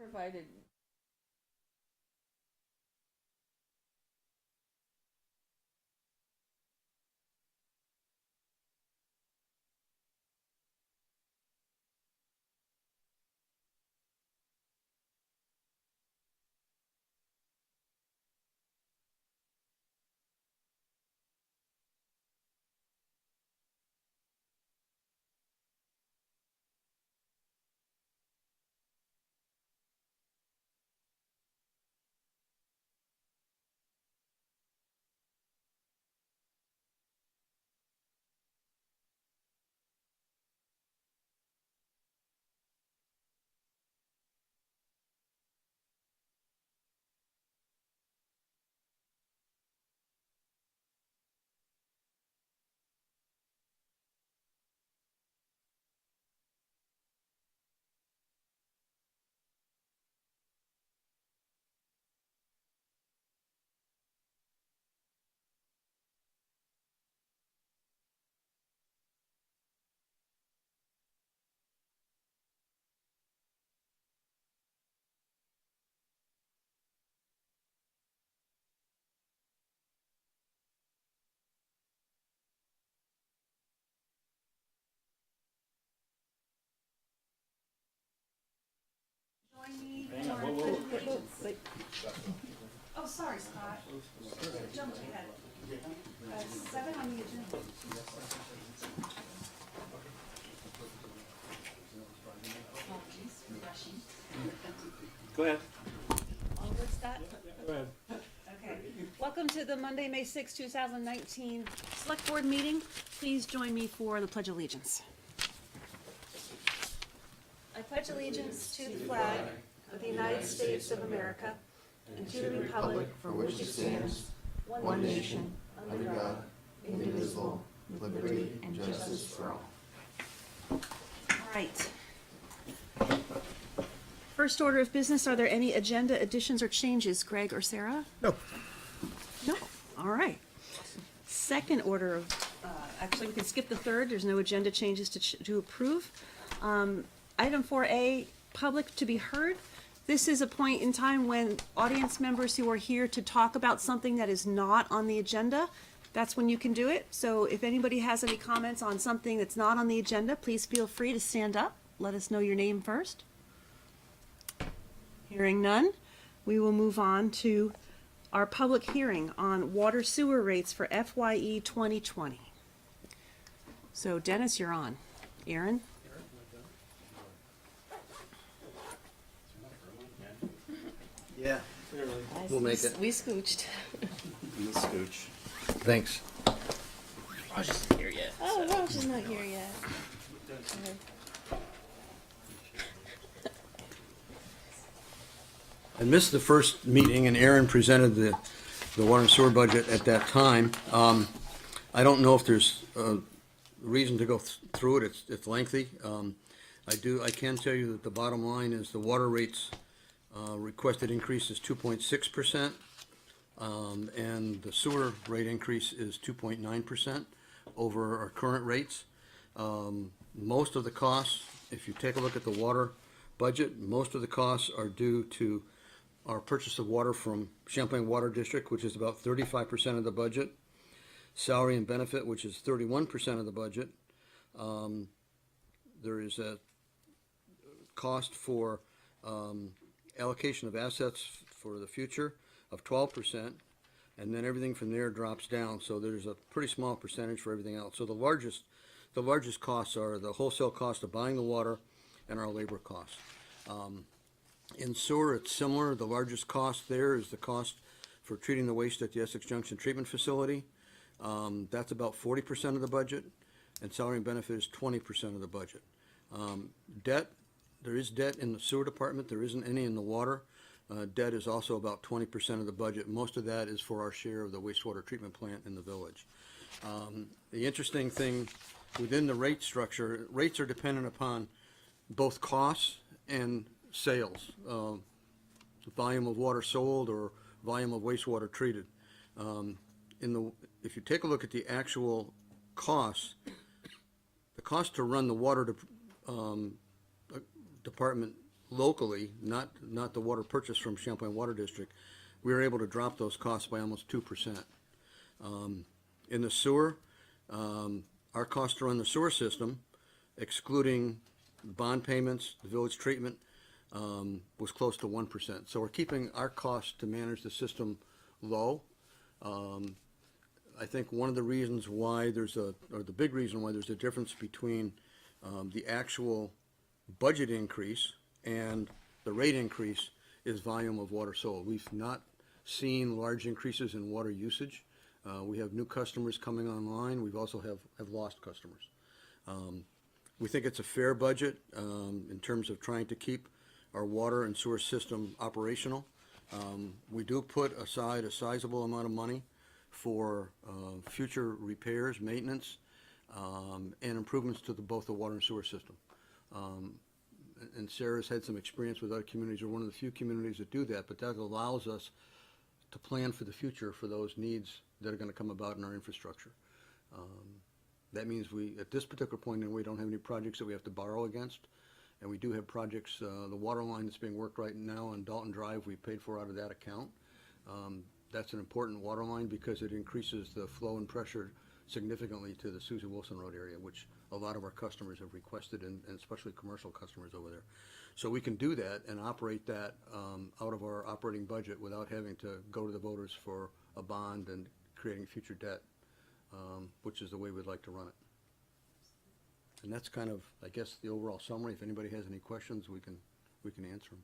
provided. Oh, sorry, Scott. Jumped ahead. 7 on the agenda. Apologies for rushing. Go ahead. All good, Scott? Go ahead. Okay. Welcome to the Monday, May 6, 2019 Select Board meeting. Please join me for the Pledge of Allegiance. I pledge allegiance to the flag of the United States of America and to the republic for which it stands, one nation, under God, indivisible, with liberty and justice for all. All right. First order of business, are there any agenda additions or changes, Greg or Sarah? No. No. All right. Second order of, actually, we can skip the third. There's no agenda changes to approve. Item 4A, public to be heard. This is a point in time when audience members who are here to talk about something that is not on the agenda, that's when you can do it. So if anybody has any comments on something that's not on the agenda, please feel free to stand up. Let us know your name first. Hearing none, we will move on to our public hearing on water sewer rates for FYE 2020. So Dennis, you're on. Aaron? Yeah. We'll make it. We scooched. Scooch. Thanks. Raj isn't here yet. Oh, Raj is not here yet. I missed the first meeting, and Aaron presented the water and sewer budget at that time. I don't know if there's a reason to go through it. It's lengthy. I can tell you that the bottom line is the water rates requested increase is 2.6%, and the sewer rate increase is 2.9% over our current rates. Most of the costs, if you take a look at the water budget, most of the costs are due to our purchase of water from Champlain Water District, which is about 35% of the budget, salary and benefit, which is 31% of the budget. There is a cost for allocation of assets for the future of 12%, and then everything from there drops down. So there's a pretty small percentage for everything else. So the largest costs are the wholesale cost of buying the water and our labor costs. In sewer, it's similar. The largest cost there is the cost for treating the waste at the Essex Junction treatment facility. That's about 40% of the budget, and salary and benefit is 20% of the budget. Debt, there is debt in the sewer department. There isn't any in the water. Debt is also about 20% of the budget. Most of that is for our share of the wastewater treatment plant in the village. The interesting thing within the rate structure, rates are dependent upon both costs and sales, the volume of water sold or volume of wastewater treated. If you take a look at the actual costs, the cost to run the water department locally, not the water purchase from Champlain Water District, we were able to drop those costs by almost 2%. In the sewer, our cost to run the sewer system, excluding bond payments, the village treatment, was close to 1%. So we're keeping our cost to manage the system low. I think one of the reasons why the big reason why there's a difference between the actual budget increase and the rate increase is volume of water sold. We've not seen large increases in water usage. We have new customers coming online. We've also have lost customers. We think it's a fair budget in terms of trying to keep our water and sewer system operational. We do put aside a sizable amount of money for future repairs, maintenance, and improvements to both the water and sewer system. And Sarah's had some experience with other communities. We're one of the few communities that do that, but that allows us to plan for the future for those needs that are going to come about in our infrastructure. That means we, at this particular point, we don't have any projects that we have to borrow against. And we do have projects, the water line that's being worked right now on Dalton Drive, we paid for out of that account. That's an important water line because it increases the flow and pressure significantly to the Susie Wilson Road area, which a lot of our customers have requested, and especially commercial customers over there. So we can do that and operate that out of our operating budget without having to go to the voters for a bond and creating future debt, which is the way we'd like to run it. And that's kind of, I guess, the overall summary. If anybody has any questions, we can answer them.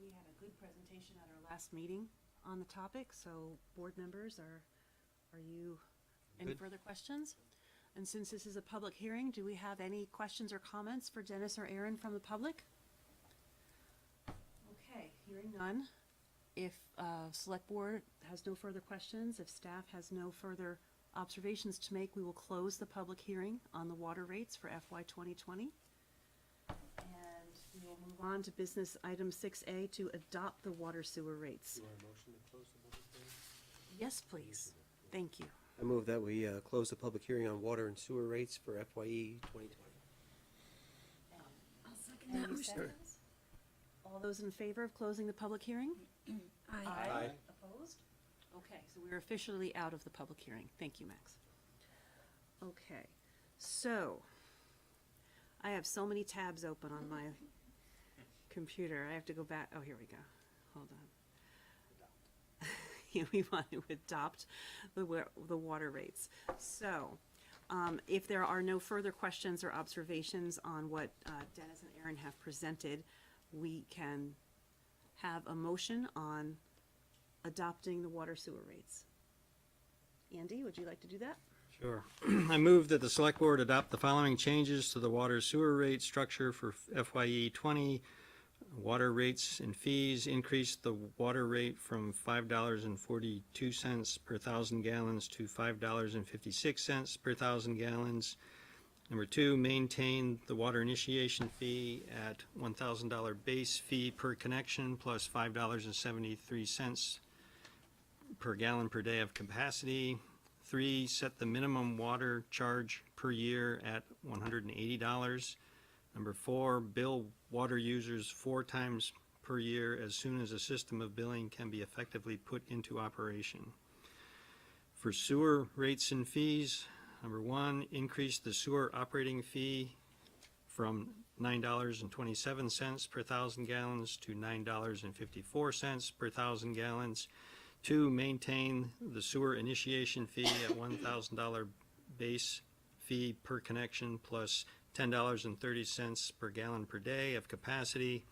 We had a good presentation at our last meeting on the topic, so board members, are you, any further questions? And since this is a public hearing, do we have any questions or comments for Dennis or Aaron from the public? Okay, hearing none. If Select Board has no further questions, if staff has no further observations to make, we will close the public hearing on the water rates for FY 2020. And we will move on to business item 6A to adopt the water sewer rates. You want a motion to close the public hearing? Yes, please. Thank you. I move that we close the public hearing on water and sewer rates for FYE 2020. I'll second that motion. All those in favor of closing the public hearing? Aye. Opposed? Okay, so we're officially out of the public hearing. Thank you, Max. Okay, so I have so many tabs open on my computer. I have to go back. Oh, here we go. Hold on. We want to adopt the water rates. So if there are no further questions or observations on what Dennis and Aaron have presented, we can have a motion on adopting the water sewer rates. Andy, would you like to do that? Sure. I move that the Select Board adopt the following changes to the water sewer rate structure for FYE 20. Water rates and fees: increase the water rate from $5.42 per 1,000 gallons to $5.56 per 1,000 gallons. Number 2, maintain the water initiation fee at $1,000 base fee per connection plus $5.73 per gallon per day of capacity. 3, set the minimum water charge per year at $180. Number 4, bill water users 4 times per year as soon as a system of billing can be effectively put into operation. For sewer rates and fees, number 1, increase the sewer operating fee from $9.27 per 1,000 gallons to $9.54 per 1,000 gallons. 2, maintain the sewer initiation fee at $1,000 base fee per connection plus $10.30 per gallon per day of capacity.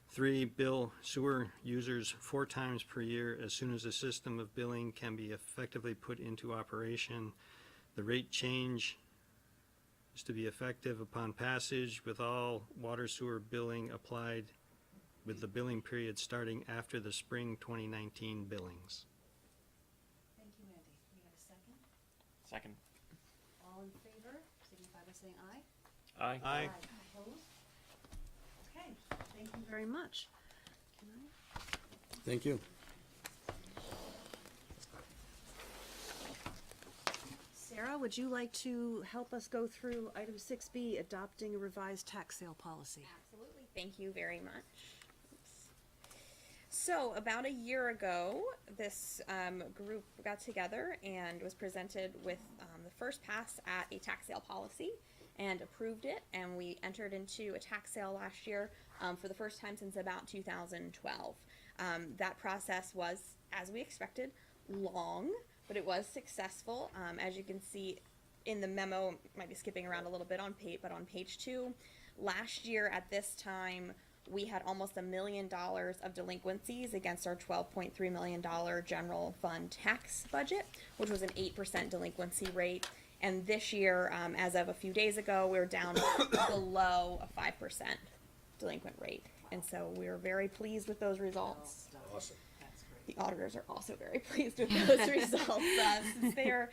3, bill sewer users 4 times per year as soon as a system of billing can be effectively put into operation. The rate change is to be effective upon passage with all water sewer billing applied with the billing period starting after the spring 2019 billings. Thank you, Andy. We have a second? Second. All in favor, signify by saying aye. Aye. Aye. Opposed? Okay, thank you very much. Can I? Thank you. Sarah, would you like to help us go through item 6B, adopting a revised tax sale policy? Absolutely. Thank you very much. So about a year ago, this group got together and was presented with the first pass at a tax sale policy and approved it, and we entered into a tax sale last year for the first time since about 2012. That process was, as we expected, long, but it was successful. As you can see in the memo, might be skipping around a little bit on page 2, last year at this time, we had almost $1 million of delinquencies against our $12.3 million general fund tax budget, which was an 8% delinquency rate. And this year, as of a few days ago, we're down below a 5% delinquent rate. And so we're very pleased with those results. Awesome. The auditors are also very pleased with those results, since they're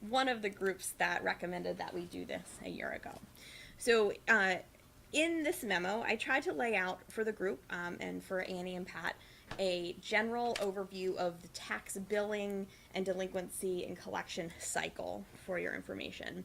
one of the groups that recommended that we do this a year ago. So in this memo, I tried to lay out for the group and for Annie and Pat a general overview of the tax billing and delinquency and collection cycle for your information.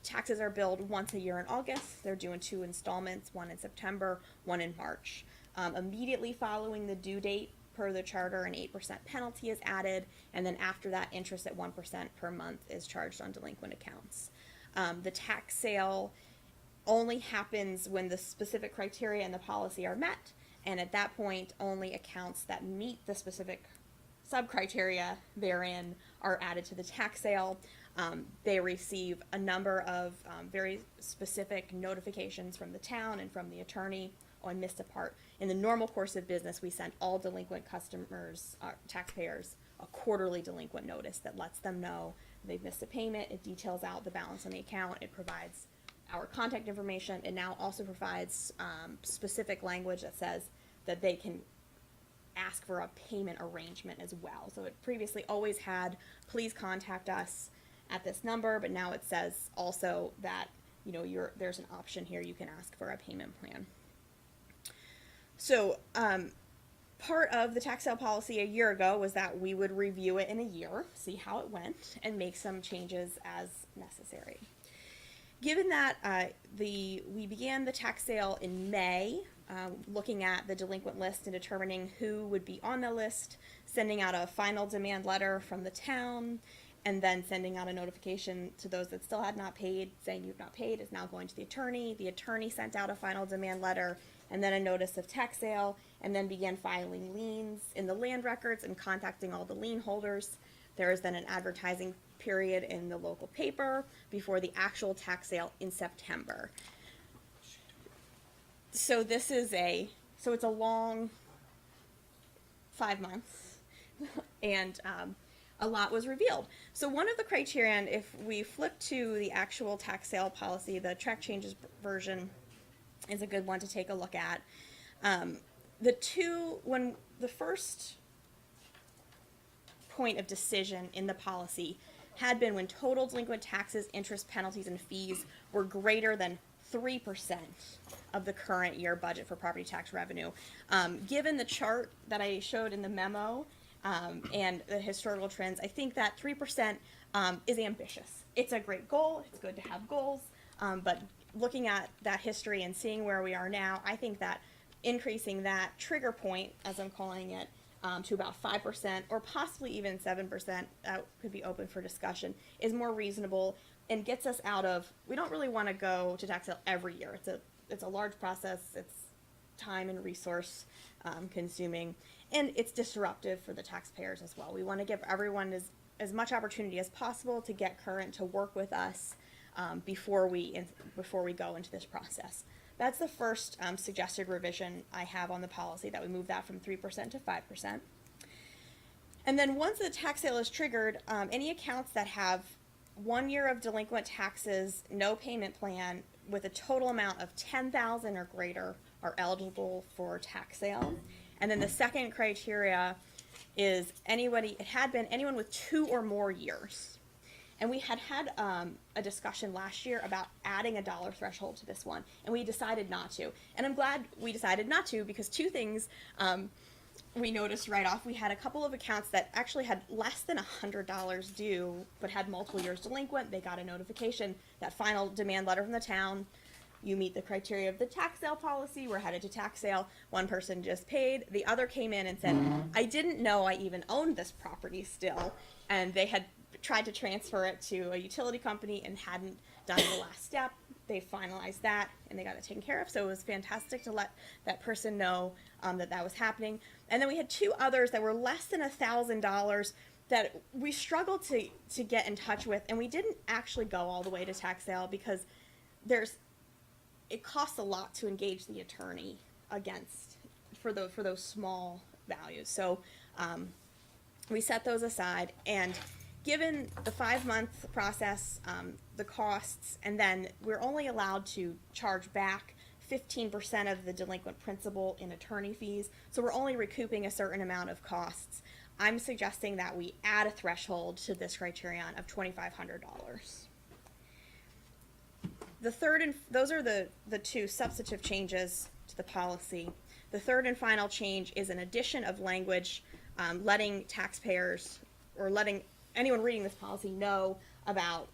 Taxes are billed once a year in August. They're due in 2 installments, one in September, one in March. Immediately following the due date, per the charter, an 8% penalty is added, and then after that, interest at 1% per month is charged on delinquent accounts. The tax sale only happens when the specific criteria in the policy are met, and at that point, only accounts that meet the specific sub-criteria therein are added to the tax sale. They receive a number of very specific notifications from the town and from the attorney on missed a part. In the normal course of business, we send all delinquent customers, taxpayers, a quarterly delinquent notice that lets them know they've missed a payment. It details out the balance on the account. It provides our contact information. It now also provides specific language that says that they can ask for a payment arrangement as well. So it previously always had, please contact us at this number, but now it says also that, you know, there's an option here, you can ask for a payment plan. So part of the tax sale policy a year ago was that we would review it in a year, see how it went, and make some changes as necessary. Given that we began the tax sale in May, looking at the delinquent list and determining who would be on the list, sending out a final demand letter from the town, and then sending out a notification to those that still had not paid, saying you've not paid, is now going to the attorney. The attorney sent out a final demand letter, and then a notice of tax sale, and then began filing liens in the land records and contacting all the lien holders. There is then an advertising period in the local paper before the actual tax sale in September. So this is it's a long 5 months, and a lot was revealed. So one of the criteria, and if we flip to the actual tax sale policy, the track changes version is a good one to take a look at. When the first point of decision in the policy had been when total delinquent taxes, interest, penalties, and fees were greater than 3% of the current year budget for property tax revenue. Given the chart that I showed in the memo and the historical trends, I think that 3% is ambitious. It's a great goal. It's good to have goals, but looking at that history and seeing where we are now, I think that increasing that trigger point, as I'm calling it, to about 5% or possibly even 7%, could be open for discussion, is more reasonable and gets us out of, we don't really want to go to tax sale every year. It's a large process, it's time and resource consuming, and it's disruptive for the taxpayers as well. We want to give everyone as much opportunity as possible to get current, to work with us before we go into this process. That's the first suggested revision I have on the policy, that we move that from 3% to 5%. And then once the tax sale is triggered, any accounts that have 1 year of delinquent taxes, no payment plan, with a total amount of $10,000 or greater are eligible for tax sale. And then the second criteria is anyone with 2 or more years. And we had a discussion last year about adding a dollar threshold to this one, and we decided not to. And I'm glad we decided not to, because 2 things we noticed right off. We had a couple of accounts that actually had less than $100 due, but had multiple years delinquent. They got a notification, that final demand letter from the town, you meet the criteria of the tax sale policy, we're headed to tax sale. One person just paid, the other came in and said, I didn't know I even owned this property still, and they had tried to transfer it to a utility company and hadn't done the last step. They finalized that and they got it taken care of. So it was fantastic to let that person know that that was happening. And then we had two others that were less than $1,000 that we struggled to get in touch with, and we didn't actually go all the way to tax sale because it costs a lot to engage the attorney for those small values. So we set those aside, and given the 5-month process, the costs, and then we're only allowed to charge back 15% of the delinquent principal in attorney fees, so we're only recouping a certain amount of costs. I'm suggesting that we add a threshold to this criterion of $2,500. Those are the two substantive changes to the policy. The third and final change is an addition of language letting taxpayers, or letting anyone reading this policy know about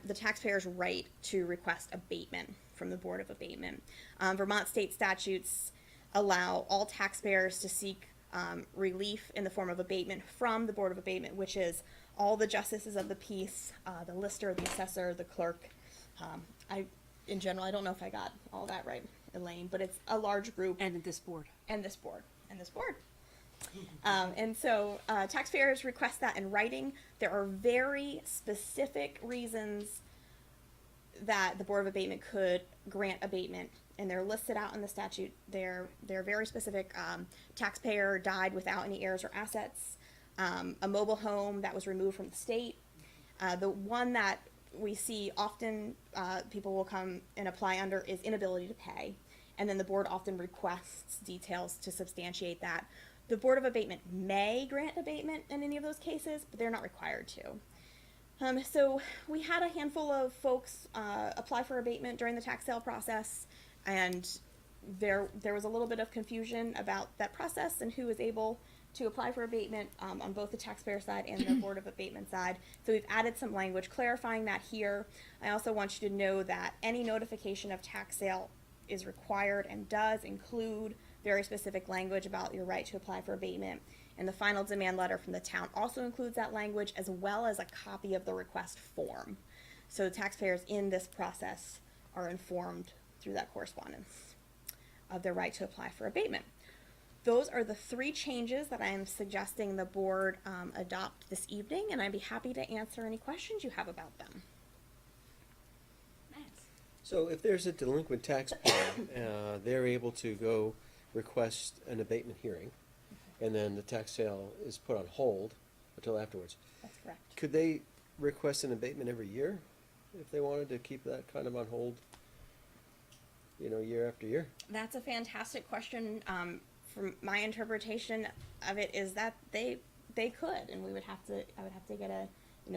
the taxpayer's right to request abatement from the Board of Abatement. Vermont state statutes allow all taxpayers to seek relief in the form of abatement from the Board of Abatement, which is all the justices of the peace, the lister, the assessor, the clerk. In general, I don't know if I got all that right, Elaine, but it's a large group. And this board. And this board. And so taxpayers request that in writing. There are very specific reasons that the Board of Abatement could grant abatement, and they're listed out in the statute. They're very specific. Taxpayer died without any heirs or assets, a mobile home that was removed from the state. The one that we see often people will come and apply under is inability to pay, and then the board often requests details to substantiate that. The Board of Abatement may grant abatement in any of those cases, but they're not required to. So we had a handful of folks apply for abatement during the tax sale process, and there was a little bit of confusion about that process and who was able to apply for abatement on both the taxpayer side and the Board of Abatement side. So we've added some language clarifying that here. I also want you to know that any notification of tax sale is required and does include very specific language about your right to apply for abatement. And the final demand letter from the town also includes that language, as well as a copy of the request form. So the taxpayers in this process are informed through that correspondence of their right to apply for abatement. Those are the three changes that I am suggesting the board adopt this evening, and I'd be happy to answer any questions you have about them. So if there's a delinquent taxpayer, they're able to go request an abatement hearing, and then the tax sale is put on hold until afterwards. That's correct. Could they request an abatement every year if they wanted to keep that kind of on hold, year after year? That's a fantastic question. From my interpretation of it is that they could, and I would have to get a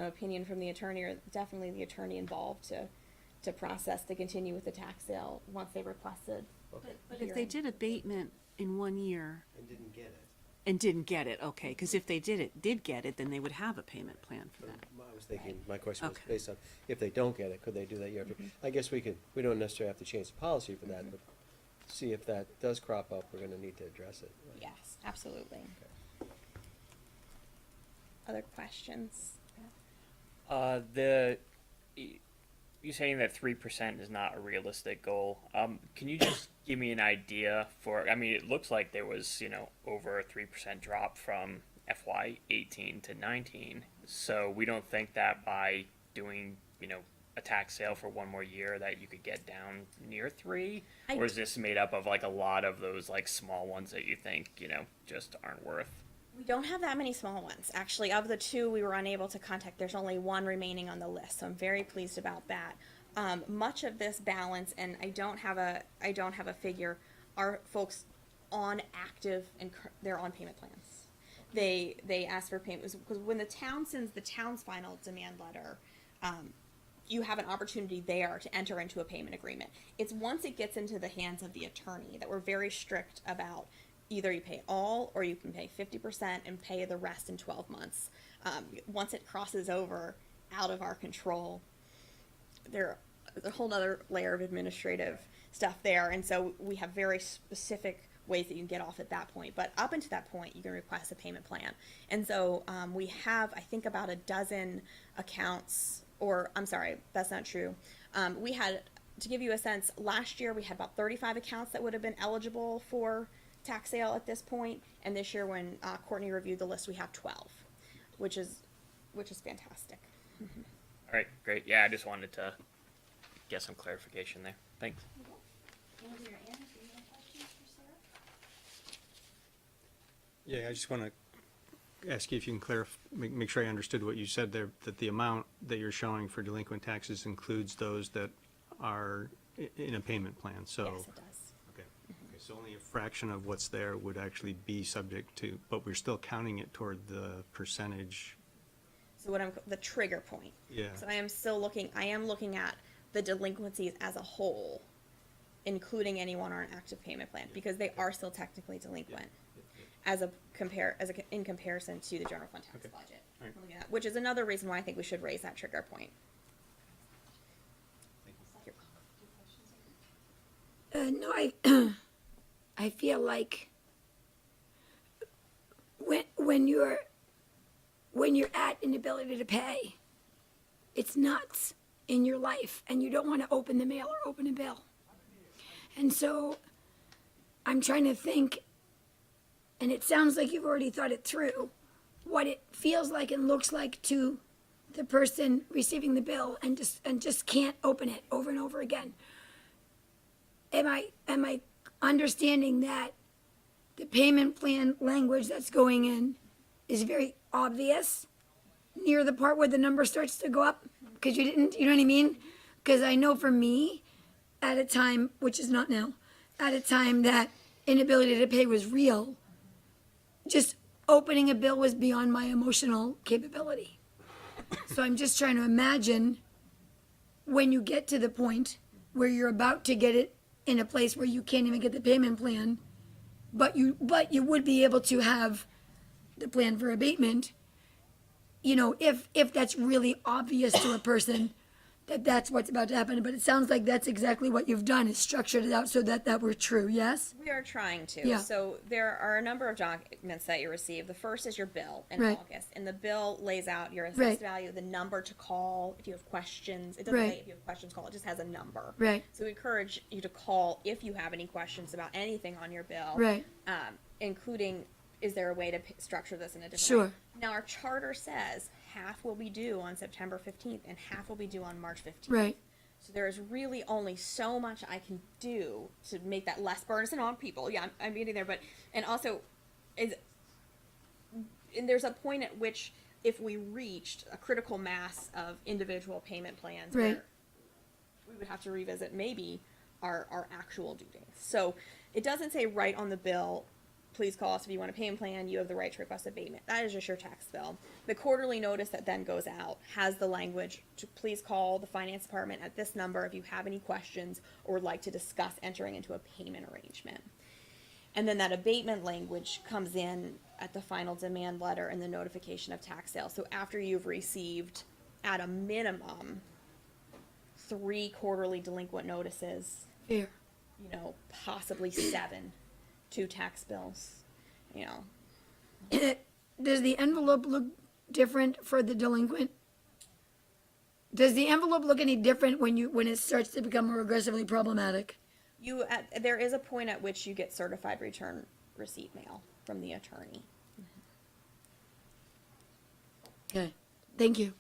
opinion from the attorney, or definitely the attorney involved to process to continue with the tax sale once they requested. But if they did abatement in 1 year And didn't get it. and didn't get it, okay, because if they did get it, then they would have a payment plan for that. I was thinking, my question was Okay. based on, if they don't get it, could they do that year after? I guess we don't necessarily have to change the policy for that, but see if that does crop up, we're gonna need to address it. Yes, absolutely. Other questions? You're saying that 3% is not a realistic goal. Can you just give me an idea for? I mean, it looks like there was over a 3% drop from FY 18 to 19. So we don't think that by doing a tax sale for one more year that you could get down near 3, or is this made up of like a lot of those like small ones that you think just aren't worth? We don't have that many small ones. Actually, of the two we were unable to contact, there's only one remaining on the list, so I'm very pleased about that. Much of this balance, and I don't have a figure, are folks on active and they're on payment plans. They ask for payments because when the town sends the town's final demand letter, you have an opportunity there to enter into a payment agreement. It's once it gets into the hands of the attorney that we're very strict about. Either you pay all, or you can pay 50% and pay the rest in 12 months. Once it crosses over out of our control, there's a whole other layer of administrative stuff there. And so we have very specific ways that you can get off at that point. But up until that point, you can request a payment plan. And so we have, I think, about a dozen accounts, or I'm sorry, that's not true. We had, to give you a sense, last year we had about 35 accounts that would have been eligible for tax sale at this point. And this year, when Courtney reviewed the list, we have 12, which is fantastic. All right, great. Yeah, I just wanted to get some clarification there. Thanks. Yeah, I just want to ask you if you can clarify, make sure I understood what you said there, that the amount that you're showing for delinquent taxes includes those that are in a payment plan, so. Yes, it does. Okay, okay, so only a fraction of what's there would actually be subject to, but we're still counting it toward the percentage. So the trigger point. Yeah. So I am looking at the delinquencies as a whole, including anyone on an active payment plan, because they are still technically delinquent in comparison to the general fund tax Okay. budget. All right. We're looking at, which is another reason why I think we should raise that trigger point. No, I feel like when you're at inability to pay, it's nuts in your life, and you don't want to open the mail or open a bill. And so I'm trying to think, and it sounds like you've already thought it through, what it feels like and looks like to the person receiving the bill and just can't open it over and over again. Am I understanding that the payment plan language that's going in is very obvious near the part where the number starts to go up? Because you know what I mean? Because I know for me, at a time, which is not now, at a time that inability to pay was real, just opening a bill was beyond my emotional capability. So I'm just trying to imagine when you get to the point where you're about to get it in a place where you can't even get the payment plan, but you would be able to have the plan for abatement, you know, if that's really obvious to a person that that's what's about to happen. But it sounds like that's exactly what you've done, is structured it out so that were true, yes? We are trying to. Yeah. So there are a number of documents that you receive. The first is your bill in Right. August, and the bill lays out your assessed Right. value, the number to call if you have questions. It doesn't Right. say if you have questions, call. It just has a number. Right. So we encourage you to call if you have any questions about anything on your bill. Right. Including, is there a way to structure this in a different Sure. way? Now, our charter says half will be due on September 15th and half will be due on March 15th. Right. So there is really only so much I can do to make that less burdensome on people. Yeah, I'm getting there, but and also and there's a point at which if we reached a critical mass of individual payment plans, Right. where we would have to revisit maybe our actual due dates. So it doesn't say right on the bill, please call us if you want a payment plan, you have the right to request abatement. That is just your tax bill. The quarterly notice that then goes out has the language to please call the finance department at this number if you have any questions or would like to discuss entering into a payment arrangement. And then that abatement language comes in at the final demand letter and the notification of tax sale. So after you've received, at a minimum, 3 quarterly delinquent notices, Fair. you know, possibly 7, 2 tax bills, you know. Does the envelope look different for the delinquent? Does the envelope look any different when it starts to become more aggressively problematic? There is a point at which you get certified return receipt mail from the attorney. Okay, thank you.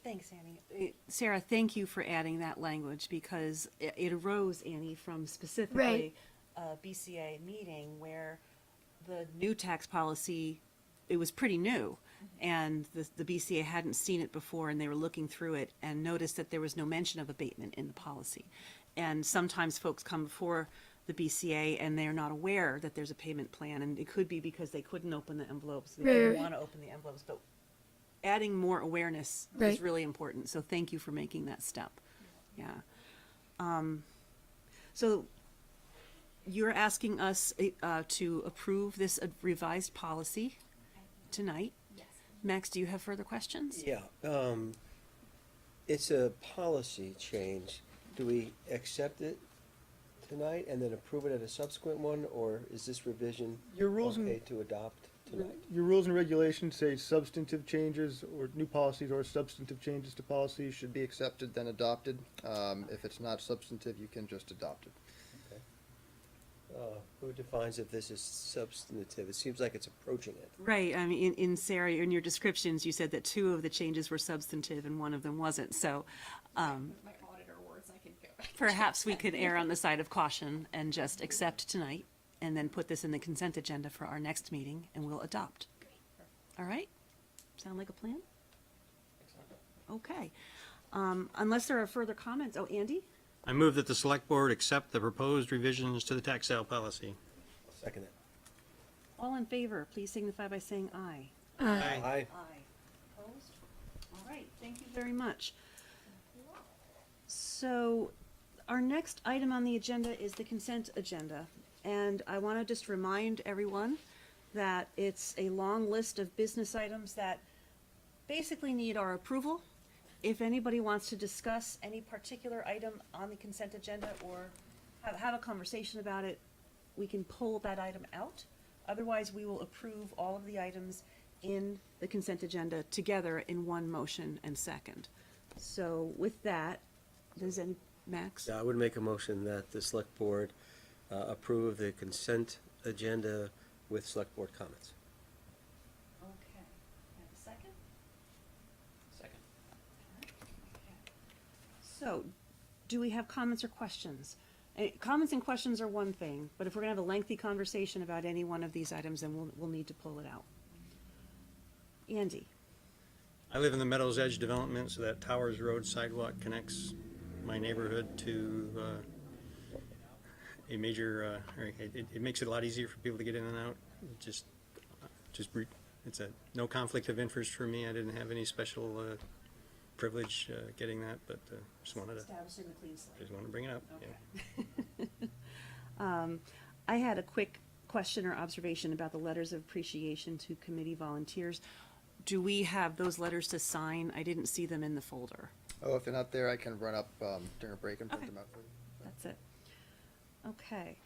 Thanks, Annie. Sarah, thank you for adding that language, because it arose, Annie, from specifically Right. a BCA meeting where the new tax policy, it was pretty new, and the BCA hadn't seen it before, and they were looking through it and noticed that there was no mention of abatement in the policy. And sometimes folks come before the BCA and they're not aware that there's a payment plan, and it could be because they couldn't open the envelopes, they didn't Right. want to open the envelopes, but adding more awareness is Right. really important. So thank you for making that step. Yeah. So you're asking us to approve this revised policy tonight? Yes. Max, do you have further questions? Yeah, it's a policy change. Do we accept it tonight and then approve it at a subsequent one, or is this revision Your rules okay and, to adopt tonight? your rules and regulations say substantive changes or new policies or substantive changes to policies should be accepted then adopted. If it's not substantive, you can just adopt it. Who defines if this is substantive? It seems like it's approaching it. Right, I mean, in Sarah, in your descriptions, you said that 2 of the changes were substantive and 1 of them wasn't, so, My auditor words, I can go back. perhaps we could err on the side of caution and just accept tonight, and then put this in the consent agenda for our next meeting, and we'll adopt. All right? Sound like a plan? Okay. Unless there are further comments, oh, Andy? I move that the select board accept the proposed revisions to the tax sale policy. Second it. All in favor, please signify by saying aye. Aye. Aye. Opposed? All right, thank you very much. So, our next item on the agenda is the consent agenda. And I want to just remind everyone that it's a long list of business items that basically need our approval. If anybody wants to discuss any particular item on the consent agenda or have a conversation about it, we can pull that item out. Otherwise, we will approve all of the items in the consent agenda together in one motion and second. So with that, Max? I would make a motion that the select board approve the consent agenda with select board comments. Okay. Have a second? Second. So, do we have comments or questions? Comments and questions are one thing, but if we're gonna have a lengthy conversation about any one of these items, then we'll need to pull it out. Andy? I live in the Meadows Edge development, so that Towers Road sidewalk connects my neighborhood to a major, it makes it a lot easier for people to get in and out. It's a no conflict of interest for me. I didn't have any special privilege getting that, but just wanted Establishing the clean slate. to bring it up. Yeah. Okay. I had a quick question or observation about the letters of appreciation to committee volunteers. Do we have those letters to sign? I didn't see them in the folder. Oh, if they're not there, I can run up during a break and print Okay. them out for you. That's it. Okay.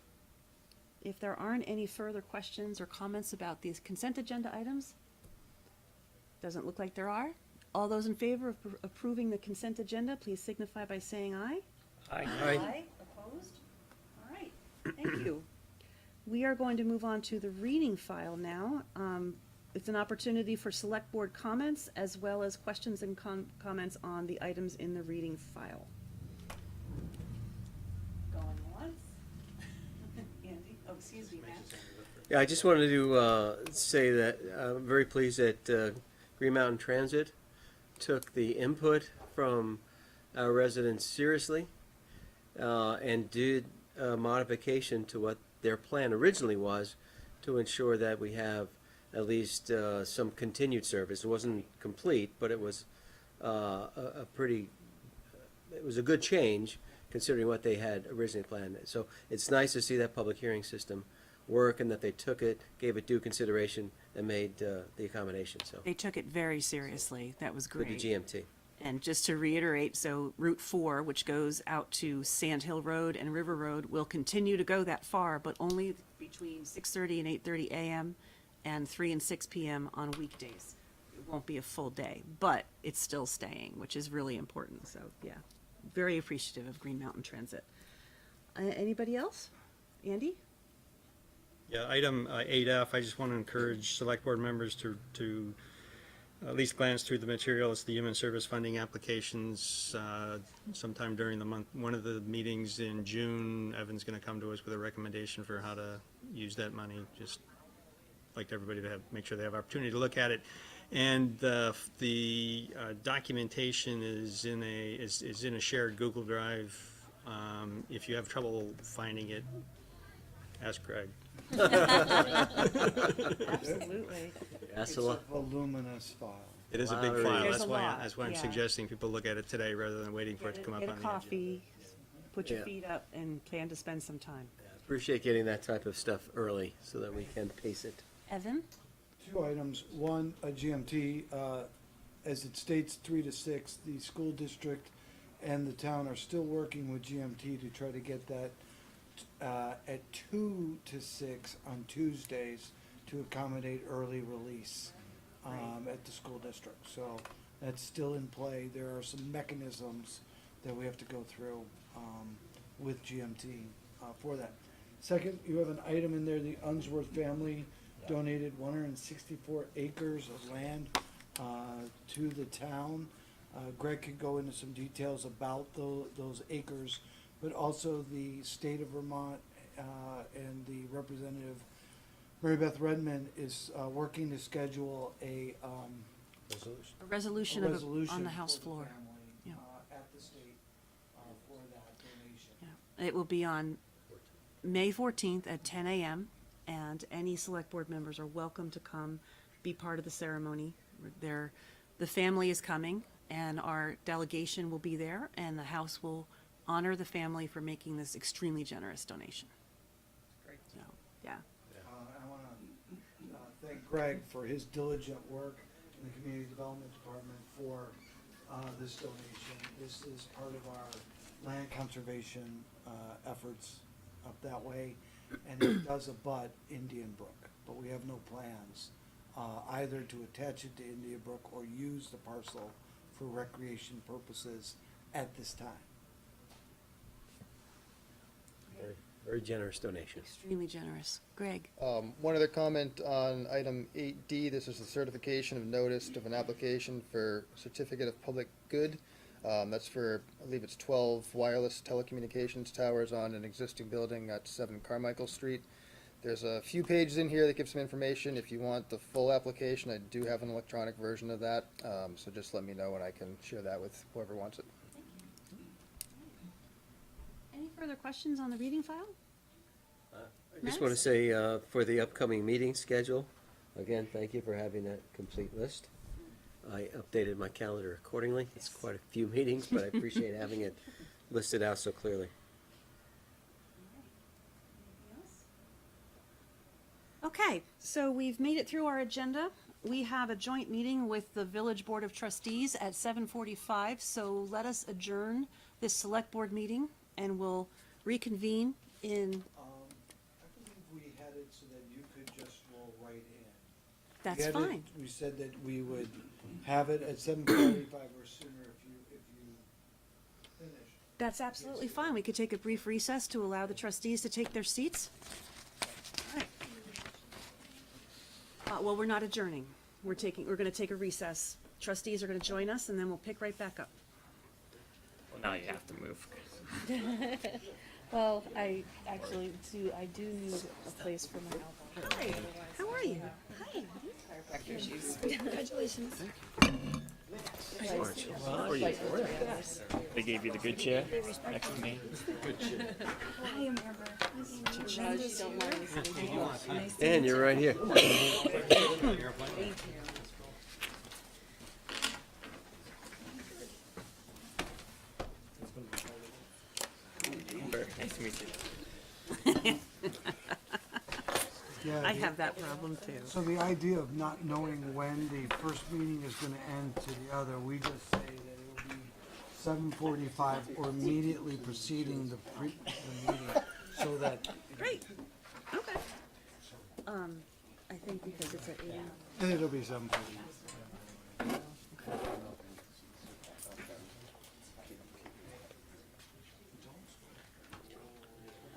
If there aren't any further questions or comments about these consent agenda items, doesn't look like there are. All those in favor of approving the consent agenda, please signify by saying aye. Aye. Aye. Opposed? All right, thank you. We are going to move on to the reading file now. It's an opportunity for select board comments as well as questions and comments on the items in the reading file. Going once? Andy, oh, excuse me, Matt. Yeah, I just wanted to say that I'm very pleased that Green Mountain Transit took the input from our residents seriously and did a modification to what their plan originally was to ensure that we have at least some continued service. It wasn't complete, but it was a good change considering what they had originally planned. So it's nice to see that public hearing system work and that they took it, gave it due consideration, and made the accommodation. So They took it very seriously. That was good to great. GMT. And just to reiterate, so Route 4, which goes out to Sand Hill Road and River Road, will continue to go that far, but only between 6:30 and 8:30 a.m. and 3 and 6 p.m. on weekdays. It won't be a full day, but it's still staying, which is really important. So, yeah, very appreciative of Green Mountain Transit. Anybody else? Andy? Yeah, item 8F, I just want to encourage select board members to at least glance through the materials, the human service funding applications, sometime during the month. One of the meetings in June, Evan's going to come to us with a recommendation for how to use that money. Just like everybody to make sure they have opportunity to look at it. And the documentation is in a shared Google Drive. If you have trouble finding it, ask Craig. Absolutely. That's a lot. Voluminous file. It is a big Wow. file. There's That's a why, lot, that's why I'm yeah. suggesting people look at it today rather than waiting for it to come up on Get the a agenda. coffee, put your Yeah. feet up, and plan to spend some time. Appreciate getting that type of stuff early so that we can pace it. Evan? 2 items. One, a GMT, as it states 3 to 6, the school district and the town are still working with GMT to try to get that at 2 to 6 on Tuesdays to accommodate early release at the school district. So that's still in play. There are some mechanisms that we have to go through with GMT for that. Second, you have an item in there, the Unsworth family donated 164 acres of land to the town. Greg could go into some details about those acres, but also the state of Vermont and the representative, Mary Beth Redmond, is working to schedule a resolution on the House for floor. family, Yeah. at the state for that donation. Yeah. It will be on May 14th at 10 a.m., and any select board members are welcome to come be part of the ceremony. The family is coming, and our delegation will be there, and the House will honor the family for making this extremely generous donation. Great. So, yeah. I want to thank Greg for his diligent work in the Community Development Department for this donation. This is part of our land conservation efforts up that way, and it does abut Indian Brook, but we have no plans either to attach it to Indian Brook or use the parcel for recreation purposes at this time. Very, very generous donation. Extremely generous. Greg? One other comment on item 8D, this is the certification of notice of an application for certificate of public good. That's for, I believe it's 12 wireless telecommunications towers on an existing building at 7 Carmichael Street. There's a few pages in here that give some information. If you want the full application, I do have an electronic version of that, so just let me know and I can share that with whoever wants it. Any further questions on the reading file? I just want to say, for the upcoming meeting schedule, again, thank you for having that complete list. I updated my calendar accordingly. It's quite a few meetings, but I appreciate having it listed out so clearly. Okay, so we've made it through our agenda. We have a joint meeting with the Village Board of Trustees at 7:45, so let us adjourn this select board meeting and we'll reconvene in, I believe we had it so that you could just roll right in. that's We had it- fine. We said that we would have it at 7:45 or sooner if you finish. That's absolutely fine. We could take a brief recess to allow the trustees to take their seats. All right. Well, we're not adjourning. We're gonna take a recess. Trustees are gonna join us and then we'll pick right back up. Well, now you have to move. Well, I do need a place for my elbow. Hi, how are you? Hi. Congratulations. They gave you the good chair next to me. Hi, Amber. And you're right here. Nice to meet you. Yeah, I have that problem too. So the idea of not knowing when the first meeting is gonna end to the other, we just say that it will be 7:45 or immediately preceding the meeting, so that. Great, okay. I think because it's at 8. And it'll be 7:45.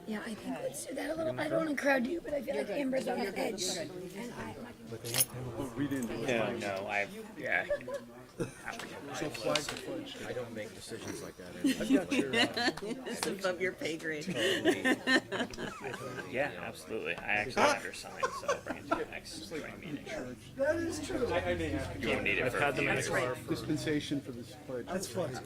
Yeah, I think let's do that a little. I don't want to crowd you, but I feel like Amber's on the edge. And Yeah, no, yeah. I don't make decisions like that. It's above your pay grade. Yeah, absolutely. I actually undersigned, so I'll bring it to the next joint meeting. That is true. You won't need it for a few minutes. Dispensation for this pledge. That's funny.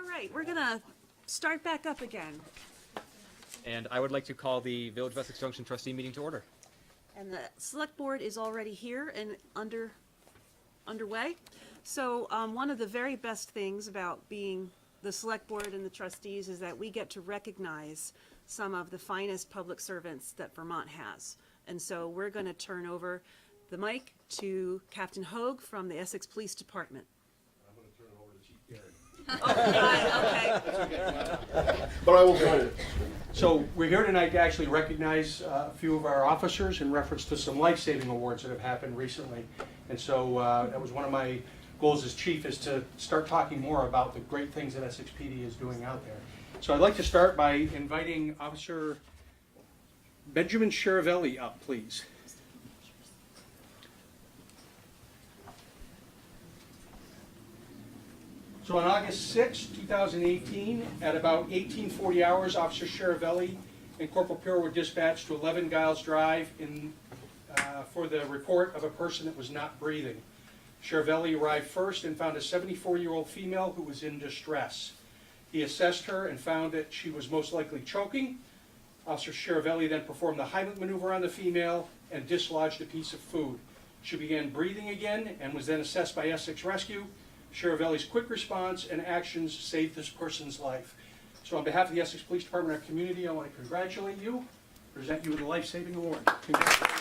All right, we're gonna start back up again. And I would like to call the Village of Essex Junction trustee meeting to order. And the select board is already here and underway. So, one of the very best things about being the select board and the trustees is that we get to recognize some of the finest public servants that Vermont has. And so we're gonna turn over the mic to Captain Hoag from the Essex Police Department. I'm gonna turn it over to Chief Garrett. But I will join it. So we're here tonight to actually recognize a few of our officers in reference to some life-saving awards that have happened recently. And so that was one of my goals as chief, is to start talking more about the great things that Essex PD is doing out there. So I'd like to start by inviting Officer Benjamin Charavelli up, please. So on August 6, 2018, at about 1840 hours, Officer Charavelli and Corporal Pure were dispatched to 11 Giles Drive for the report of a person that was not breathing. Charavelli arrived first and found a 74-year-old female who was in distress. He assessed her and found that she was most likely choking. Officer Charavelli then performed the Heimlich maneuver on the female and dislodged a piece of food. She began breathing again and was then assessed by Essex Rescue. Charavelli's quick response and actions saved this person's life. So on behalf of the Essex Police Department and our community, I want to congratulate you, present you with a life-saving award. Congratulations.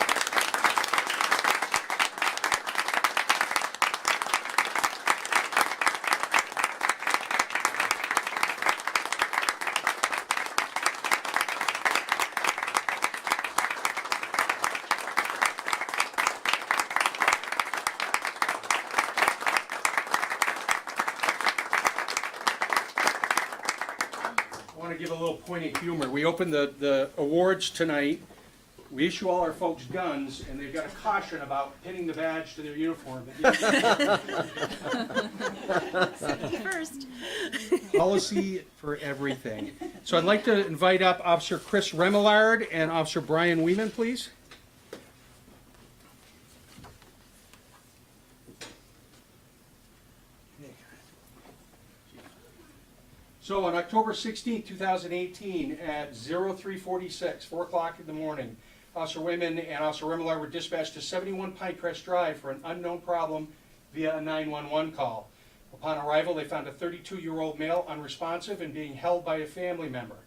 I want to give a little point of humor. We opened the awards tonight. We issue all our folks guns, and they've got a caution about pinning the badge to their uniform. Safety first. Policy for everything. So I'd like to invite up Officer Chris Remillard and Officer Brian Weeman, please. So on October 16, 2018, at 0346, 4 o'clock in the morning, Officer Wayman and Officer Remillard were dispatched to 71 Pinecrest Drive for an unknown problem via a 911 call. Upon arrival, they found a 32-year-old male unresponsive and being held by a family member.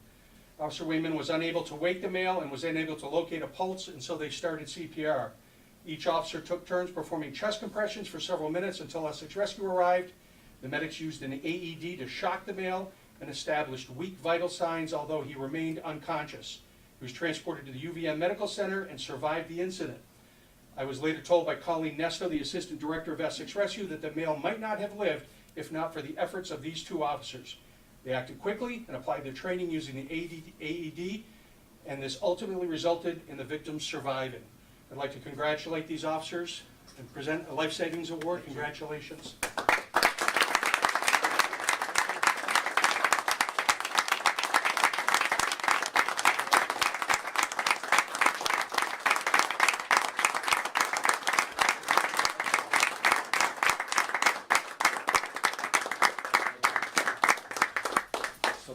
Officer Wayman was unable to wake the male and was unable to locate a pulse, and so they started CPR. Each officer took turns performing chest compressions for several minutes until Essex Rescue arrived. The medics used an AED to shock the male and established weak vital signs, although he remained unconscious. He was transported to the UVM Medical Center and survived the incident. I was later told by Colleen Nesta, the Assistant Director of Essex Rescue, that the male might not have lived if not for the efforts of these two officers. They acted quickly and applied their training using the AED, and this ultimately resulted in the victims surviving. I'd like to congratulate these officers and present a Life Savings Award. Congratulations.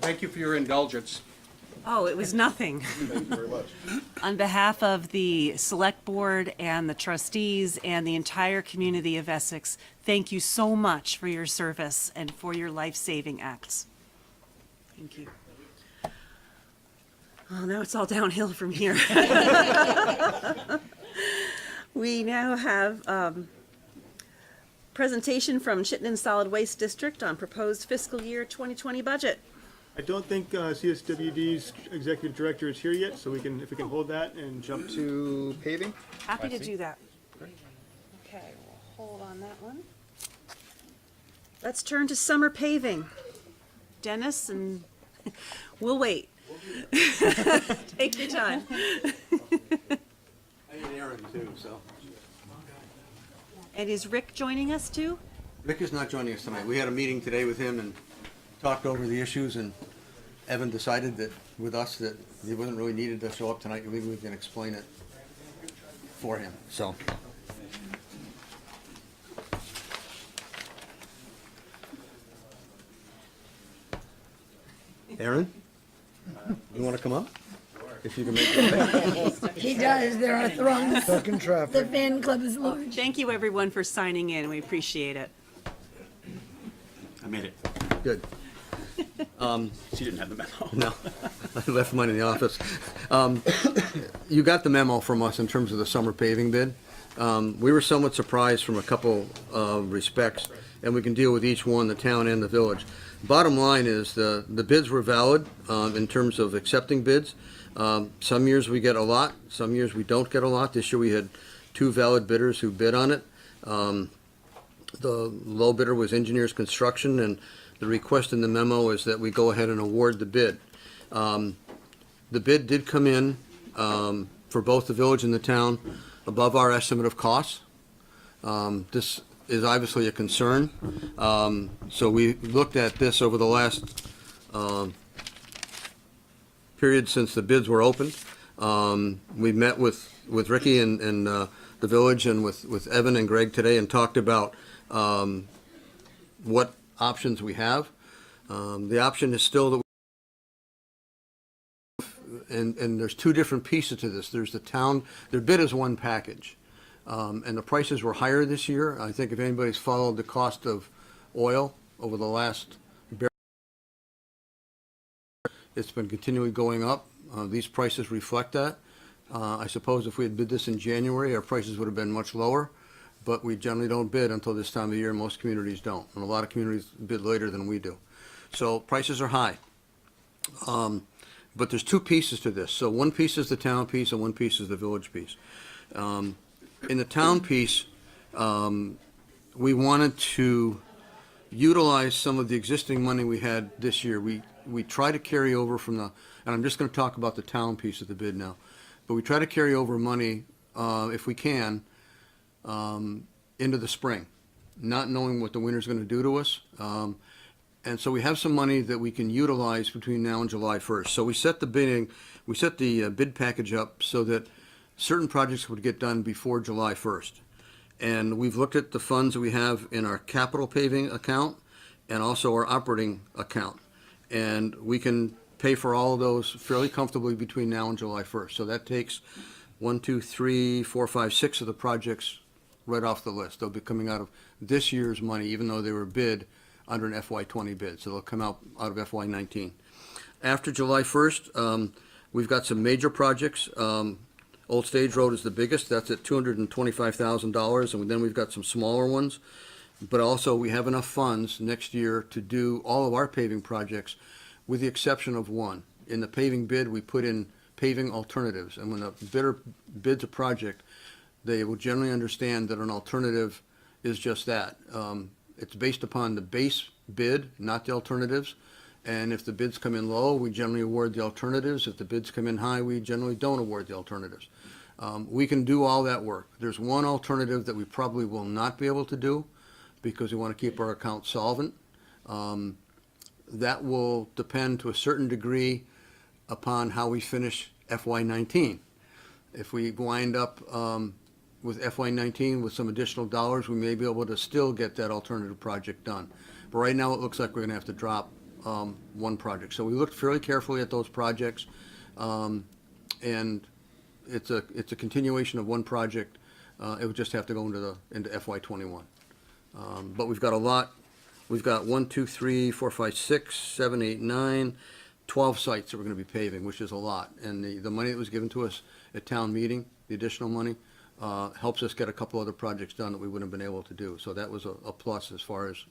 Thank you for your indulgence. Oh, it was nothing. Thank you very much. On behalf of the Select Board and the trustees and the entire community of Essex, thank you so much for your service and for your life-saving acts. Thank you. Oh, now it's all downhill from here. We now have presentation from Chittenden Solid Waste District on proposed fiscal year 2020 budget. I don't think CSWD's executive director is here yet, so if we can hold that and jump to paving. Happy to do that. Okay, we'll hold on that one. Let's turn to summer paving. Dennis, and we'll wait. Take your time. I need Aaron too, so. And is Rick joining us too? Rick is not joining us tonight. We had a meeting today with him and talked over the issues, and Evan decided that with us that he wasn't really needed to show up tonight. Maybe we can explain it for him, so. Aaron? You wanna come up? If you can make it. He does, there are throngs. Stuck in The traffic. fan club is large. Thank you, everyone, for signing in. We appreciate it. I made it. Good. She didn't have the memo. No, I left mine in the office. You got the memo from us in terms of the summer paving bid. We were somewhat surprised from a couple of respects, and we can deal with each one, the town and the village. Bottom line is the bids were valid in terms of accepting bids. Some years we get a lot, some years we don't get a lot. This year we had 2 valid bidders who bid on it. The low bidder was Engineers Construction, and the request in the memo is that we go ahead and award the bid. The bid did come in for both the village and the town above our estimate of costs. This is obviously a concern. So we looked at this over the last period since the bids were opened. We met with Ricky and the village and with Evan and Greg today and talked about what options we have. The option is still that and there's 2 different pieces to this. There's the town, their bid is one package. And the prices were higher this year. I think if anybody's followed the cost of oil over the last barrel, it's been continually going up. These prices reflect that. I suppose if we had bid this in January, our prices would have been much lower, but we generally don't bid until this time of year. Most communities don't, and a lot of communities bid later than we do. So prices are high. But there's 2 pieces to this. So one piece is the town piece and one piece is the village piece. In the town piece, we wanted to utilize some of the existing money we had this year. We try to carry over from the, and I'm just going to talk about the town piece of the bid now, but we try to carry over money, if we can, into the spring, not knowing what the winter's going to do to us. And so we have some money that we can utilize between now and July 1st. So we set the bid package up so that certain projects would get done before July 1st. And we've looked at the funds that we have in our capital paving account and also our operating account. And we can pay for all of those fairly comfortably between now and July 1st. So that takes 1, 2, 3, 4, 5, 6 of the projects right off the list. They'll be coming out of this year's money, even though they were bid under an FY20 bid. So they'll come out of FY19. After July 1st, we've got some major projects. Old Stage Road is the biggest. That's at $225,000, and then we've got some smaller ones. But also, we have enough funds next year to do all of our paving projects, with the exception of one. In the paving bid, we put in paving alternatives, and when a bidder bids a project, they will generally understand that an alternative is just that. It's based upon the base bid, not the alternatives. And if the bids come in low, we generally award the alternatives. If the bids come in high, we generally don't award the alternatives. We can do all that work. There's one alternative that we probably will not be able to do because we want to keep our account solvent. That will depend to a certain degree upon how we finish FY19. If we wind up with FY19 with some additional dollars, we may be able to still get that alternative project done. But right now, it looks like we're going to have to drop one project. So we looked fairly carefully at those projects, and it's a continuation of one project. It would just have to go into FY21. But we've got a lot. We've got 1, 2, 3, 4, 5, 6, 7, 8, 9, 12 sites that we're going to be paving, which is a lot. And the money that was given to us at town meeting, the additional money, helps us get a couple other projects done that we wouldn't have been able to do. So that was a plus as far as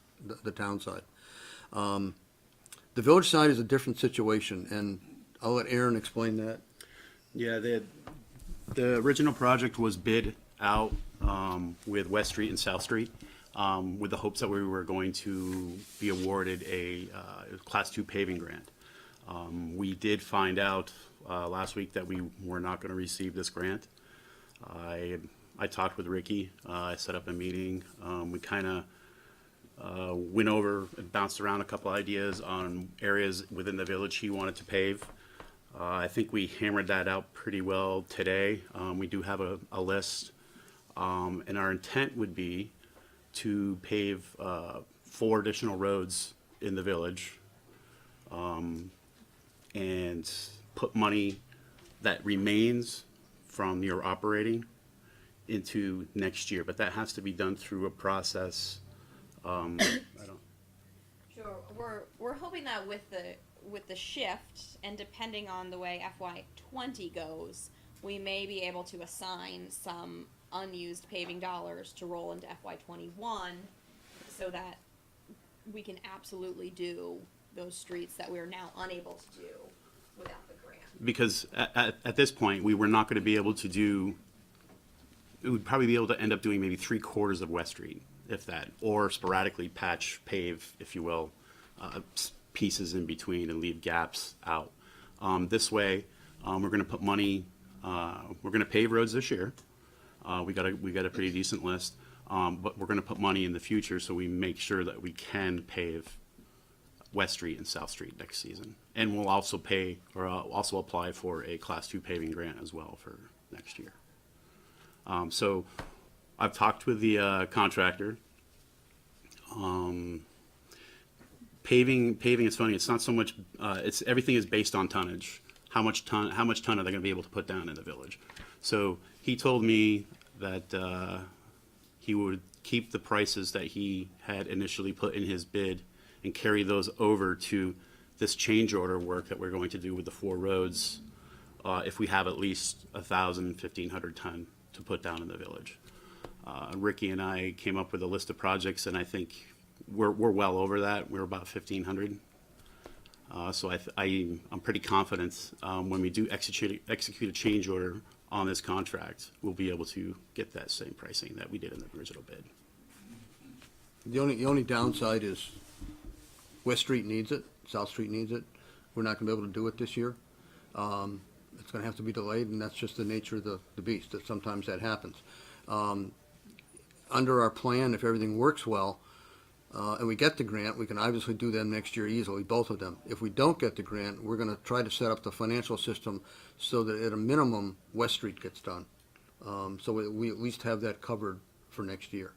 the town side. The village side is a different situation, and I'll let Aaron explain that. Yeah, the original project was bid out with West Street and South Street with the hopes that we were going to be awarded a Class 2 paving grant. We did find out last week that we were not going to receive this grant. I talked with Ricky. I set up a meeting. We kind of went over and bounced around a couple ideas on areas within the village he wanted to pave. I think we hammered that out pretty well today. We do have a list, and our intent would be to pave 4 additional roads in the village. and put money that remains from your operating into next year, but that has to be done through a process. I don't, Sure, we're hoping that with the shift, and depending on the way FY20 goes, we may be able to assign some unused paving dollars to roll into FY21, so that we can absolutely do those streets that we're now unable to do without the grant. because at this point, we were not gonna be able to do, we would probably be able to end up doing maybe 3/4 of West Street, if that, or sporadically patch, pave, if you will, pieces in between and leave gaps out. This way, we're gonna put money, we're gonna pave roads this year. We got a pretty decent list, but we're gonna put money in the future so we make sure that we can pave West Street and South Street next season. And we'll also pay, or also apply for a Class 2 paving grant as well for next year. So I've talked with the contractor. Paving is funny. It's not so much. It's everything is based on tonnage. How much ton are they going to be able to put down in the village? So he told me that he would keep the prices that he had initially put in his bid and carry those over to this change order work that we're going to do with the 4 roads. If we have at least 1,000, 1,500 ton to put down in the village. Ricky and I came up with a list of projects, and I think we're well over that. We're about 1,500. So I'm pretty confident when we do execute a change order on this contract, we'll be able to get that same pricing that we did in the original bid. The only downside is West Street needs it, South Street needs it. We're not gonna be able to do it this year. It's gonna have to be delayed, and that's just the nature of the beast, that sometimes that happens. Under our plan, if everything works well, and we get the grant, we can obviously do them next year easily, both of them. If we don't get the grant, we're gonna try to set up the financial system so that at a minimum, West Street gets done. So we at least have that covered for next year.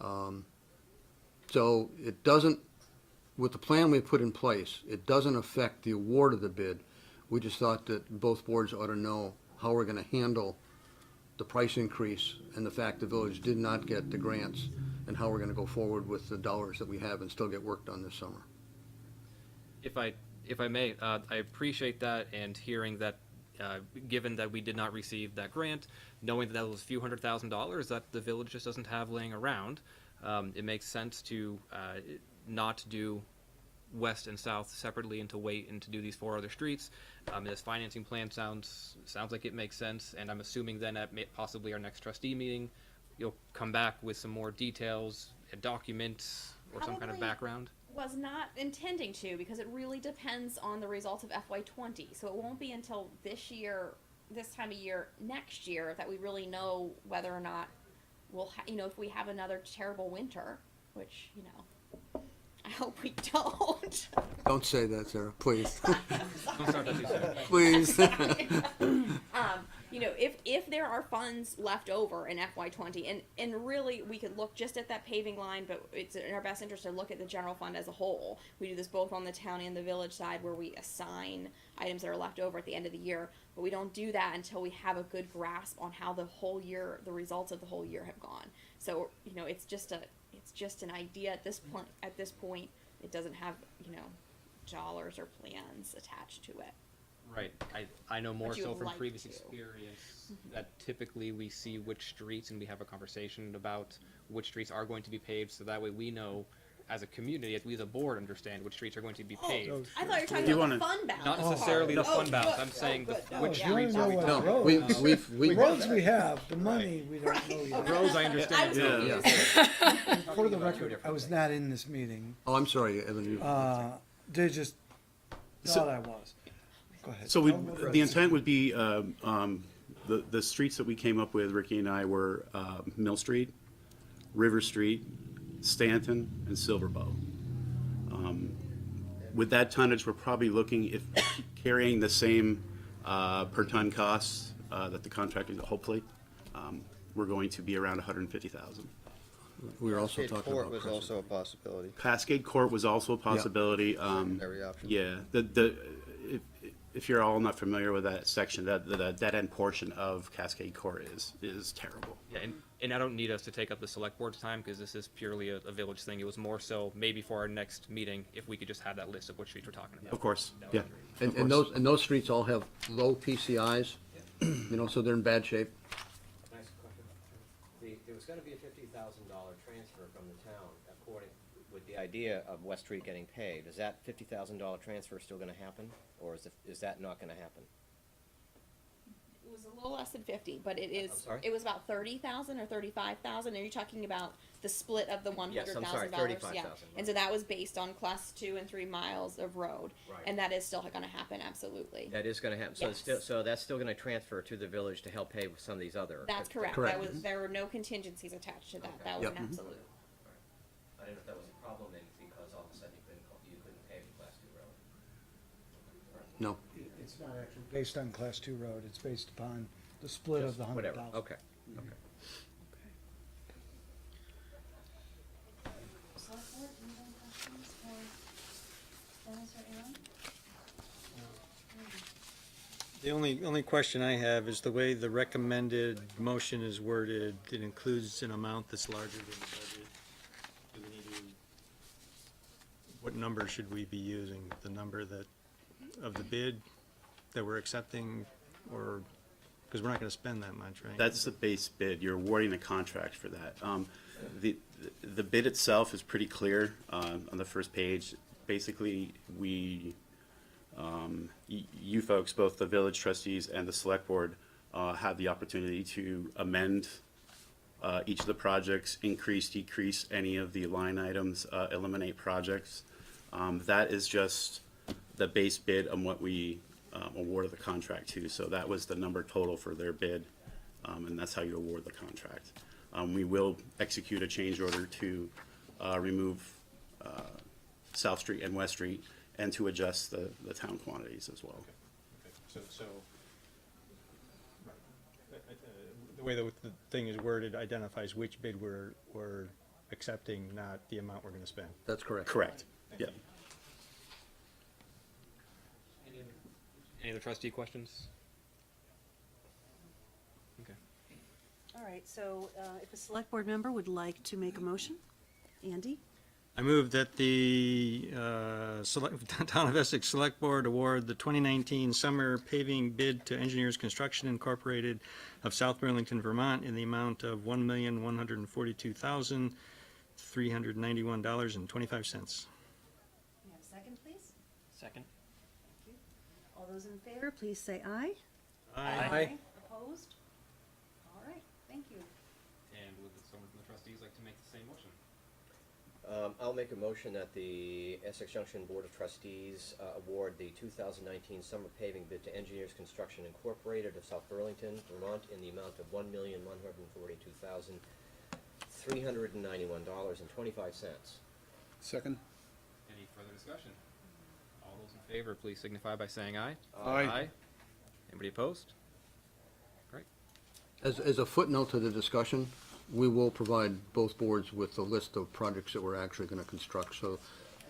So it doesn't, with the plan we put in place, it doesn't affect the award of the bid. We just thought that both boards ought to know how we're gonna handle the price increase and the fact the village did not get the grants, and how we're gonna go forward with the dollars that we have and still get work done this summer. If I may, I appreciate that, and hearing that, given that we did not receive that grant, knowing that that was a few $100,000 that the village just doesn't have laying around, it makes sense to not do west and south separately and to wait and to do these 4 other streets. This financing plan sounds like it makes sense, and I'm assuming then at possibly our next trustee meeting, you'll come back with some more details, a document, or some kind of Probably background. Was not intending to, because it really depends on the results of FY20. So it won't be until this year, this time of year, next year, that we really know whether or not we'll, if we have another terrible winter, which, I hope we don't. Don't say that, Sarah, please. Don't start that too soon. Please. If there are funds left over in FY20, and really we could look just at that paving line, but it's in our best interest to look at the general fund as a whole. We do this both on the town and the village side, where we assign items that are left over at the end of the year, but we don't do that until we have a good grasp on how the results of the whole year have gone. So, it's just an idea at this point. At this point, it doesn't have, dollars or plans attached to it. Right. I know more But you so would from like previous to. experience that typically we see which streets and we have a conversation about which streets are going to be paved, so that way we know as a community, as we as a board understand which streets are going to be paved. I thought you were talking You about wanna- the fund balance. Not necessarily the fund balance, good. I'm saying good. which You wanna streets know are we what talking No, about? we Roads we have, the money we don't know yet. Roads, I understand. Yeah. For the record, I was not in this meeting. Oh, I'm sorry, Evan. They just thought I was. Go ahead. So the intent would be, the streets that we came up with, Ricky and I, were Mill Street, River Street, Stanton, and Silverbow. With that tonnage, we're probably looking, if carrying the same per ton costs that the contract is, hopefully, we're going to be around 150,000. We were also Cascade talking Court about was precedent. also a possibility. Cascade Court was also a possibility. Secondary option. Yeah, if you're all not familiar with that section, the dead end portion of Cascade Court is terrible. Yeah, and I don't need us to take up the select board's time, because this is purely a village thing. It was more so maybe for our next meeting, if we could just have that list of what streets we're talking about. Of course, That would yeah. be great. And those streets all have low PCIs, you know, so they're in bad shape. Nice question. There was gonna be a $50,000 transfer from the town, according, with the idea of West Street getting paved. Is that $50,000 transfer still gonna happen, or is that not gonna happen? It was a little less than 50, but it is. I'm sorry? It was about 30,000 or 35,000. Are you talking about the split of the Yes, I'm $100,000? sorry, $35,000, Yeah. And so that was based on class 2 and 3 miles of road, Right. and that is still going to happen. Absolutely. That is gonna happen, so it's still, Yes. so that's still gonna transfer to the village to help pay with some of these other. That's correct. Correct. There were no contingencies attached to that. Okay. That was Yep. an absolute. I didn't know if that was a problem then, because all of a sudden you couldn't pave the class 2 road. No. It's not actually based on class 2 road, it's based upon the split of the Whatever, 100,000. okay, okay. Select board, any other questions for Dennis or Aaron? The only question I have is the way the recommended motion is worded, it includes an amount that's larger than the budget. Do we need to, what number should we be using? The number that, of the bid that we're accepting, or, because we're not gonna spend that much, right? That's the base bid. You're awarding a contract for that. The bid itself is pretty clear on the first page. Basically, you folks, both the village trustees and the select board, have the opportunity to amend each of the projects, increase, decrease any of the line items, eliminate projects. That is just the base bid on what we awarded the contract to. So that was the number total for their bid, and that's how you award the contract. We will execute a change order to remove South Street and West Street, and to adjust the town quantities as well. So, the way the thing is worded identifies which bid we're accepting, not the amount we're gonna spend. That's correct. Correct, yeah. Any other trustee questions? Okay. All right, so if a select board member would like to make a motion, Andy? I move that the Town of Essex Select Board award the 2019 summer paving bid to Engineers Construction Incorporated of South Burlington, Vermont, in the amount of $1,142,391.25. We have a second, please? Second. All those in favor, please say aye. Aye. Opposed? All right, thank you. And would someone from the trustees like to make the same motion? I'll make a motion that the Essex Junction Board of Trustees award the 2019 summer paving bid to Engineers Construction Incorporated of South Burlington, Vermont, in the amount of $1,142,391.25. Second? Any further discussion? All those in favor, please signify by saying aye. Aye. Anybody opposed? Great. As a footnote to the discussion, we will provide both boards with a list of projects that we're actually gonna construct, so,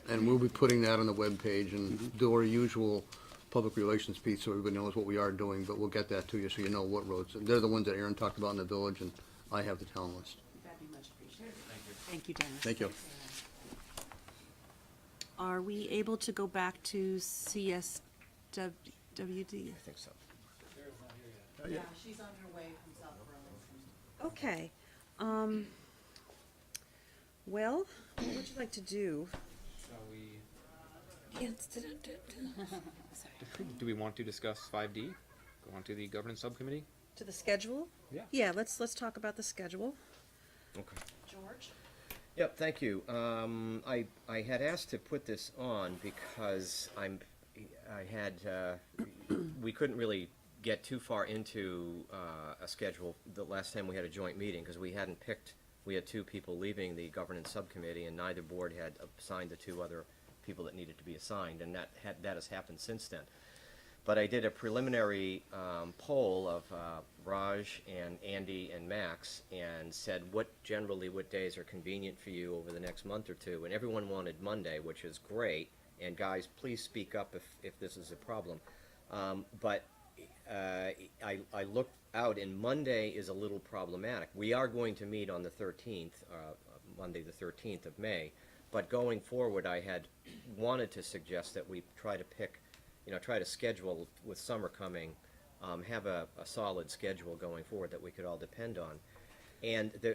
and we'll be putting that on the webpage and do our usual public relations piece, so everybody knows what we are doing, but we'll get that to you so you know what roads. They're the ones that Aaron talked about in the village, and I have the town list. That'd be much appreciated. Thank you, Dennis. Thank you. Are we able to go back to CSWD? I think so. Yeah, she's on her way from South Burlington. Okay, well, what would you like to do? Shall we, Yes. do we want to discuss 5D? Go on to the governance subcommittee? To the schedule? Yeah. Yeah, let's talk about the schedule. Okay. George? Yep, thank you. I had asked to put this on because we couldn't really get too far into a schedule the last time we had a joint meeting, because we hadn't picked, we had two people leaving the governance subcommittee, and neither board had assigned the two other people that needed to be assigned, and that has happened since then. But I did a preliminary poll of Raj and Andy and Max, and said what days are convenient for you over the next month or two, and everyone wanted Monday, which is great, and guys, please speak up if this is a problem. But I looked out, and Monday is a little problematic. We are going to meet on the 13th, Monday the 13th of May, but going forward, I had wanted to suggest that we try to pick, try to schedule with summer coming, have a solid schedule going forward that we could all depend on. And the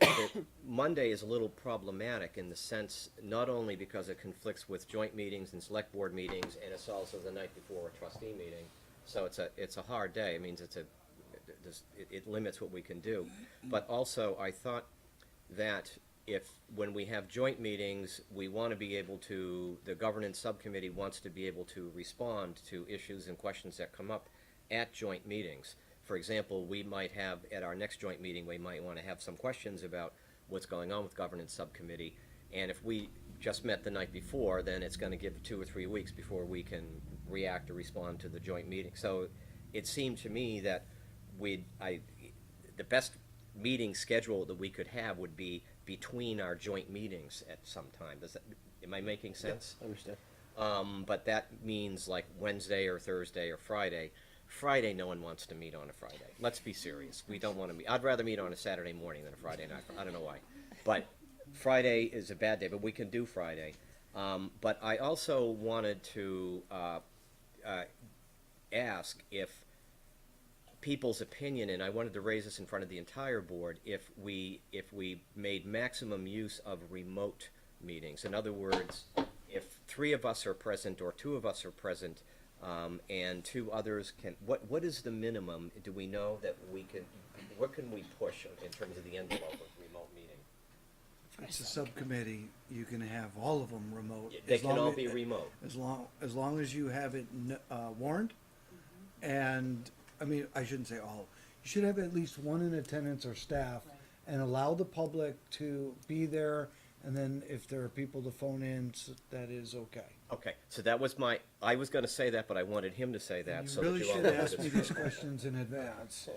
Monday is a little problematic in the sense, not only because it conflicts with joint meetings and select board meetings, and it's also the night before a trustee meeting. So it's a hard day. It means it limits what we can do. But also, I thought that when we have joint meetings, we want to be able to, the governance subcommittee wants to be able to respond to issues and questions that come up at joint meetings. For example, we might have, at our next joint meeting, we might want to have some questions about what's going on with governance subcommittee. And if we just met the night before, then it's going to give 2 or 3 weeks before we can react or respond to the joint meeting. So it seemed to me that the best meeting schedule that we could have would be between our joint meetings at some time. Am I making sense? I understand. But that means like Wednesday or Thursday or Friday. Friday, no one wants to meet on a Friday. Let's be serious. We don't want to meet. I'd rather meet on a Saturday morning than a Friday night. I don't know why. But Friday is a bad day, but we can do Friday. But I also wanted to ask if people's opinion, and I wanted to raise this in front of the entire board, if we made maximum use of remote meetings. In other words, if 3 of us are present or 2 of us are present, and 2 others can, what is the minimum? Do we know that we can, what can we push in terms of the envelope of remote meeting? If it's a subcommittee, you can have all of them remote. They as can long all as- be remote. As long as you have it warned, and, I mean, I shouldn't say all. You should have at least 1 in attendance or staff, and allow the public to be there, and then if there are people to phone in, that is okay. Okay, so that was I was gonna say that, but I wanted him to say that, You so really that you all should know ask me this. these questions in advance.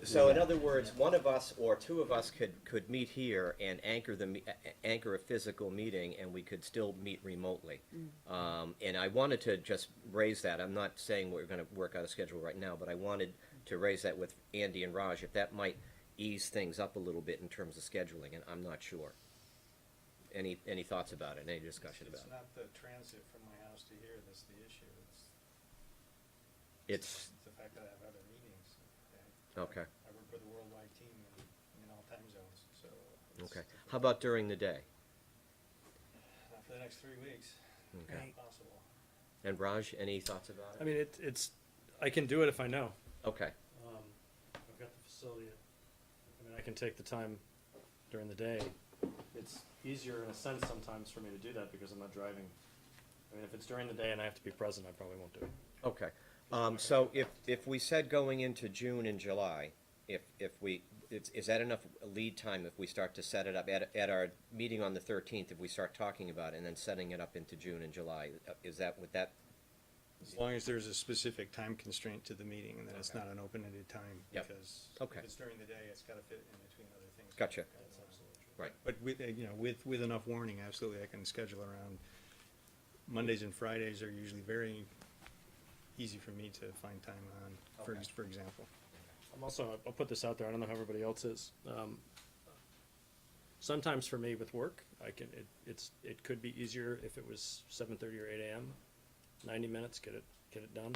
So in other words, 1 of us or 2 of us could meet here and anchor a physical meeting, and we could still meet remotely. And I wanted to just raise that. I'm not saying we're gonna work out a schedule right now, but I wanted to raise that with Andy and Raj, if that might ease things up a little bit in terms of scheduling, and I'm not sure. Any thoughts about it? Any discussion about it? It's not the transit from my house to here that's the issue. It's the fact that I have other meetings. okay. I work with a worldwide team in all time zones, so. Okay. How about during the day? Not for the next 3 weeks. Okay. Not possible. And Raj, any thoughts about I it? mean, it's, I can do it if I know. Okay. I've got the facility. I mean, I can take the time during the day. It's easier in a sense sometimes for me to do that because I'm not driving. I mean, if it's during the day and I have to be present, I probably won't do it. Okay. So if we said going into June and July, is that enough lead time if we start to set it up at our meeting on the 13th, if we start talking about it and then setting it up into June and July, would that? As long as there's a specific time constraint to the meeting and that it's not an open-ended time, Yep. because Okay. if it's during the day, it's gotta fit in between other things. Gotcha. That's absolutely true. Right. But with enough warning, absolutely, I can schedule around. Mondays and Fridays are usually very easy for me to find time on, for example. I'm also, I'll put this out there, I don't know how everybody else is. Sometimes for me with work, it could be easier if it was 7:30 or 8 AM, 90 minutes, get it done.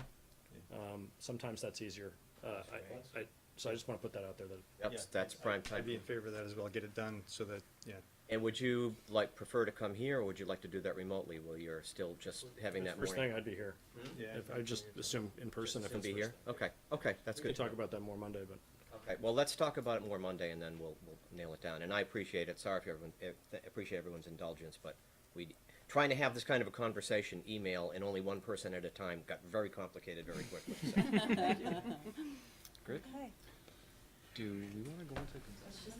Sometimes that's easier. So I just wanna put that out there that. Yep, Yeah, that's prime time. I'd be in favor of that as well, get it done so that, And would you prefer to come here, or would you like to do that remotely, while you're still just having that First morning? thing, I'd be here. Yeah. If I just assume in person if Can it's. be here? Okay, that's We can good. talk about that more Monday, but. Okay, well, let's talk about it more Monday, and then we'll nail it down. And I appreciate it, sorry for appreciate everyone's indulgence, but trying to have this kind of a conversation, email, and only one person at a time, got very complicated very quickly. So. Great. Okay. Do we want to go into executive?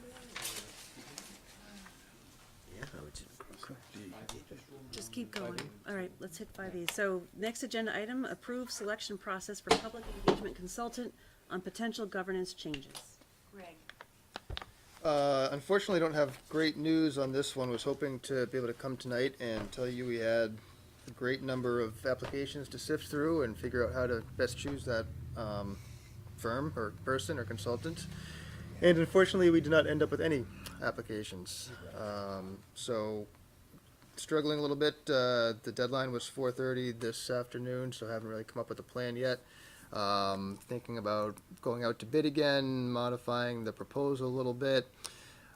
Just keep going. All right, let's hit 5E. So next agenda item, approve selection process for public engagement consultant on potential governance changes. Greg. Unfortunately, don't have great news on this one. Was hoping to be able to come tonight and tell you we had a great number of applications to sift through and figure out how to best choose that firm or person or consultant. And unfortunately, we did not end up with any applications. So struggling a little bit. The deadline was 4:30 this afternoon, so haven't really come up with a plan yet. Thinking about going out to bid again, modifying the proposal a little bit.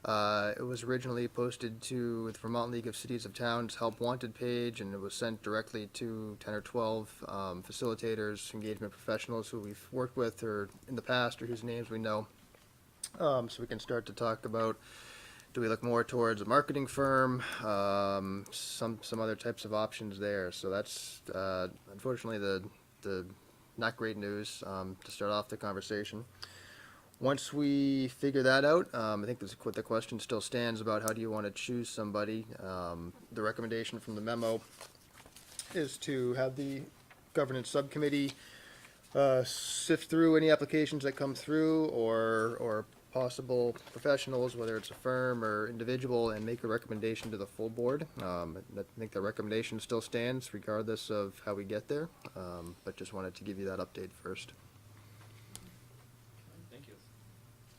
It was originally posted to the Vermont League of Cities of Towns Help Wanted page, and it was sent directly to 10 or 12 facilitators, engagement professionals who we've worked with or in the past or whose names we know. So we can start to talk about, do we look more towards a marketing firm, some other types of options there. So that's unfortunately the not great news to start off the conversation. Once we figure that out, I think the question still stands about how do you want to choose somebody. The recommendation from the memo is to have the governance subcommittee sift through any applications that come through or possible professionals, whether it's a firm or individual, and make a recommendation to the full board. I think the recommendation still stands regardless of how we get there, but just wanted to give you that update first. Thank you.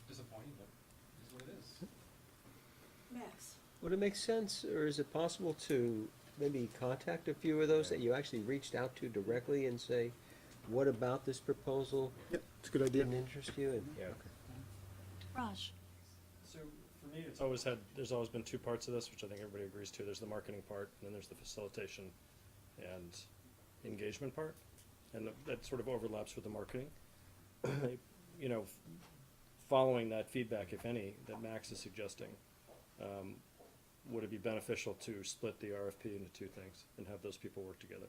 Disappointing, but it is what it is. Max? Would it make sense, or is it possible to maybe contact a few of those that you actually reached out to directly and say, what about this proposal Yep, it's a good idea. didn't interest you? And, yeah, okay. Raj. So for me, there's always been two parts of this, which I think everybody agrees to. There's the marketing part, and then there's the facilitation and engagement part, and that sort of overlaps with the marketing. You know, following that feedback, if any, that Max is suggesting, would it be beneficial to split the RFP into two things and have those people work together?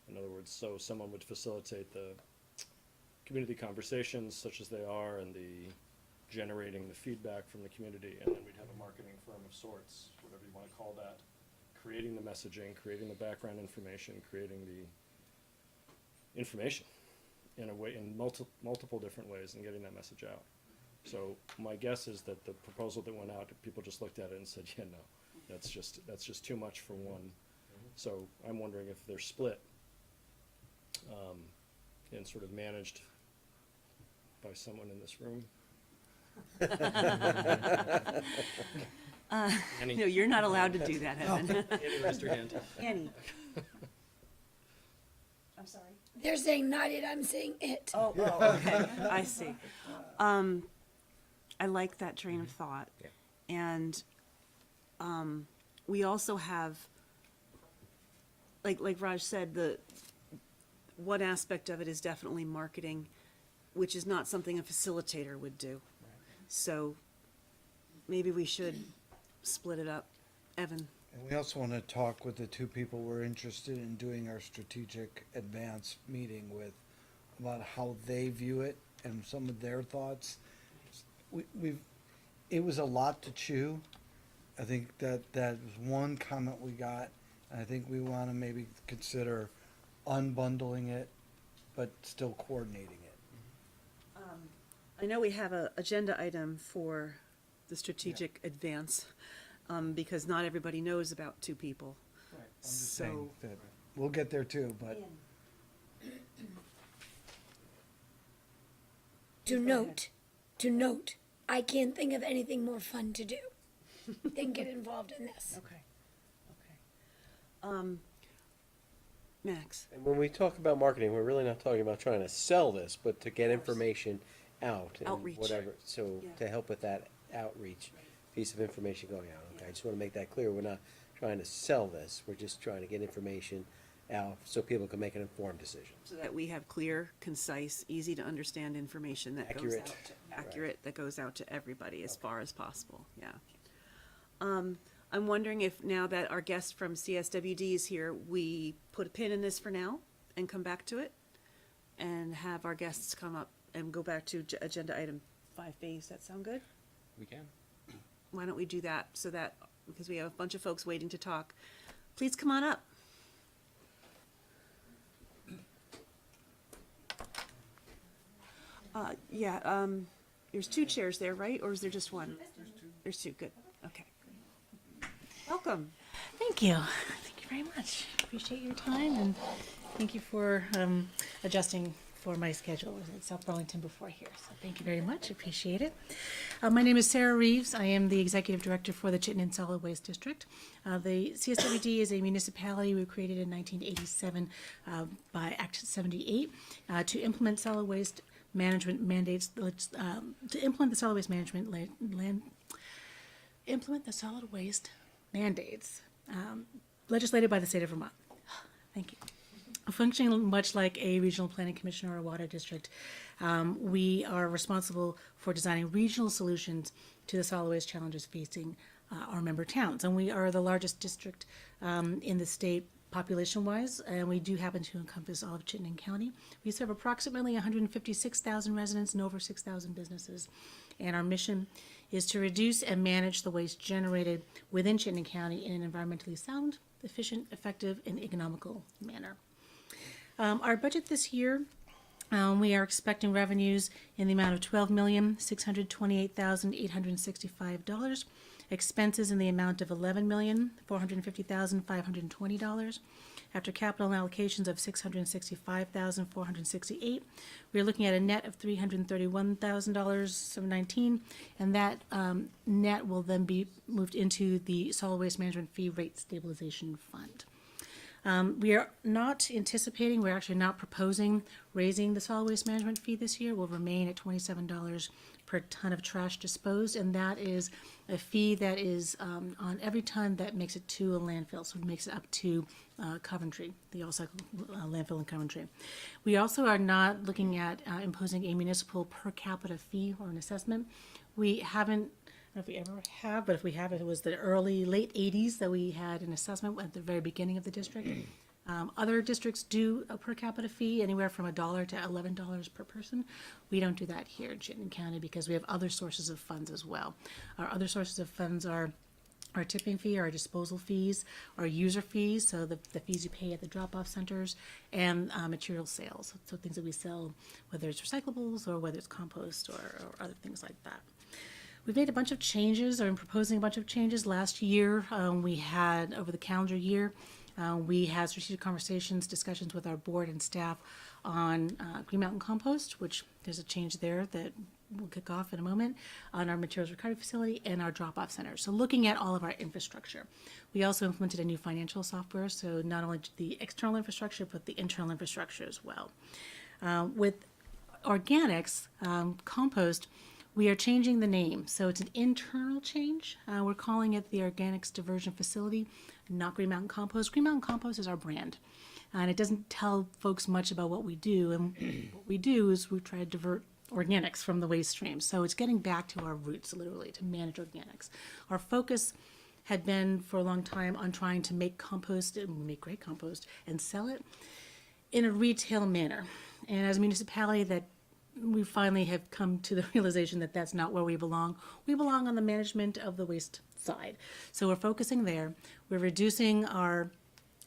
In other words, so someone would facilitate the community conversations such as they are and the generating the feedback from the community, and then we'd have a marketing firm of sorts, whatever you want to call that, creating the messaging, creating the background information, creating the information in a way, in multiple different ways, and getting that message out. So my guess is that the proposal that went out, people just looked at it and said, yeah, no, that's just too much for one. So I'm wondering if they're split and sort of managed by someone in this room. No, you're not allowed to do that, Evan. Annie raised her hand. Annie. I'm sorry. They're saying not it, I'm saying it. Oh, okay, I see. I like that train of thought. Yeah. And we also have, like Raj said, one aspect of it is definitely marketing, which is not something a facilitator would do. So maybe we should split it up. Evan? And we also want to talk with the two people we're interested in doing our strategic advance meeting with about how they view it and some of their thoughts. It was a lot to chew. I think that was one comment we got, and I think we want to maybe consider unbundling it, but still coordinating it. I know we have an agenda item for the strategic advance, because not everybody knows about two people. I'm just So, saying that we'll get there too, but To note, I can't think of anything more fun to do than get involved in this. okay. Max? And when we talk about marketing, we're really not talking about trying to sell this, but to get information out and Outreach. whatever. So Yeah. to help with that outreach piece of information going out. Okay, I just want to make that clear. We're not trying to sell this. We're just trying to get information out so people can make an informed decision. So that we have clear, concise, easy to understand information that goes Accurate. out, accurate, that goes out to everybody as far as possible, yeah. I'm wondering if now that our guest from CSWD is here, we put a pin in this for now and come back to it? And have our guests come up and go back to agenda item 5B, does that sound good? We can. Why don't we do that, so that, because we have a bunch of folks waiting to talk. Please come on up. There's two chairs there, right? Or is there just one? There's two, good, okay. Welcome. Thank you. Thank you you very much. Appreciate your time, and thank you for adjusting for my schedule. I was in South Burlington before here, so thank you very much. Appreciate it. My name is Sarah Reeves. I am the Executive Director for the Chittenden Solid Waste District. The CSWD is a municipality we were created in 1987 by Act 78 to implement solid waste management mandates, to implement the solid waste management implement the solid waste mandates legislated by the state of Vermont. Thank you. Functioning much like a regional planning commission or a water district, we are responsible for designing regional solutions to the solid waste challenges facing our member towns. And we are the largest district in the state population-wise, and we do happen to encompass all of Chittenden County. We serve approximately 156,000 residents and over 6,000 businesses. And our mission is to reduce and manage the waste generated within Chittenden County in an environmentally sound, efficient, effective, and economical manner. Our budget this year, we are expecting revenues in the amount of $12,628,865, expenses in the amount of $11,450,520. After capital allocations of $665,468, we are looking at a net of $331,719, and that net will then be moved into the Solid Waste Management Fee Rate Stabilization Fund. We are not anticipating, we're actually not proposing raising the solid waste management fee this year. Will remain at $27 per ton of trash disposed, and that is a fee that is on every ton that makes it to a landfill, so it makes it up to Coventry, the all-cycle landfill in Coventry. We also are not looking at imposing a municipal per capita fee or an assessment. We haven't, I don't know if we ever have, but if we have, it was the late 80s that we had an assessment at the very beginning of the district. Other districts do a per capita fee anywhere from $1 to $11 per person. We don't do that here in Chittenden County because we have other sources of funds as well. Our other sources of funds are our tipping fee, our disposal fees, our user fees, so the fees you pay at the drop-off centers, and material sales, so things that we sell, whether it's recyclables or whether it's compost or other things like that. We've made a bunch of changes, or I'm proposing a bunch of changes. Last year, we had, over the calendar year, we had strategic conversations, discussions with our board and staff on Green Mountain Compost, which there's a change there that we'll kick off in a moment, on our materials recovery facility and our drop-off center. So looking at all of our infrastructure. We also implemented a new financial software, so not only the external infrastructure, but the internal infrastructure as well. With organics, compost, we are changing the name, so it's an internal change. We're calling it the Organics Diversion Facility, not Green Mountain Compost. Green Mountain Compost is our brand, and it doesn't tell folks much about what we do. And what we do is we try to divert organics from the waste stream. So it's getting back to our roots, literally, to manage organics. Our focus had been for a long time on trying to make compost, and make great compost, and sell it in a retail manner. And as a municipality that we finally have come to the realization that that's not where we belong. We belong on the management of the waste side. So we're focusing there. We're reducing our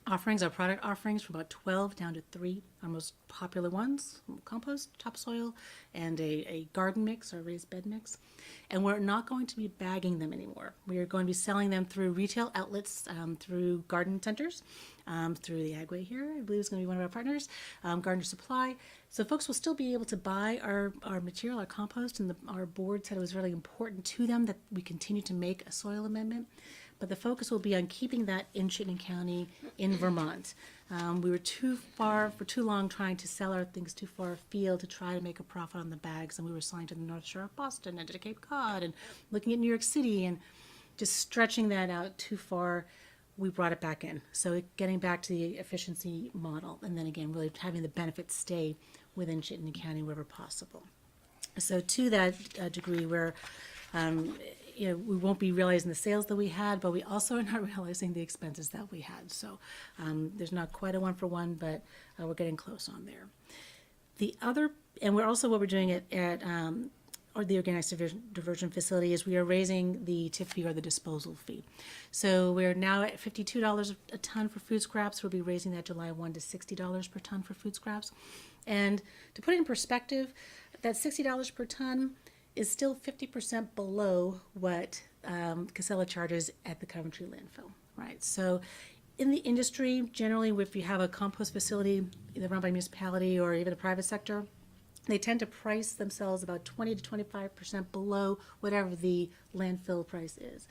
offerings, our product offerings, from about 12 down to 3. Our most popular ones: compost, topsoil, and a garden mix or raised bed mix. And we're not going to be bagging them anymore. We are going to be selling them through retail outlets, through garden centers, through the Agway here, I believe is going to be one of our partners, Gardener Supply. So folks will still be able to buy our material, our compost, and our board said it was really important to them that we continue to make a soil amendment. But the focus will be on keeping that in Chittenden County, in Vermont. We were too far, for too long, trying to sell our things too far afield to try to make a profit on the bags, and we were assigned to the North Shore of Boston and to Cape Cod and looking at New York City, and just stretching that out too far, we brought it back in. So getting back to the efficiency model, and then again, really having the benefits stay within Chittenden County wherever possible. So to that degree, where we won't be realizing the sales that we had, but we also are not realizing the expenses that we had. So there's not quite a one-for-one, but we're getting close on there. The other, and we're also, what we're doing at or the Organics Diversion Facility, is we are raising the tip fee or the disposal fee. So we're now at $52 a ton for food scraps. We'll be raising that July 1 to $60 per ton for food scraps. And to put it in perspective, that $60 per ton is still 50% below what Casella charges at the Coventry landfill, right? So in the industry, generally, if you have a compost facility, either run by municipality or even the private sector, they tend to price themselves about 20 to 25% below whatever the landfill price is.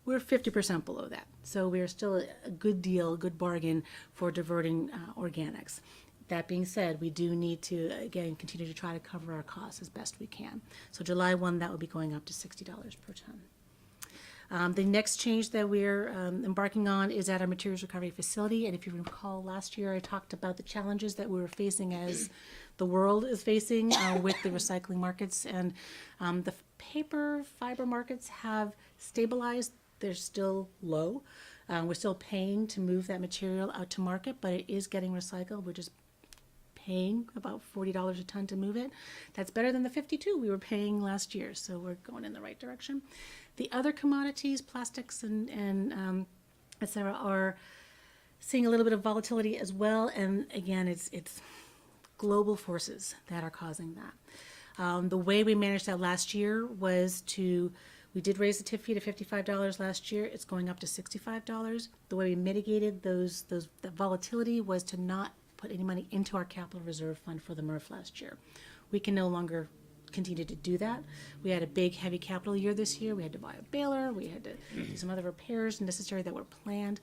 We're 50% below that, so we're still a good deal, a good bargain for diverting organics. That being said, we do need to, again, continue to try to cover our costs as best we can. So July 1, that will be going up to $60 per ton. The next change that we're embarking on is at our materials recovery facility. And if you recall, last year I talked about the challenges that we were facing as the world is facing with the recycling markets. And the paper fiber markets have stabilized. They're still low. We're still paying to move that material out to market, but it is getting recycled. We're just paying about $40 a ton to move it. That's better than the $52 we were paying last year, so we're going in the right direction. The other commodities, plastics and et cetera, are seeing a little bit of volatility as well, and again, it's global forces that are causing that. The way we managed that last year was we did raise the tip fee to $55 last year. It's going up to $65. The way we mitigated that volatility was to not put any money into our capital reserve fund for the MRF last year. We can no longer continue to do that. We had a big, heavy capital year this year. We had to buy a baler. We had to do some other repairs necessary that were planned,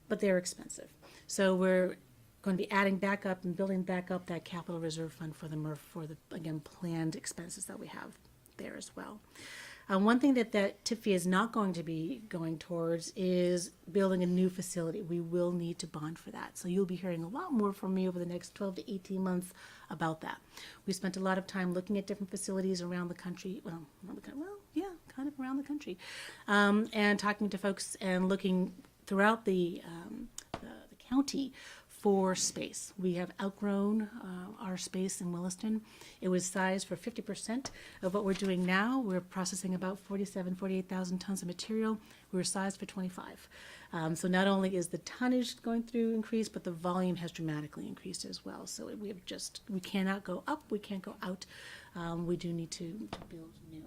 but they're expensive. So we're going to be adding back up and building back up that capital reserve fund for the MRF for the, again, planned expenses that we have there as well. One thing that tip fee is not going to be going towards is building a new facility. We will need to bond for that. So you'll be hearing a lot more from me over the next 12 to 18 months about that. We spent a lot of time looking at different facilities around the country, kind of around the country, and talking to folks and looking throughout the county for space. We have outgrown our space in Williston. It was sized for 50% of what we're doing now. We're processing about 48,000 tons of material. We were sized for 25. So not only is the tonnage going through increase, but the volume has dramatically increased as well. So we cannot go up, we can't go out. We do need to build new.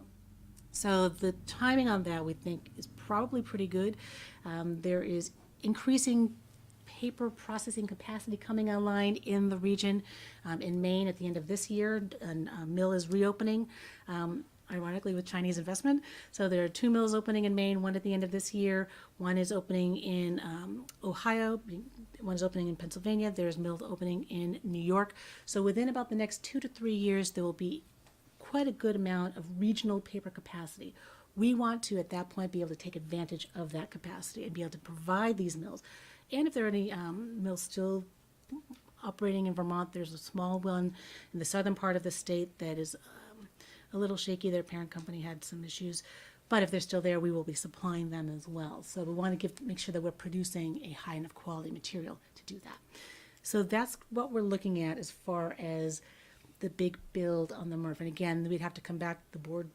So the timing on that we think is probably pretty good. There is increasing paper processing capacity coming online in the region. In Maine at the end of this year, a mill is reopening, ironically with Chinese investment. So there are 2 mills opening in Maine, one at the end of this year, one is opening in Ohio, one is opening in Pennsylvania, there's mills opening in New York. So within about the next 2 to 3 years, there will be quite a good amount of regional paper capacity. We want to, at that point, be able to take advantage of that capacity and be able to provide these mills. And if there are any mills still operating in Vermont, there's a small one in the southern part of the state that is a little shaky. Their parent company had some issues. But if they're still there, we will be supplying them as well. So we want to make sure that we're producing a high enough quality material to do that. So that's what we're looking at as far as the big build on the MRF. And again, we'd have to come back, the board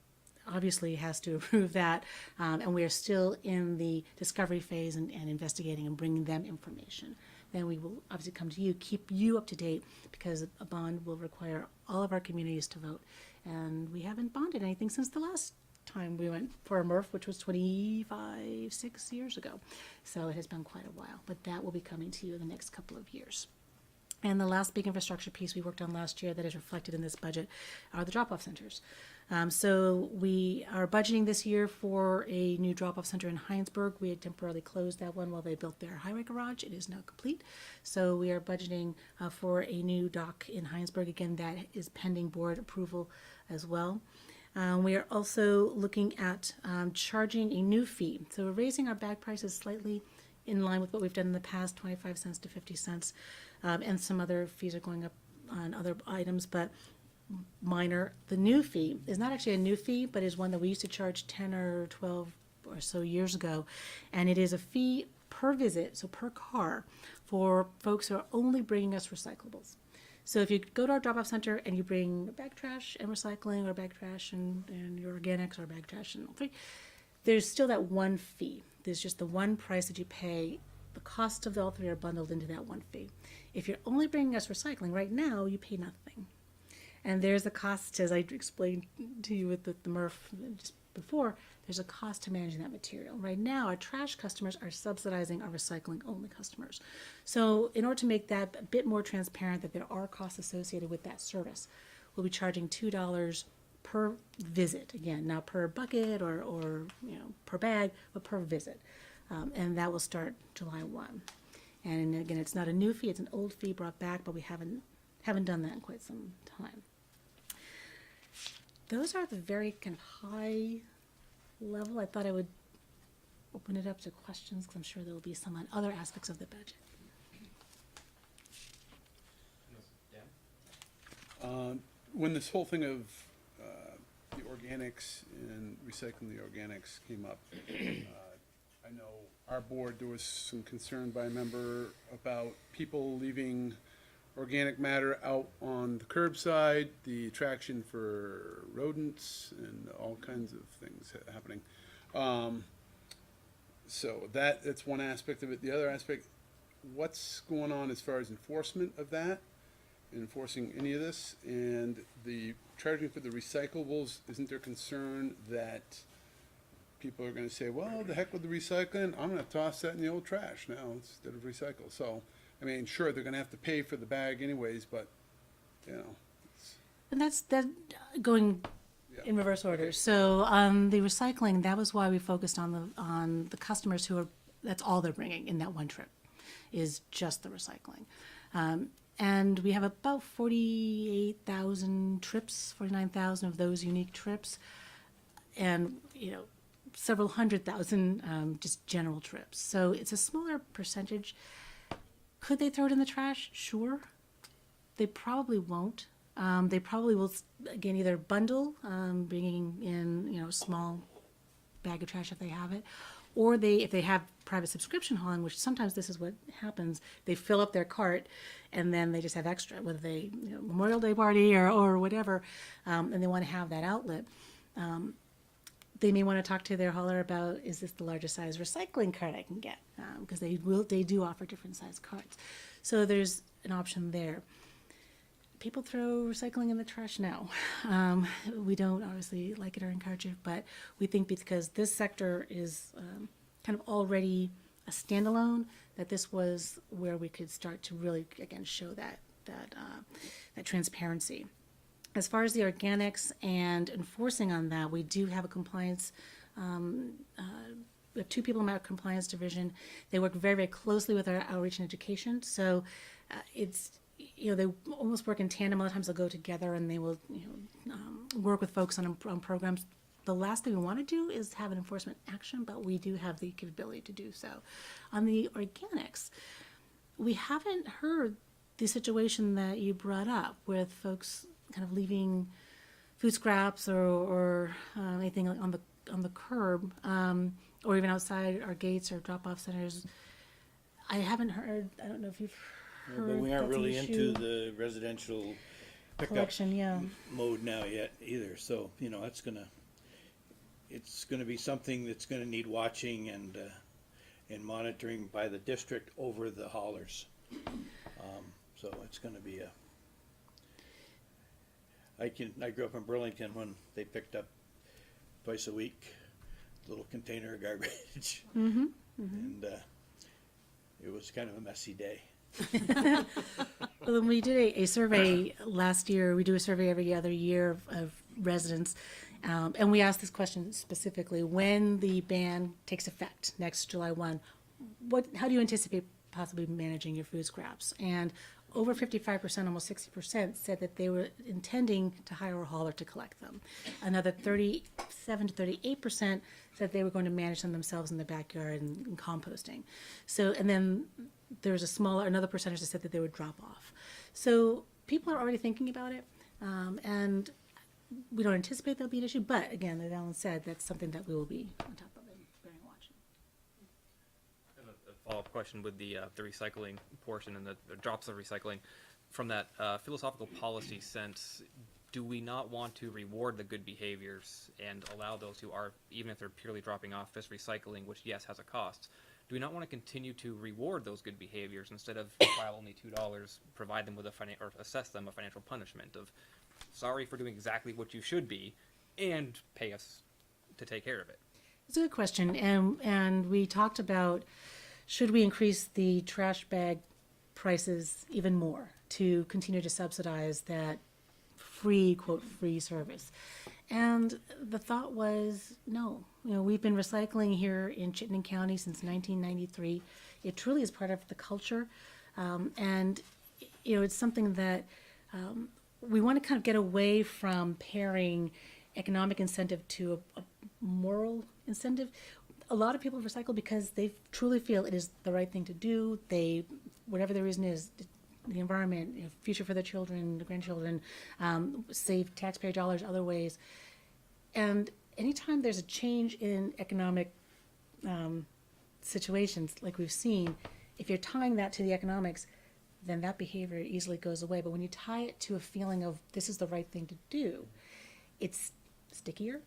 obviously has to approve that, and we are still in the discovery phase and investigating and bringing them information. Then we will obviously come to you, keep you up to date, because a bond will require all of our communities to vote, and we haven't bonded anything since the last time we went for a MRF, which was 6 years ago. So it has been quite a while, but that will be coming to you in the next couple of years. And the last big infrastructure piece we worked on last year that is reflected in this budget are the drop-off centers. So we are budgeting this year for a new drop-off center in Heinsberg. We had temporarily closed that one while they built their highway garage. It is now complete. So we are budgeting for a new dock in Heinsberg. Again, that is pending board approval as well. We are also looking at charging a new fee. So we're raising our bag prices slightly in line with what we've done in the past, 25 cents to 50 cents. And some other fees are going up on other items, but minor. The new fee is not actually a new fee, but is one that we used to charge 10 or 12 or so years ago. And it is a fee per visit, so per car, for folks who are only bringing us recyclables. So if you go to our drop-off center and you bring bag trash and recycling, or bag trash and your organics, or bag trash and all three, there's still that one fee. There's just the one price that you pay. The cost of the all three are bundled into that one fee. If you're only bringing us recycling, right now you pay nothing. And there's the cost, as I explained to you with the MRF, just before, there's a cost to managing that material. Right now, our trash customers are subsidizing our recycling-only customers. So in order to make that a bit more transparent, that there are costs associated with that service, we'll be charging $2 per visit. Again, not per bucket or per bag, but per visit. And that will start July 1. And again, it's not a new fee, it's an old fee brought back, but we haven't done that in quite some time. Those are the very kind of high level. I thought I would open it up to questions, because I'm sure there will be some on other aspects of the budget. When this whole thing of the organics and recycling the organics came up, I know our board, there was some concern by a member about people leaving organic matter out on the curbside, the attraction for rodents, and all kinds of things happening. So that's one aspect of it. The other aspect, what's going on as far as enforcement of that, enforcing any of this, and the charging for the recyclables? Isn't there concern that people are going to say, well, the heck with the recycling, I'm going to toss that in the old trash now instead of recycle? So, I mean, sure, they're going to have to pay for the bag anyways, but, you know. And that's going in reverse order. So on the recycling, that was why we focused on the customers who are, that's all they're bringing in that one trip, is just the recycling. And we have about 48,000 trips, 49,000 of those unique trips, and several hundred thousand just general trips. So it's a smaller percentage. Could they throw it in the trash? Sure. They probably won't. They probably will, again, either bundle, bringing in, a small bag of trash if they have it, or if they have private subscription hauling, which sometimes this is what happens, they fill up their cart and then they just have extra, whether they, Memorial Day party or whatever, and they want to have that outlet. They may want to talk to their hauler about, is this the largest size recycling cart I can get? Because they do offer different size carts. So there's an option there. People throw recycling in the trash now. We don't obviously like it or encourage it, but we think because this sector is kind of already a standalone, that this was where we could start to really, again, show that transparency. As far as the organics and enforcing on that, we do have a compliance. We have 2 people in our compliance division. They work very, very closely with our outreach and education. So it's, they almost work in tandem. A lot of times they'll go together and they will, work with folks on programs. The last thing we want to do is have an enforcement action, but we do have the capability to do so. On the organics, we haven't heard the situation that you brought up with folks kind of leaving food scraps or anything on the curb, or even outside our gates or drop-off centers. I haven't heard. I don't know if you've heard. But we aren't that's an really issue. into the residential pickup Collection, mode now yet either. So it's going to be something that's going to need watching and monitoring by the district over the haulers. So it's going to be I grew up in Burlington when they picked up twice a week, a little container of garbage. Mm-hmm. And it was kind of a messy day. Well, then we did a survey last year. We do a survey every other year of residents. And we asked this question specifically: when the ban takes effect next July 1, how do you anticipate possibly managing your food scraps? And over 55%, almost 60%, said that they were intending to hire a hauler to collect them. Another 37 to 38% said they were going to manage them themselves in the backyard and composting. So, and then there was another percentage that said that they would drop off. So people are already thinking about it, and we don't anticipate there'll be an issue. But again, as Alan said, that's something that we will be on top of and bearing watching. I have a follow-up question with the recycling portion and the drops of recycling. From that philosophical policy sense, do we not want to reward the good behaviors and allow those who are, even if they're purely dropping off, just recycling, which yes has a cost? Do we not want to continue to reward those good behaviors instead of file only $2, provide them with or assess them a financial punishment of, sorry for doing exactly what you should be, and pay us to take care of it? It's a good question, and we talked about, should we increase the trash bag prices even more to continue to subsidize that free, quote, free service? And the thought was, no. You know, we've been recycling here in Chittenden County since 1993. It truly is part of the culture, and you know, it's something that we want to kind of get away from pairing economic incentive to a moral incentive. A lot of people recycle because they truly feel it is the right thing to do. They, whatever the reason is, the environment, you know, future for their children, the grandchildren, save taxpayer dollars other ways. And anytime there's a change in economic situations like we've seen, if you're tying that to the economics, then that behavior easily goes away. But when you tie it to a feeling of this is the right thing to do, it's stickier.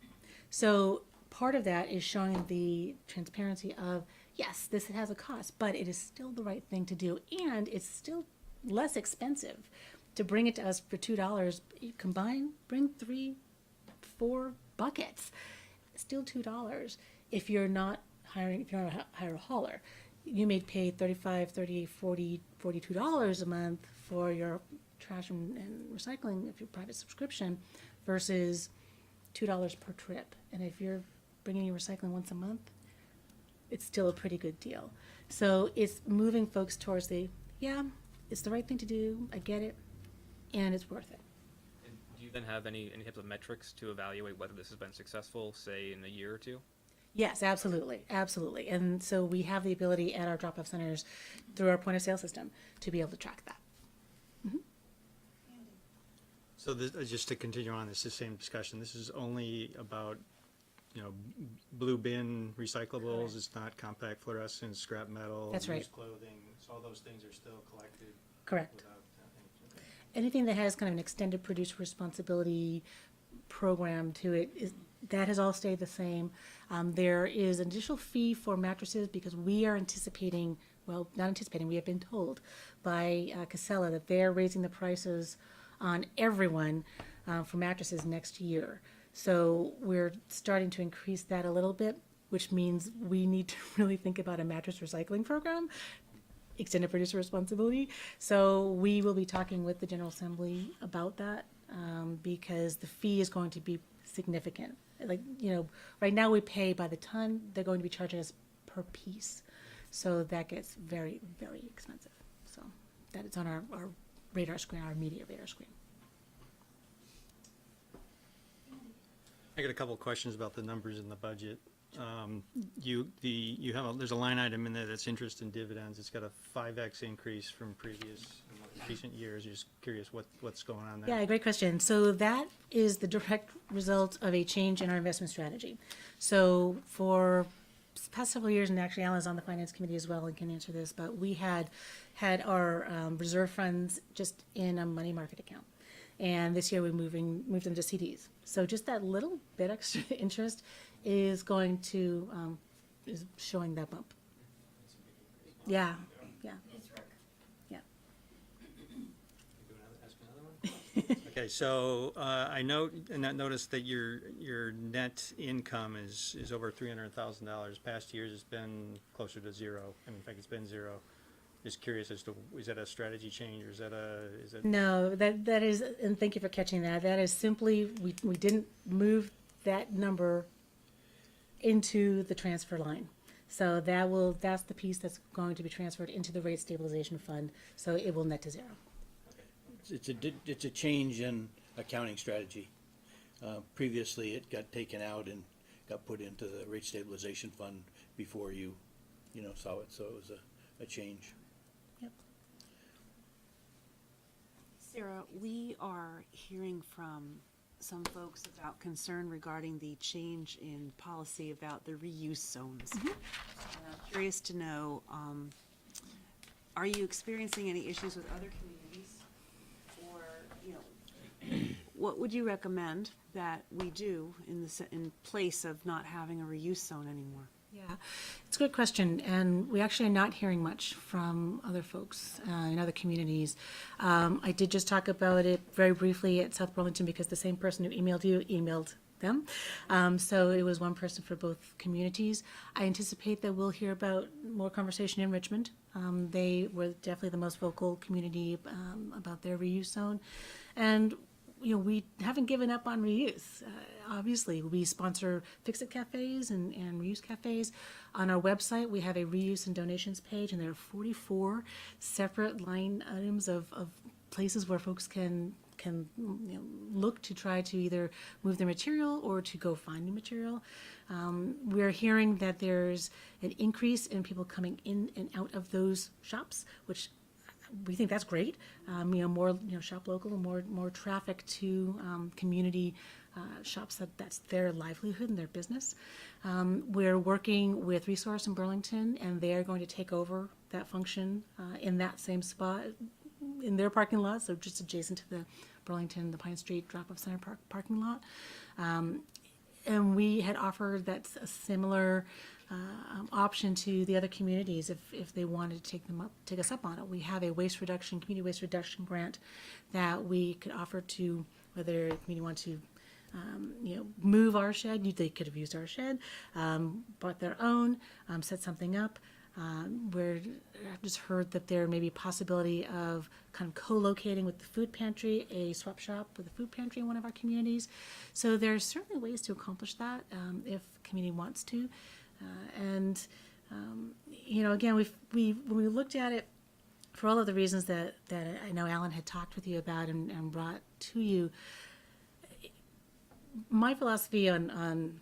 So part of that is showing the transparency of, yes, this has a cost, but it is still the right thing to do, and it's still less expensive to bring it to us for $2. Combine, bring 3-4 buckets, still $2. If you're not hiring, if you're not hire a hauler, you may pay $35, $38, $40, $42 a month for your trash and recycling if you're private subscription versus $2 per trip. And if you're bringing your recycling once a month, it's still a pretty good deal. So it's moving folks towards the, yeah, it's the right thing to do, I get it, and it's worth it. And do you then have any types of metrics to evaluate whether this has been successful, say, in a year or two? Yes, absolutely, absolutely. And so we have the ability at our drop-off centers through our point of sale system to be able to track that. So this, just to continue on this, the same discussion, this is only about, you know, blue bin recyclables. Correct. It's not compact fluorescent, scrap metal, That's right. used clothing. So all those things are still collected. Correct. Without, Anything that has kind of an extended producer responsibility program to it, that has all stayed the same. There is an additional fee for mattresses because we are anticipating, well, not anticipating, we have been told by Casella that they're raising the prices on everyone for mattresses next year. So we're starting to increase that a little bit, which means we need to really think about a mattress recycling program, extended producer responsibility. So we will be talking with the General Assembly about that because the fee is going to be significant. Like, you know, right now we pay by the ton, they're going to be charging us per piece. So that gets very, very expensive. So that is on our radar screen, our immediate radar screen. I got a couple of questions about the numbers in the budget. There's a line item in there that's interest and dividends. It's got a 5x increase from recent years. Just curious what's going on there. Yeah, great question. So that is the direct result of a change in our investment strategy. So for the past several years, and actually Alan's on the finance committee as well and can answer this, but we had our reserve funds just in a money market account. And this year we moved them to CDs. So just that little bit extra interest is going to, is showing that bump. Yeah, yeah. Yeah. Okay, so I noticed that your net income is over $300,000. Past years it's been closer to zero. I mean, in fact, it's been zero. Just curious as to, is that a strategy change or is that? No, that is, and thank you for catching that. That is simply, we didn't move that number into the transfer line. So that's the piece that's going to be transferred into the rate stabilization fund. So it will net to zero. It's a change in accounting strategy. Previously, it got taken out and got put into the rate stabilization fund before you saw it. So it was a change. Yep. Sarah, we are hearing from some folks about concern regarding the change in policy about the reuse zones. And I'm curious to know, are you experiencing any issues with other communities? Or, what would you recommend that we do in place of not having a reuse zone anymore? Yeah, it's a good question, and we actually are not hearing much from other folks in other communities. I did just talk about it very briefly at South Burlington because the same person who emailed you emailed them. So it was one person for both communities. I anticipate that we'll hear about more conversation in Richmond. They were definitely the most vocal community about their reuse zone. And we haven't given up on reuse. Obviously, we sponsor Fix-It cafes and reuse cafes. On our website, we have a reuse and donations page, and there are 44 separate line items of places where folks can look to try to either move their material or to go find new material. We're hearing that there's an increase in people coming in and out of those shops, which we think that's great. More shop local, more traffic to community shops that's their livelihood and their business. We're working with Resource in Burlington, and they are going to take over that function in that same spot in their parking lot, so just adjacent to the Burlington, the Pine Street Drop-Off Center parking lot. And we had offered that's a similar option to the other communities if they wanted to take us up on it. We have a community waste reduction grant that we could offer to whether the community wants to move our shed. They could have used our shed, bought their own, set something up. I've just heard that there may be a possibility of kind of co-locating with the food pantry, a swap shop with the food pantry in one of our communities. So there's certainly ways to accomplish that if the community wants to. Again, when we looked at it for all of the reasons that I know Alan had talked with you about and brought to you, my philosophy on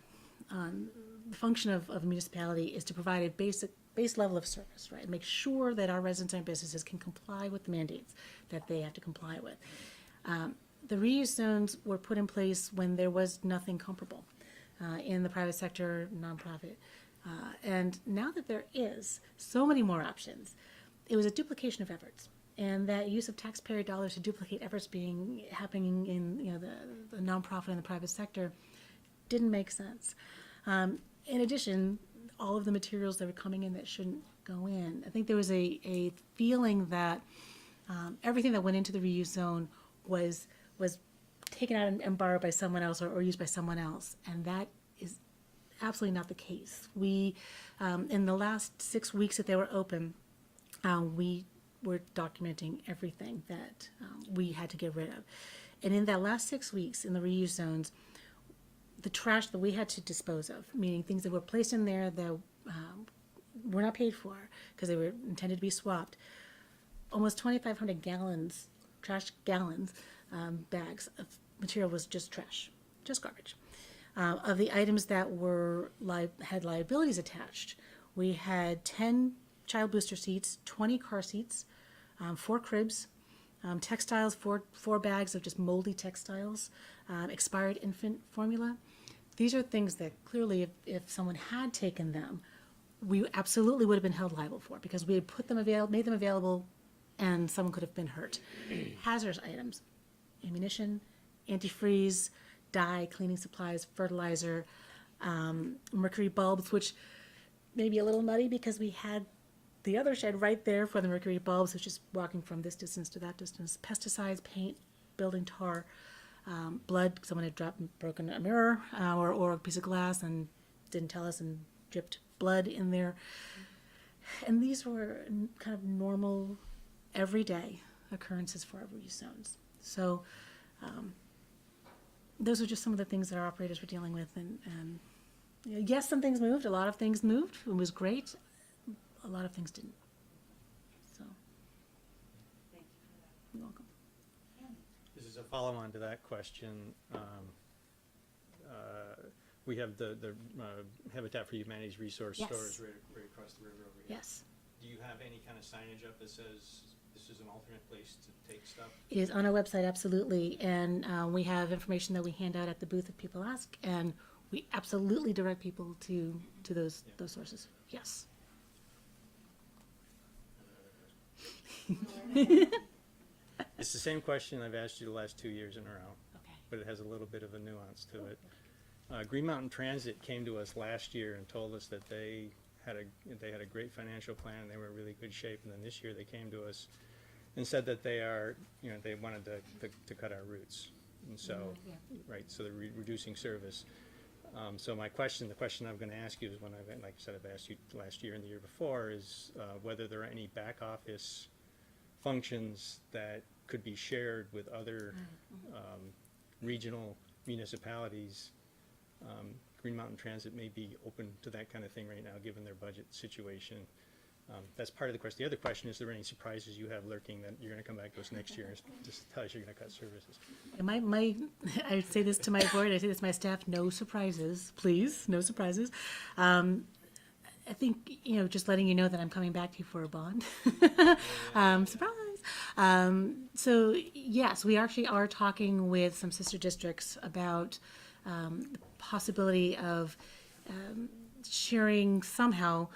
the function of a municipality is to provide a base level of service, right? Make sure that our residents and businesses can comply with the mandates that they have to comply with. The reuse zones were put in place when there was nothing comparable in the private sector, nonprofit. And now that there is so many more options, it was a duplication of efforts. And that use of taxpayer dollars to duplicate efforts happening in the nonprofit and the private sector didn't make sense. In addition, all of the materials that were coming in that shouldn't go in. I think there was a feeling that everything that went into the reuse zone was taken out and borrowed by someone else or used by someone else, and that is absolutely not the case. We, in the last 6 weeks that they were open, we were documenting everything that we had to get rid of. And in that last 6 weeks in the reuse zones, the trash that we had to dispose of, meaning things that were placed in there that were not paid for because they were intended to be swapped, almost 2,500 gallons, bags of material was just trash, just garbage. Of the items that had liabilities attached, we had 10 child booster seats, 20 car seats, 4 cribs, textiles, four bags of just moldy textiles, expired infant formula. These are things that clearly, if someone had taken them, we absolutely would have been held liable for because we had made them available, and someone could have been hurt. Hazardous items, ammunition, antifreeze, dye, cleaning supplies, fertilizer, mercury bulbs, which may be a little nutty because we had the other shed right there for the mercury bulbs, which is walking from this distance to that distance. Pesticides, paint, building tar, blood. Someone had broken a mirror or a piece of glass and didn't tell us and dripped blood in there. And these were kind of normal, everyday occurrences for our reuse zones. So those are just some of the things that our operators were dealing with. And yes, some things moved. A lot of things moved. It was great. A lot of things didn't. So, Thank you for that. You're welcome. This is a follow-on to that question. We have the Habitat for Humanity's resource Yes. stores right across the river over here. Yes. Do you have any kind of signage up that says this is an alternate place to take stuff? It is on our website, absolutely. And we have information that we hand out at the booth if people ask. And we absolutely direct people to those sources. Yes. It's the same question I've asked you the last 2 years in a row. Okay. But it has a little bit of a nuance to it. Green Mountain Transit came to us last year and told us that they had a great financial plan and they were in really good shape. And then this year they came to us and said that they wanted to cut our routes. And so, right, so they're reducing service. So the question I'm gonna ask you is when like I said, I've asked you last year and the year before, is whether there are any back office functions that could be shared with other regional municipalities. Green Mountain Transit may be open to that kind of thing right now, given their budget situation. That's part of the question. The other question is there any surprises you have lurking that you're going to come back to us next year and just tell us you're going to cut services? I say this to my board, I say this to my staff, no surprises, please, no surprises. I think, just letting you know that I'm coming back to you for a bond. Surprise! So yes, we actually are talking with some sister districts about the possibility of sharing somehow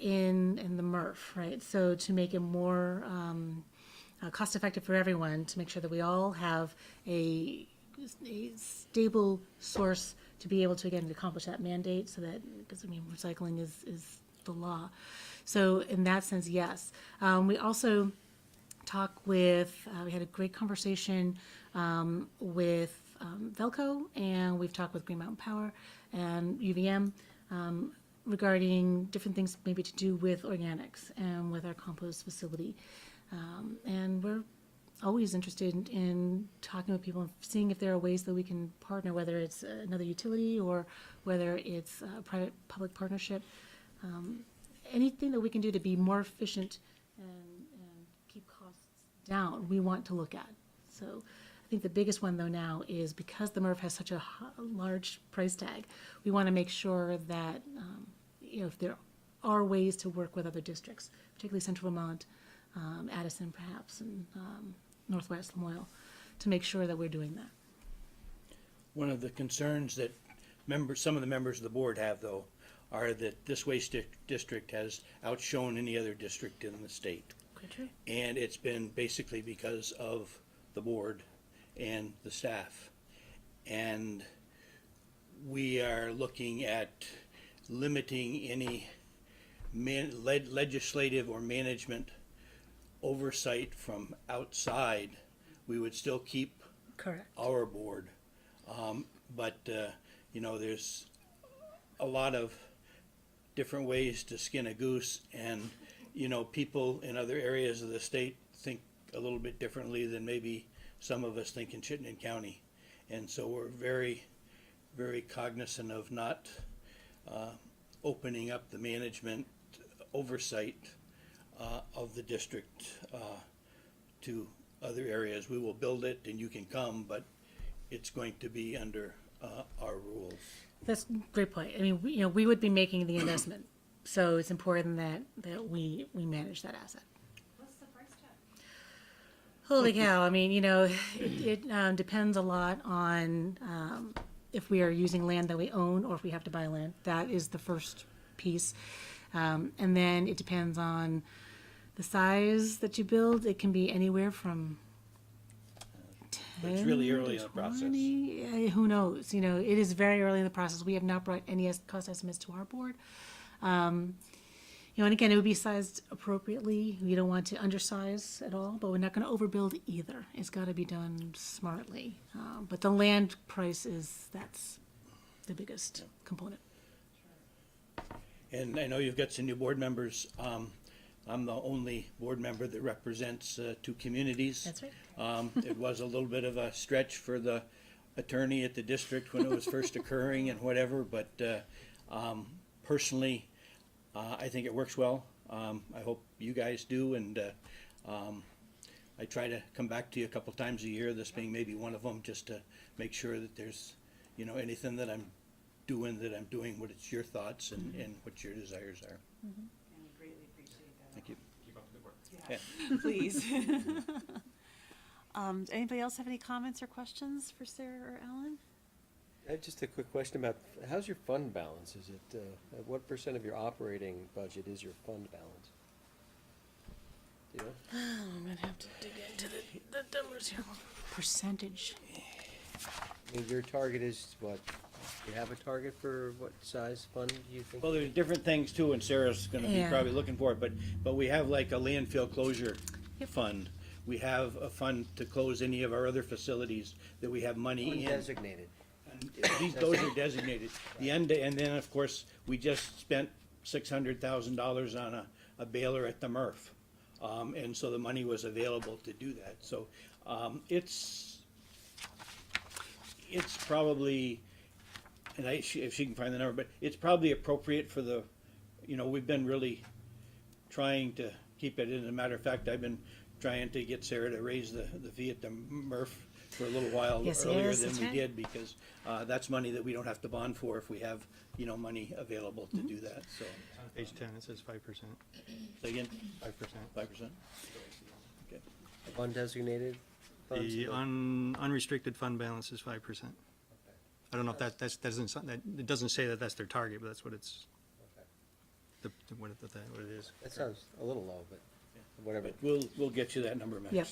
in the MRF, right? So to make it more cost effective for everyone, to make sure that we all have a stable source to be able to, again, accomplish that mandate, so that, because recycling is the law. So in that sense, yes. We also talk with, we had a great conversation with Velco, and we've talked with Green Mountain Power and UVM regarding different things maybe to do with organics and with our compost facility. And we're always interested in talking with people and seeing if there are ways that we can partner, whether it's another utility or whether it's a private-public partnership. Anything that we can do to be more efficient and keep costs down, we want to look at. So I think the biggest one, though, now is because the MRF has such a large price tag, we want to make sure that, if there are ways to work with other districts, particularly Central Vermont, Addison perhaps, and Northwest Lamoille, to make sure that we're doing that. One of the concerns that some of the members of the board have, though, are that this waste district has outshone any other district in the state. Okay. And it's been basically because of the board and the staff. And we are looking at limiting any legislative or management oversight from outside. We would still keep Correct. our board. But there's a lot of different ways to skin a goose, and people in other areas of the state think a little bit differently than maybe some of us think in Chittenden County. And so we're very, very cognizant of not opening up the management oversight of the district to other areas. We will build it and you can come, but it's going to be under our rules. That's a great point. We would be making the investment, so it's important that we manage that asset. What's the price tag? Holy cow! It depends a lot on if we are using land that we own or if we have to buy land. That is the first piece, and then it depends on the size that you build. It can be anywhere from But it's really early in the process. 20, who knows? It is very early in the process. We have not brought any cost estimates to our board. And again, it would be sized appropriately. We don't want to undersize at all, but we're not going to overbuild either. It's got to be done smartly. But the land price that's the biggest component. And I know you've got some new board members. I'm the only board member that represents 2 communities. That's right. It was a little bit of a stretch for the attorney at the district when it was first occurring and whatever, but personally, I think it works well. I hope you guys do, and I try to come back to you a couple times a year, this being maybe one of them, just to make sure that there's, anything that I'm doing what it's your thoughts and what your desires are. And we greatly appreciate that. Thank you. Keep up the good work. Yeah. Please. Anybody else have any comments or questions for Sarah or Alan? I have just a quick question about, how's your fund balance? Is it, what % of your operating budget is your fund balance? Do you know? I'm going to have to dig into the numbers here. Percentage. I mean, your target is what? Do you have a target for what size fund you think? Well, there's different things too, and Sarah's gonna be Yeah. probably looking for it, but we have like a landfill closure fund, we have a fund to close any of our other facilities that we have money in. Undesignated. Those are designated. And then, of course, we just spent $600,000 on a baler at the MRF. And so the money was available to do that. So, it's probably, and if she can find the number, but it's probably appropriate for the, we've been really trying to keep it. As a matter of fact, I've been trying to get Sarah to raise the fee at the MRF for a little while Yes, earlier yes, than that's we right. did, because that's money that we don't have to bond for if we have, money available to do that, so. On page 10, it says 5%. Say again? 5%. 5%? Okay. Undesignated funds? The unrestricted fund balance is 5%. I don't know if that it doesn't say that that's their target, but that's what it's, what it is. That sounds a little low, but whatever. But we'll get you that number, Max. Yep,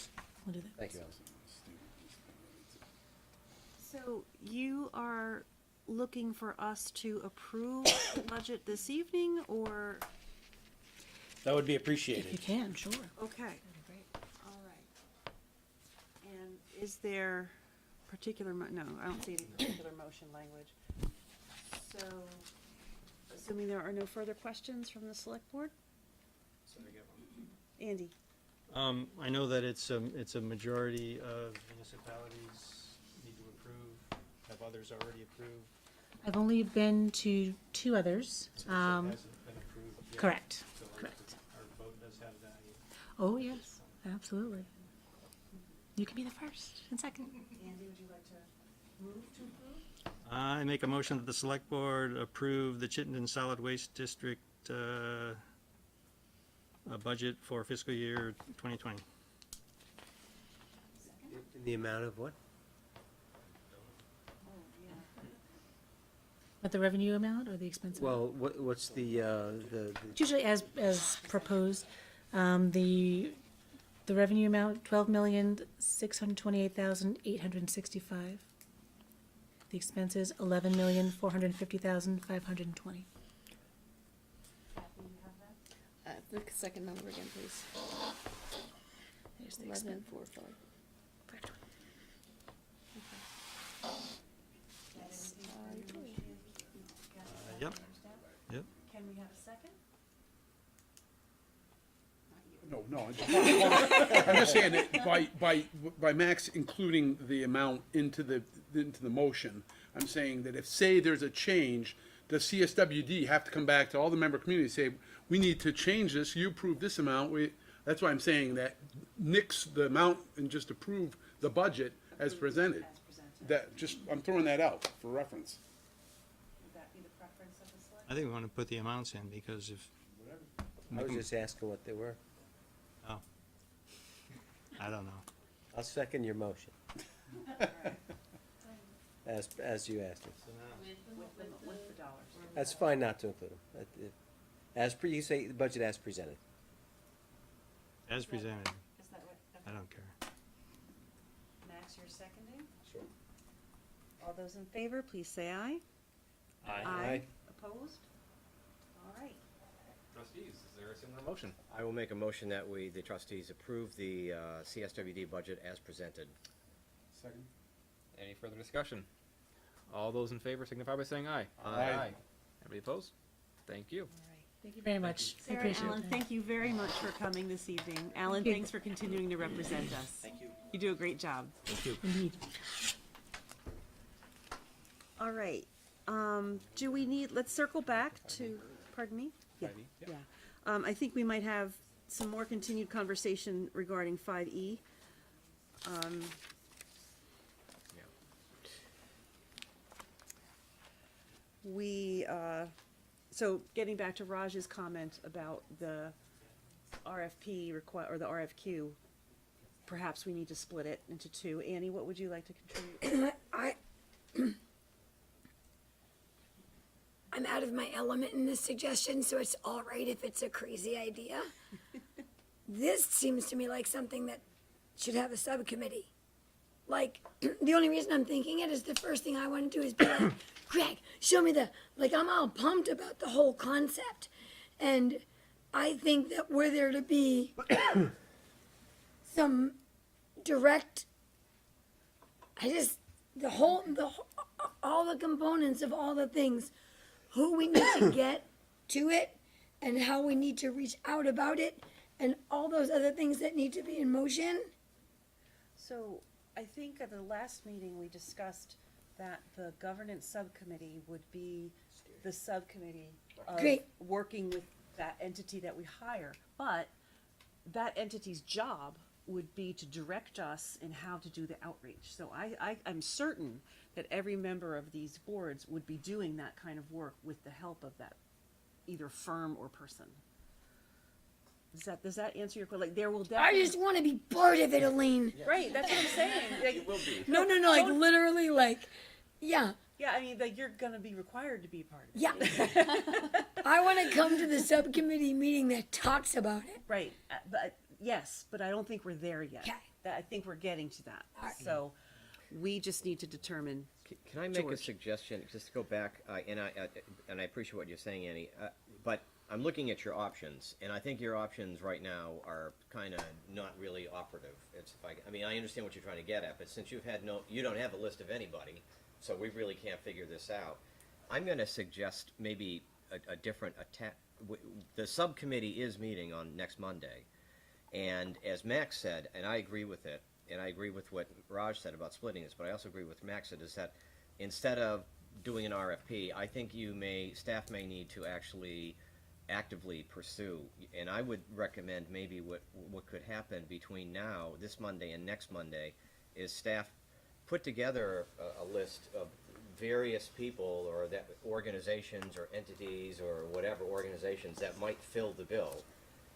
we'll do that. Thank you, Allison. So you are looking for us to approve the budget this evening, or? That would be If you appreciated. can, sure. Okay. All right. And is there particular, no, I don't see any particular motion language. So, assuming there are no further questions from the select board? Andy? I know that it's a majority of municipalities need to approve. Have others already approved? I've only been to 2 others. It hasn't been approved yet. Correct, So correct. our vote does have value. Oh, yes, absolutely. You can be the first and second. Andy, would you like to move to approve? I make a motion that the select board approve the Chittenden Solid Waste District a budget for fiscal year 2020. In the amount of what? But the revenue amount or the expense amount? Well, what's the It's usually as proposed. The revenue amount, 12,628,865. The expenses, 11,450,520. The second number again, please. There's the 11, expense. 4, 5. Yep. Yep. Can we have a second? No, I'm just saying that by Max including the amount into the motion, I'm saying that if, say, there's a change, does CSWD have to come back to all the member communities and say, we need to change this, you approve this amount, that's why I'm saying that nix the amount and just approve the budget as presented. I'm throwing that out for reference. Would that be the preference of the select? I think we want to put the amounts in because if. I was just asking what they were. Oh. I don't know. I'll second your motion. As you asked it. With the dollars. That's fine not to include them. You say the budget as presented. As presented, Is that what? I don't care. Max, you're seconding? Sure. All those in favor, please say aye. Aye. Opposed? All right. Trustees, is there a similar motion? I will make a motion that the trustees approve the CSWD budget as presented. Second. Any further discussion? All those in favor signify by saying aye. Aye. Anybody opposed? Thank you. Thank you very much. I Sarah, appreciate Alan, that. thank you very much for coming this evening. Alan, you. thanks for continuing to represent us. Thank you. You do a great job. Indeed. All right. Do we need, let's circle back to, pardon me? Yeah. Yeah. I think we might have some more continued conversation regarding 5E. So getting back to Raj's comment about the RFP or the RFQ, perhaps we need to split it into 2. Annie, what would you like to contribute? I'm out of my element in this suggestion, so it's all right if it's a crazy idea. This seems to me like something that should have a subcommittee. Like, the only reason I'm thinking it is the first thing I want to do is be like, Greg, show me I'm all pumped about the whole concept. And I think that were there to be some direct, all the components of all the things, who we need to get to it, and how we need to reach out about it, and all those other things that need to be in motion. So I think at the last meeting, we discussed that the governance subcommittee would be the subcommittee of Great. working with that entity that we hire. But that entity's job would be to direct us in how to do the outreach. So I'm certain that every member of these boards would be doing that kind of work with the help of that either firm or person. Does that answer your question? Like, there will I definitely. just want to be part of it, Elaine. Right, that's what I'm saying. Like, It will be. No, like literally, like, yeah. yeah, I mean, like, you're gonna be required to be a part of it. Yeah. I want to come to the subcommittee meeting that talks about it. Right, but yes, but I don't think we're there yet. Okay. I think we're getting to that. All right. So we just need to determine. Can I make a George. suggestion, just to go back, and I appreciate what you're saying, Annie, but I'm looking at your options, and I think your options right now are kind of not really operative. I mean, I understand what you're trying to get at, but since you don't have a list of anybody, so we really can't figure this out. I'm going to suggest maybe a different attack. The subcommittee is meeting on next Monday, and as Max said, and I agree with it, and I agree with what Raj said about splitting this, but I also agree with Max said, is that instead of doing an RFP, I think staff may need to actually actively pursue, and I would recommend maybe what could happen between now, this Monday and next Monday, is staff put together a list of various people or that organizations or entities or whatever organizations that might fill the bill,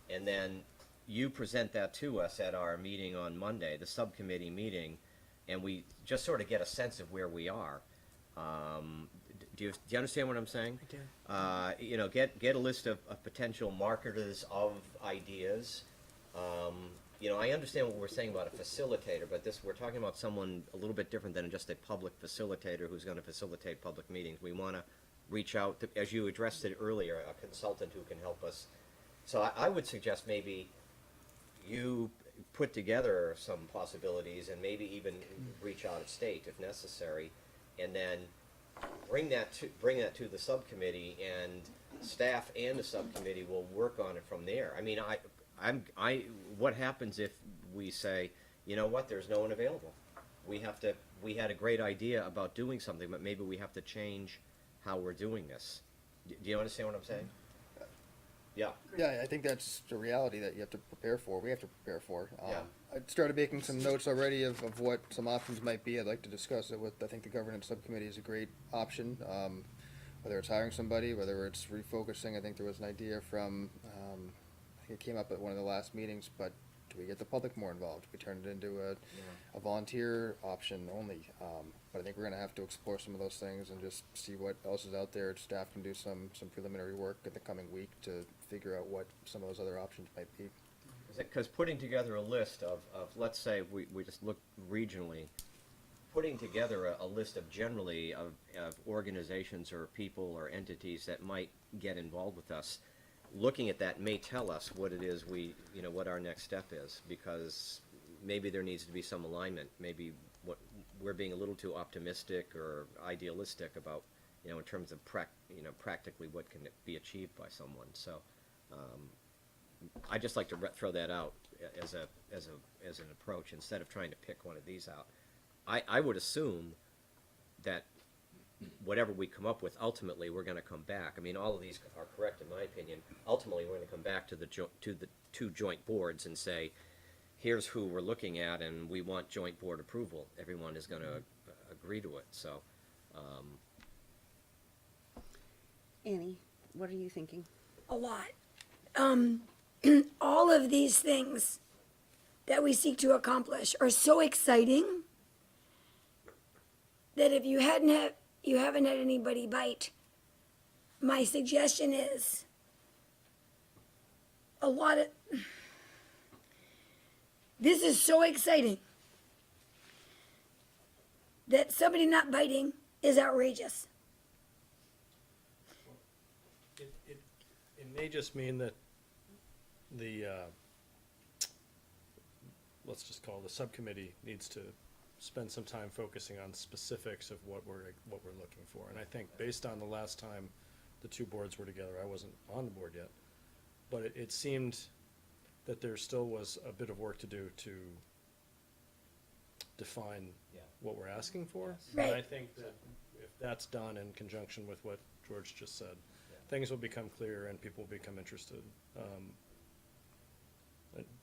and then you present that to us at our meeting on Monday, the subcommittee meeting, and we just sort of get a sense of where we are. Do you understand what I'm saying? I do. Get a list of potential marketers of ideas. I understand what we're saying about a facilitator, but we're talking about someone a little bit different than just a public facilitator who's going to facilitate public meetings. We want to reach out to, as you addressed it earlier, a consultant who can help us. So I would suggest maybe you put together some possibilities and maybe even reach out of state if necessary, and then bring that to the subcommittee, and staff and the subcommittee will work on it from there. I mean, what happens if we say, you know what, there's no one available? We had a great idea about doing something, but maybe we have to change how we're doing this. Do you understand what I'm saying? Yeah. Yeah, I think that's the reality that you have to prepare for. We have to prepare for. Yeah. I started making some notes already of what some options might be. I'd like to discuss it with, I think the governance subcommittee is a great option. Whether it's hiring somebody, whether it's refocusing. I think there was an idea from, I think it came up at one of the last meetings, but do we get the public more involved? We turn it into a volunteer option only. But I think we're gonna have to explore some of those things and just see what else is out there. Staff can do some preliminary work in the coming week to figure out what some of those other options might be. Because putting together a list of let's say we just look regionally, putting together a list of generally of organizations or people or entities that might get involved with us, looking at that may tell us what it is what our next step is, because maybe there needs to be some alignment. Maybe what we're being a little too optimistic or idealistic about, in terms of practically what can be achieved by someone. So I just like to throw that out as an approach instead of trying to pick one of these out. I would assume that whatever we come up with, ultimately we're going to come back. I mean, all of these are correct in my opinion. Ultimately, we're going to come back to the two joint boards and say, here's who we're looking at, and we want joint board approval. Everyone is going to agree to it. So, Annie, what are you thinking? A lot. All of these things that we seek to accomplish are so exciting that if you haven't had anybody bite, my suggestion is this is so exciting that somebody not biting is outrageous. It may just mean that let's just call it the subcommittee, needs to spend some time focusing on specifics of what we're looking for. And I think based on the last time the two boards were together, I wasn't on the board yet, but it seemed that there still was a bit of work to do to define what we're asking for. Right. And I think that if that's done in conjunction with what George just said, things will become clear and people will become interested.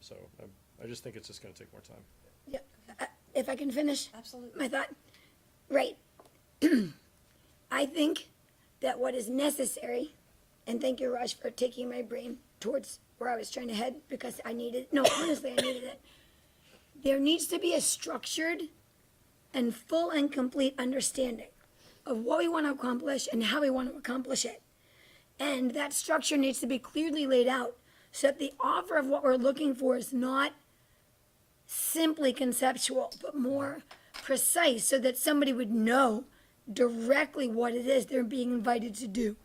So I just think it's just going to take more time. Yeah, if I can finish Absolutely. my thought. Right. I think that what is necessary, and thank you, Raj, for taking my brain towards where I was trying to head, because I needed, no, honestly, I needed it. There needs to be a structured and full and complete understanding of what we want to accomplish and how we want to accomplish it. And that structure needs to be clearly laid out so that the offer of what we're looking for is not simply conceptual, but more precise, so that somebody would know directly what it is they're being invited to do.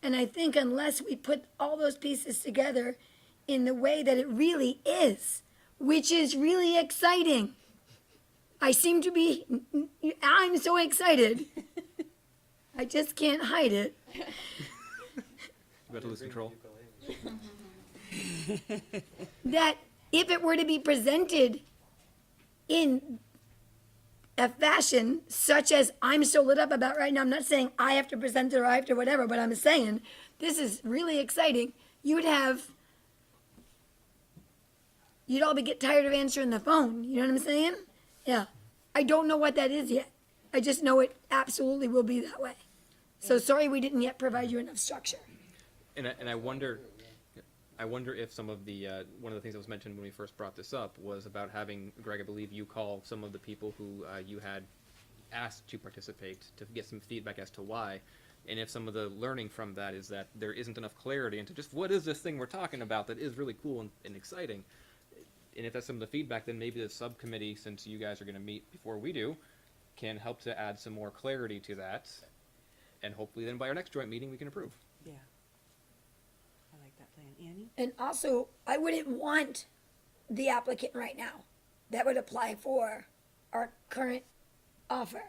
And I think unless we put all those pieces together in the way that it really is, which is really exciting. I'm so excited. I just can't hide it. You about to lose control? That if it were to be presented in a fashion such as I'm so lit up about right now, I'm not saying I have to present it or I have to whatever, but I'm saying this is really exciting. You'd all get tired of answering the phone. You know what I'm saying? Yeah. I don't know what that is yet. I just know it absolutely will be that way. So sorry we didn't yet provide you enough structure. And I wonder if some of the one of the things that was mentioned when we first brought this up was about having, Greg, I believe you call some of the people who you had asked to participate to get some feedback as to why, and if some of the learning from that is that there isn't enough clarity into just what is this thing we're talking about that is really cool and exciting, and if that's some of the feedback, then maybe the subcommittee, since you guys are going to meet before we do, can help to add some more clarity to that, and hopefully then by our next joint meeting we can approve. Yeah. I like that plan. Annie? And also, I wouldn't want the applicant right now that would apply for our current offer.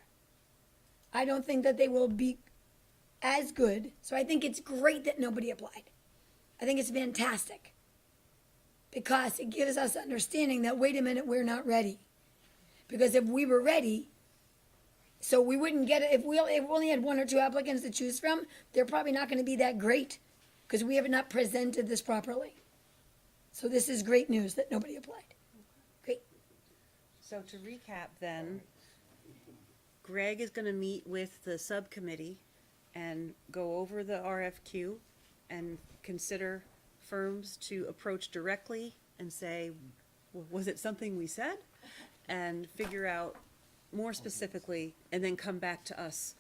I don't think that they will be as good, so I think it's great that nobody applied. I think it's fantastic, because it gives us understanding that, wait a minute, we're not ready. Because if we were ready, so we wouldn't get it, if we only had one or two applicants to choose from, they're probably not going to be that great, because we have not presented this properly. So this is great news that nobody applied. Great. So to recap then, Greg is going to meet with the subcommittee and go over the RFQ and consider firms to approach directly and say, was it something we said? And figure out more specifically, and then come back to us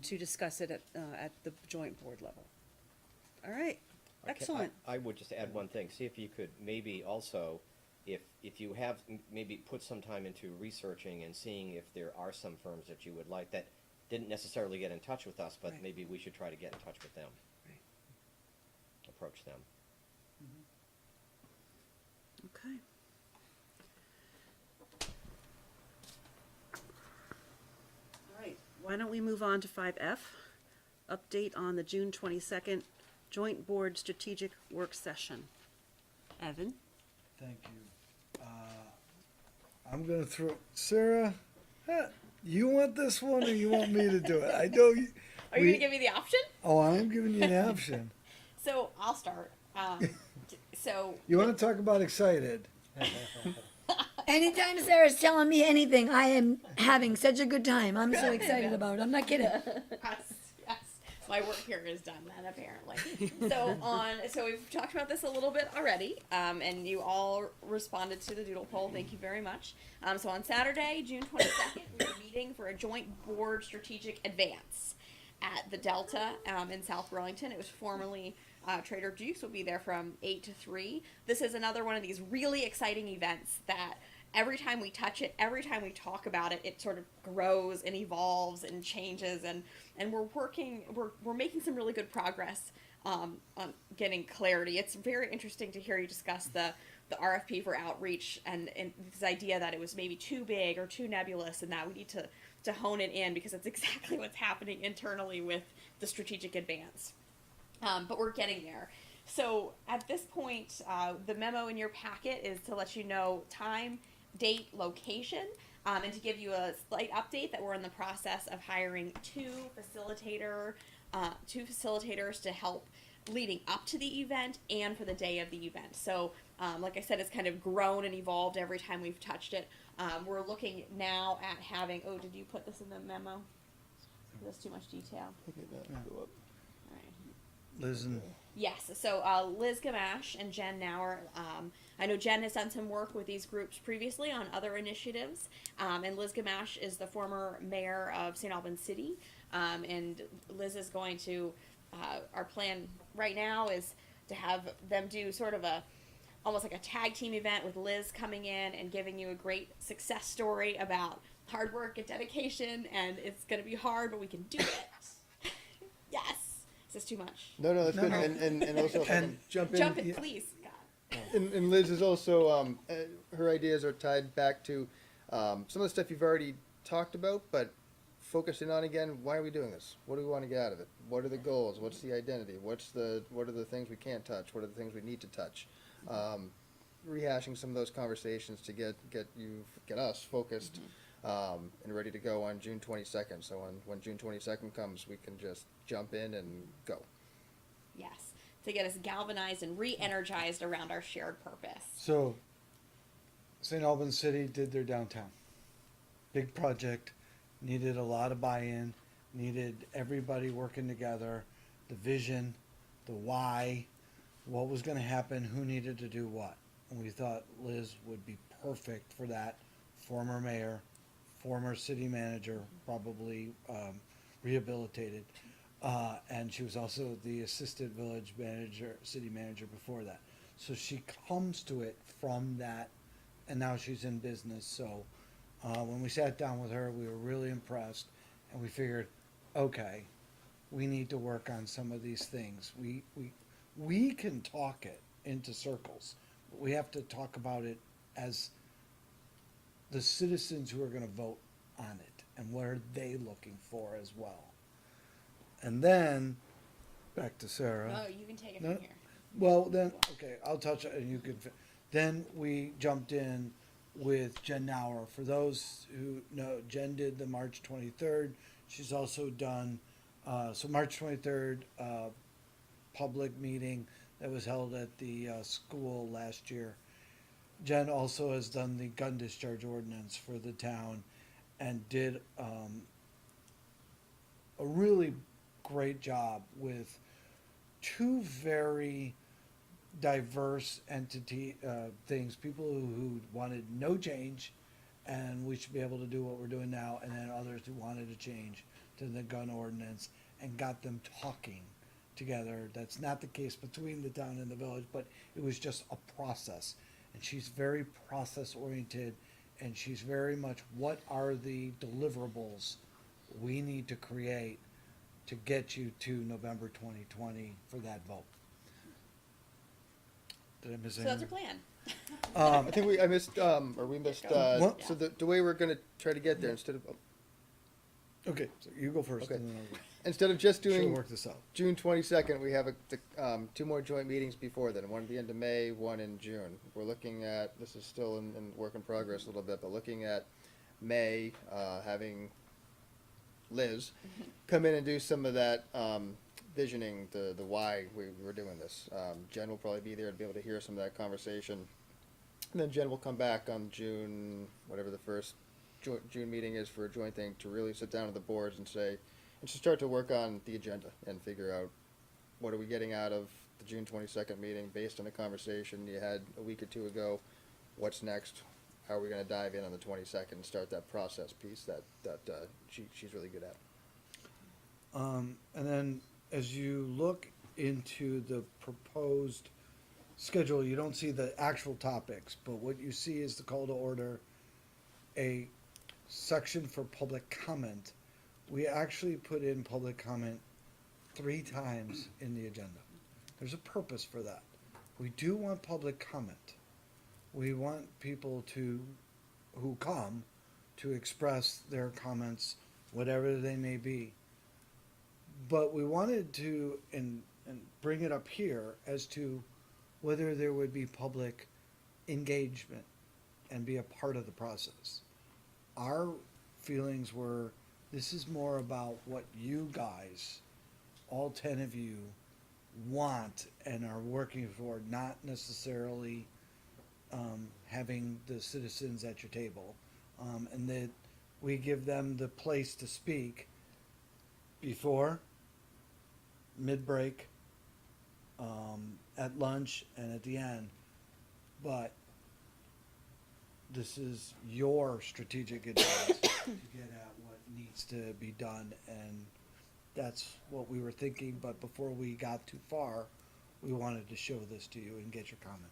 to discuss it at the joint board level. All right, Okay, excellent. I would just add one thing. See if you could maybe also, if you have, maybe put some time into researching and seeing if there are some firms that you would like that didn't necessarily get in touch with us, but Right. maybe we should try to get in touch with them. Right. Approach them. Okay. All right, why don't we move on to 5F? Update on the June 22nd Joint Board Strategic Work Session. Evan? Thank you. I'm gonna throw, Sarah, you want this one or you want me to do it? I know you. Are you gonna give me the option? Oh, I'm giving you an option. So I'll start. So You wanna talk about excited? Anytime Sarah's telling me anything, I am having such a good time. I'm so excited about it. I'm not kidding. yes, my work here is done then, apparently. So we've talked about this a little bit already, and you all responded to the doodle poll. Thank you very much. So on Saturday, June 22nd, we're meeting for a joint board strategic advance at the Delta in South Burlington. It was formerly Trader Joe's. Will be there from 8 to 3. This is another one of these really exciting events that every time we touch it, every time we talk about it, it sort of grows and evolves and changes, and we're making some really good progress on getting clarity. It's very interesting to hear you discuss the RFP for outreach and this idea that it was maybe too big or too nebulous, and that we need to hone it in, because that's exactly what's happening internally with the strategic advance. But we're getting there. So at this point, the memo in your packet is to let you know time, date, location, and to give you a slight update that we're in the process of hiring two facilitators to help leading up to the event and for the day of the event. So like I said, it's kind of grown and evolved every time we've touched it. We're looking now at having, oh, did you put this in the memo? That's too much detail. All right. Liz and Yes, so Liz Gamache and Jen Nauer, I know Jen has done some work with these groups previously on other initiatives, and Liz Gamache is the former mayor of St. Albans City, and Liz is going to, our plan right now is to have them do sort of almost like a tag team event with Liz coming in and giving you a great success story about hard work and dedication, and it's going to be hard, but we can do it. Yes. Is this too much? No, that's good. And also, if I can jump in. Jump in, please. God. And Liz is also, her ideas are tied back to some of the stuff you've already talked about, but focusing on again, why are we doing this? What do we want to get out of it? What are the goals? What's the identity? What are the things we can't touch? What are the things we need to touch? Rehashing some of those conversations to get us focused and ready to go on June 22nd. So when June 22nd comes, we can just jump in and go. Yes, to get us galvanized and re-energized around our shared purpose. So, St. Albans City did their downtown. Big project, needed a lot of buy-in, needed everybody working together, the vision, the why, what was going to happen, who needed to do what. And we thought Liz would be perfect for that. Former mayor, former city manager, probably rehabilitated. And she was also the assistant village manager, city manager before that. So she comes to it from that, and now she's in business. So when we sat down with her, we were really impressed, and we figured, okay, we need to work on some of these things. We can talk it into circles, but we have to talk about it as the citizens who are going to vote on it, and what are they looking for as well. And then, back to Sarah. Oh, you can take it from here. Well, then, okay, I'll touch it and you can. Then we jumped in with Jen Nauer. For those who know, Jen did the March 23rd. She's also done, so March 23rd, public meeting that was held at the school last year. Jen also has done the gun discharge ordinance for the town and did a really great job with two very diverse things, people who wanted no change and we should be able to do what we're doing now, and then others who wanted to change to the gun ordinance and got them talking together. That's not the case between the town and the village, but it was just a process. And she's very process oriented, and she's very much, what are the deliverables we need to create to get you to November 2020 for that vote. Did I miss So anything? that's our plan. I think we missed. So the way we're going to try to get there, instead of Okay, so you go first. Okay. And then I'll go. instead of just She'll doing work this out. June 22nd, we have two more joint meetings before then. One at the end of May, one in June. We're looking at, this is still in work in progress a little bit, but looking at May, having Liz come in and do some of that visioning, the why we're doing this. Jen will probably be there to be able to hear some of that conversation. And then Jen will come back on June, whatever the first June meeting is for a joint thing, to really sit down with the boards and say, and to start to work on the agenda and figure out what are we getting out of the June 22nd meeting based on the conversation you had a week or two ago. What's next? How are we going to dive in on the 22nd and start that process piece that she's really good at. And then as you look into the proposed schedule, you don't see the actual topics, but what you see is the call to order, a section for public comment. We actually put in public comment 3 times in the agenda. There's a purpose for that. We do want public comment. We want people who come to express their comments, whatever they may be. But we wanted to, and bring it up here as to whether there would be public engagement and be a part of the process. Our feelings were, this is more about what you guys, all 10 of you, want and are working for, not necessarily having the citizens at your table. And that we give them the place to speak before, mid-break, at lunch, and at the end. But this is your strategic advice to get at what needs to be done, and that's what we were thinking. But before we got too far, we wanted to show this to you and get your comment.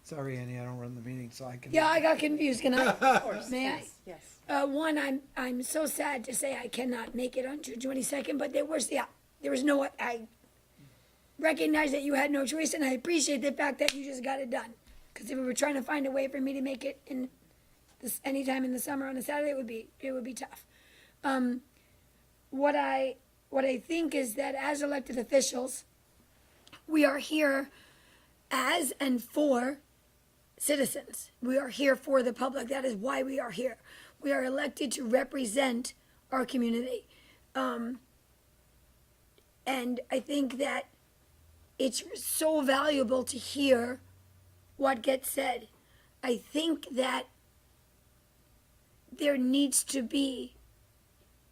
Sorry, Annie, I don't run the meeting, so I can. Yeah, I got confused. Can I? Of course. May I? Yes. One, I'm so sad to say I cannot make it on June 22nd, but there was no, I recognize that you had no choice, and I appreciate the fact that you just got it done. Because if we were trying to find a way for me to make it in this anytime in the summer on a Saturday, it would be tough. What I think is that as elected officials, we are here as and for citizens. We are here for the public. That is why we are here. We are elected to represent our community. And I think that it's so valuable to hear what gets said. I think that there needs to be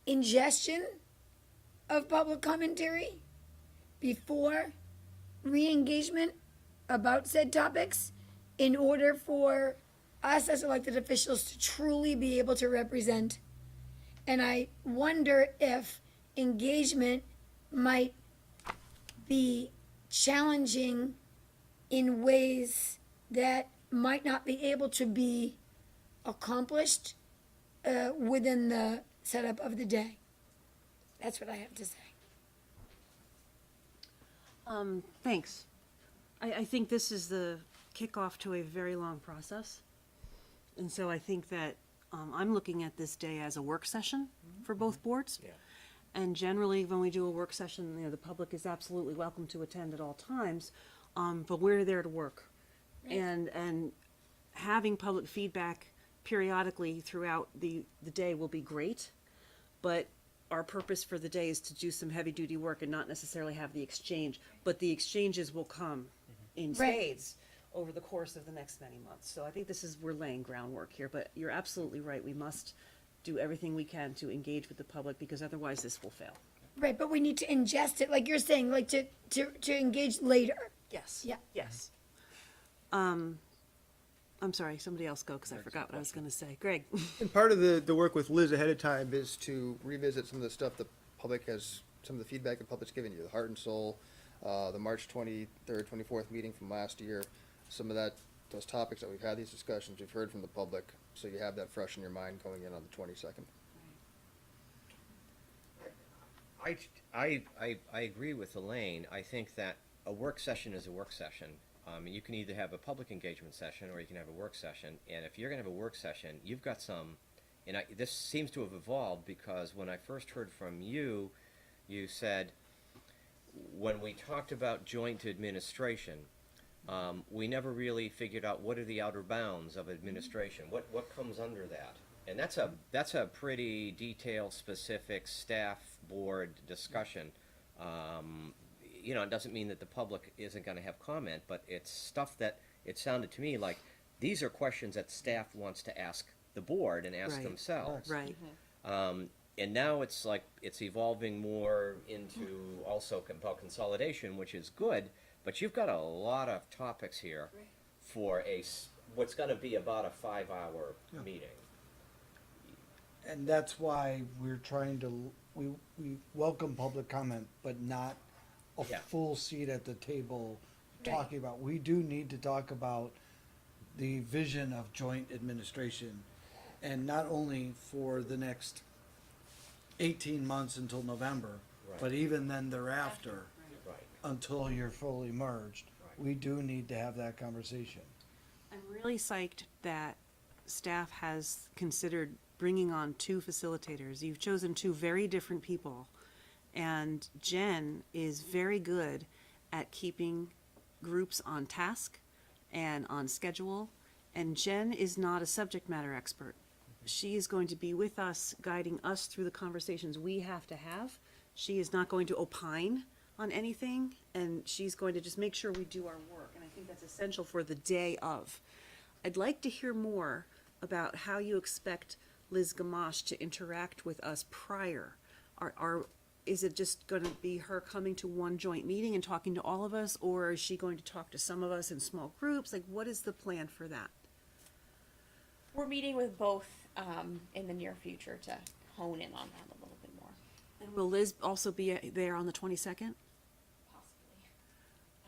ingestion of public commentary before re-engagement about said topics in order for us as elected officials to truly be able to represent. And I wonder if engagement might be challenging in ways that might not be able to be accomplished within the setup of the day. That's what I have to say. Thanks. I think this is the kickoff to a very long process. And so I think that I'm looking at this day as a work session for both boards. Yeah. And generally, when we do a work session, the public is absolutely welcome to attend at all times, but we're there to work. Right. And having public feedback periodically throughout the day will be great, but our purpose for the day is to do some heavy-duty work and not necessarily have the exchange, but the exchanges will come in Right. spades over the course of the next many months. So I think we're laying groundwork here, but you're absolutely right. We must do everything we can to engage with the public, because otherwise this will fail. Right, but we need to ingest it, like you're saying, like to engage later. Yes. Yeah. Yes. I'm sorry, somebody else go, because I forgot what I was going to say. Greg. And part of the work with Liz ahead of time is to revisit some of the stuff the public has, some of the feedback the public's given you, the heart and soul, the March 23rd, 24th meeting from last year, some of those topics that we've had, these discussions, we've heard from the public, so you have that fresh in your mind going in on the 22nd. I agree with Elaine. I think that a work session is a work session. You can either have a public engagement session or you can have a work session. And if you're going to have a work session, you've got some, and this seems to have evolved, because when I first heard from you, you said, when we talked about joint administration, we never really figured out what are the outer bounds of administration. What comes under that? And that's a pretty detailed, specific staff board discussion. It doesn't mean that the public isn't going to have comment, but it's stuff that it sounded to me like these are questions that staff wants to ask the board and ask Right. themselves. Right. And now it's like it's evolving more into also about consolidation, which is good. But you've got a lot of topics here for what's going to be about a 5-hour meeting. And that's why we're trying to, we welcome public comment, but not a full seat at the table talking about. We do need to talk about the vision of joint administration, and not only for the next 18 months until November. Right. But even then thereafter, Right. until you're fully merged, we do need to have that conversation. I'm really psyched that staff has considered bringing on 2 facilitators. You've chosen 2 very different people, and Jen is very good at keeping groups on task and on schedule, and Jen is not a subject matter expert. She is going to be with us, guiding us through the conversations we have to have. She is not going to opine on anything, and she's going to just make sure we do our work, and I think that's essential for the day of. I'd like to hear more about how you expect Liz Gamache to interact with us prior. Is it just going to be her coming to one joint meeting and talking to all of us, or is she going to talk to some of us in small groups? Like, what is the plan for that? We're meeting with both in the near future to hone in on that a little bit more. And will Liz also be there on the 22nd? Possibly.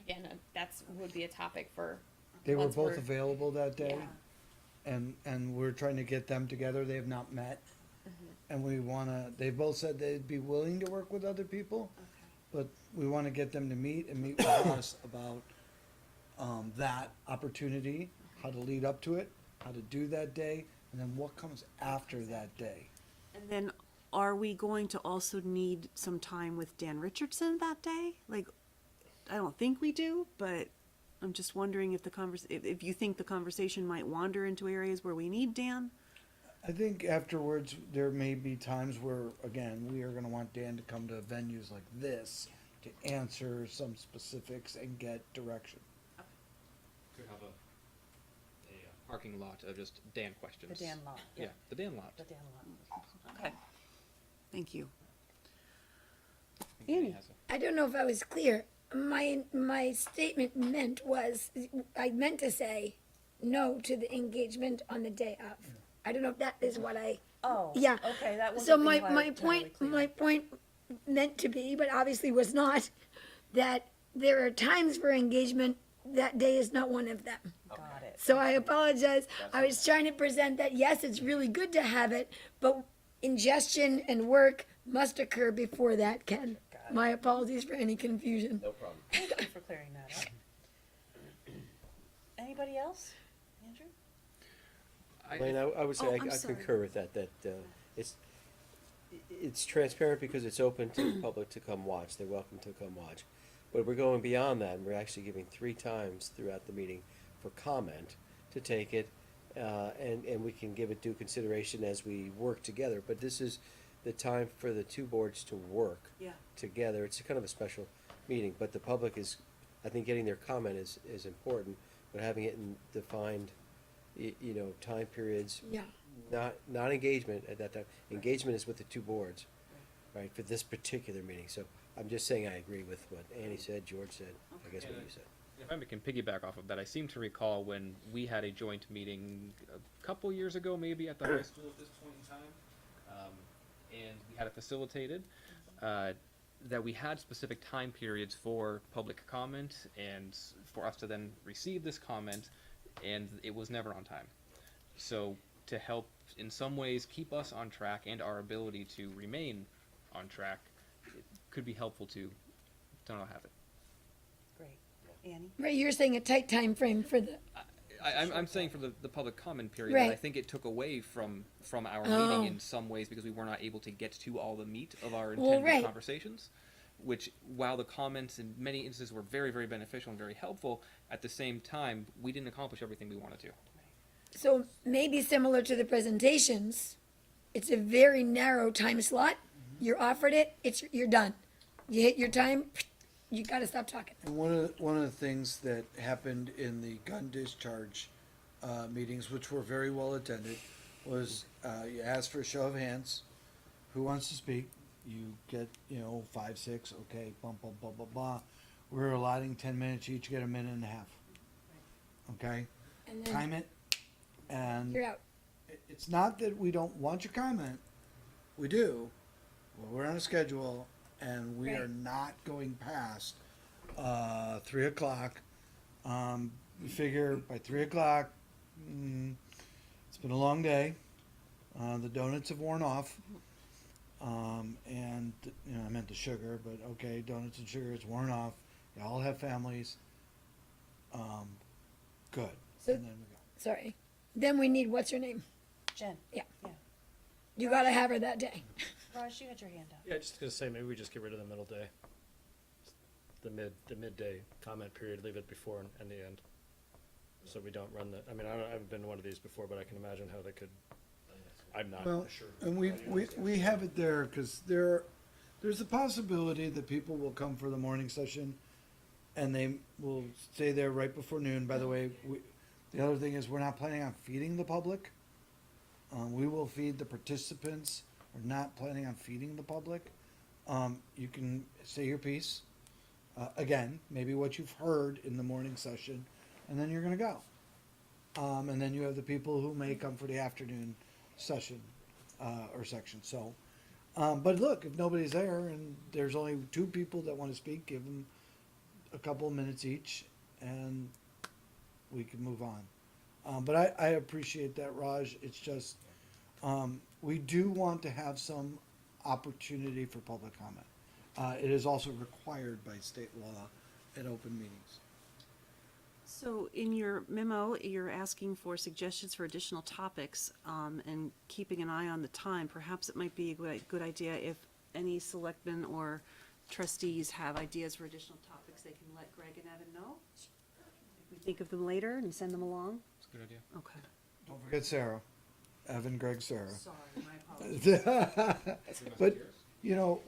Again, that's would be a topic for. They were once both we're- available that day, Yeah. and we're trying to get them together. They have not met. And we wanna, they both said they'd be willing to work with other people, but we wanna get them to meet and meet with us about, that opportunity, how to lead up to it, how to do that day, and then what comes after that day. And then are we going to also need some time with Dan Richardson that day? Like, I don't think we do, but I'm just wondering if if you think the conversation might wander into areas where we need Dan. I think afterwards, there may be times where, again, we are gonna want Dan to come to venues like this to answer some specifics and get direction. Could have a parking lot of just Dan questions. The Dan lot. Yeah, the Dan lot. The Dan lot. Okay. Thank you. Annie has I don't know if I was clear. My statement I meant to say no to the engagement on the day of. I don't know if that is what I. Oh. Yeah. Okay, that So wasn't my entirely clear. my point meant to be, but obviously was not, that there are times for engagement. That day is not one of them. Got it. So I apologize. I was trying to present that, yes, it's really good to have it, but ingestion and work must occur before that, Ken. My apologies for any confusion. No problem. Thank you for clearing that up. Anybody else? Andrew? Lane, I would say Oh, I I'm sorry. concur with that, it's transparent because it's open to the public to come watch. They're welcome to come watch. But we're going beyond that, and we're actually giving 3 times throughout the meeting for comment to take it, and we can give it due consideration as we work together. But this is the time for the 2 boards to work Yeah. together. It's kind of a special meeting, but the public is, I think getting their comment is important, but having it in defined, time periods. Yeah. Not engagement at that time. Engagement is with the 2 boards, right, for this particular meeting. So I'm just saying I agree with what Annie said, George said, I guess what you said. If I can piggyback off of that, I seem to recall when we had a joint meeting a couple years ago, maybe at the high school at this point in time, and we had it facilitated, that we had specific time periods for public comment and for us to then receive this comment, and it was never on time. So to help in some ways keep us on track and our ability to remain on track, it could be helpful to not have it. Great. Annie? Right, you're saying a tight time frame for the. I'm saying for the public comment period, Right. that I think it took away from our Oh. meeting in some ways because we were not able to get to all the meat of our Well, intended right. conversations. Which, while the comments in many instances were very, very beneficial and very helpful, at the same time, we didn't accomplish everything we wanted to. So maybe similar to the presentations, it's a very narrow time slot. You're offered it, you're done. You hit your time, you gotta stop talking. And one of the things that happened in the gun discharge meetings, which were very well attended, was you ask for a show of hands, who wants to speak? You get 5, 6, okay, blah blah blah blah blah. We're allotting 10 minutes each, get a minute and a half. Okay, And then time it, and you're out. it's not that we don't want your comment. We do. Well, we're on a schedule, and we are Right. not going past 3 o'clock. We figure by 3 o'clock, it's been a long day. The donuts have worn off. And, you know, I meant the sugar, but okay, donuts and sugar, it's worn off. Y'all have families. Good. So- And then we go. Sorry. Then we need, what's her name? Jen? Yeah. Yeah. You gotta have her that day. Raj, you had your hand up. Yeah, just gonna say, maybe we just get rid of the middle day. The midday comment period, leave it before and the end. So we don't run the, I mean, I haven't been to one of these before, but I can imagine how they could, I'm not Well, sure. and we have it there because there's a possibility that people will come for the morning session and they will stay there right before noon. By the way, the other thing is we're not planning on feeding the public. We will feed the participants. We're not planning on feeding the public. You can say your piece. Again, maybe what you've heard in the morning session, and then you're gonna go. And then you have the people who may come for the afternoon session, or section, so. But look, if nobody's there and there's only 2 people that wanna speak, give them a couple of minutes each, and we can move on. But I appreciate that, Raj, it's just, we do want to have some opportunity for public comment. It is also required by state law at open meetings. So in your memo, you're asking for suggestions for additional topics, and keeping an eye on the time. Perhaps it might be a good idea if any selectmen or trustees have ideas for additional topics, they can let Greg and Evan know. If we think of them later and send them along. That's a good idea. Okay. Don't forget Sarah, Evan, Greg, Sarah. Sorry, my apologies. But, you know,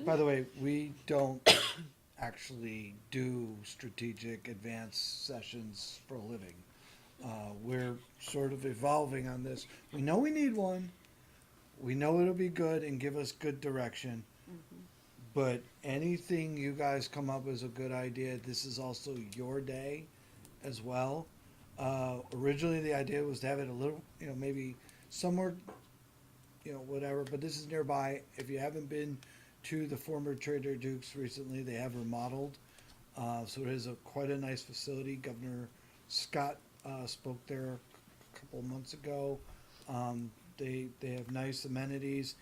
by the way, we don't actually do strategic advanced sessions for a living. We're sort of evolving on this. We know we need one. We know it'll be good and give us good direction. But anything you guys come up with is a good idea. This is also your day as well. Originally, the idea was to have it a little, you know, maybe somewhere, you know, whatever, but this is nearby. If you haven't been to the former Trader Joe's recently, they have remodeled. So it is quite a nice facility. Governor Scott spoke there a couple of months ago. They have nice amenities.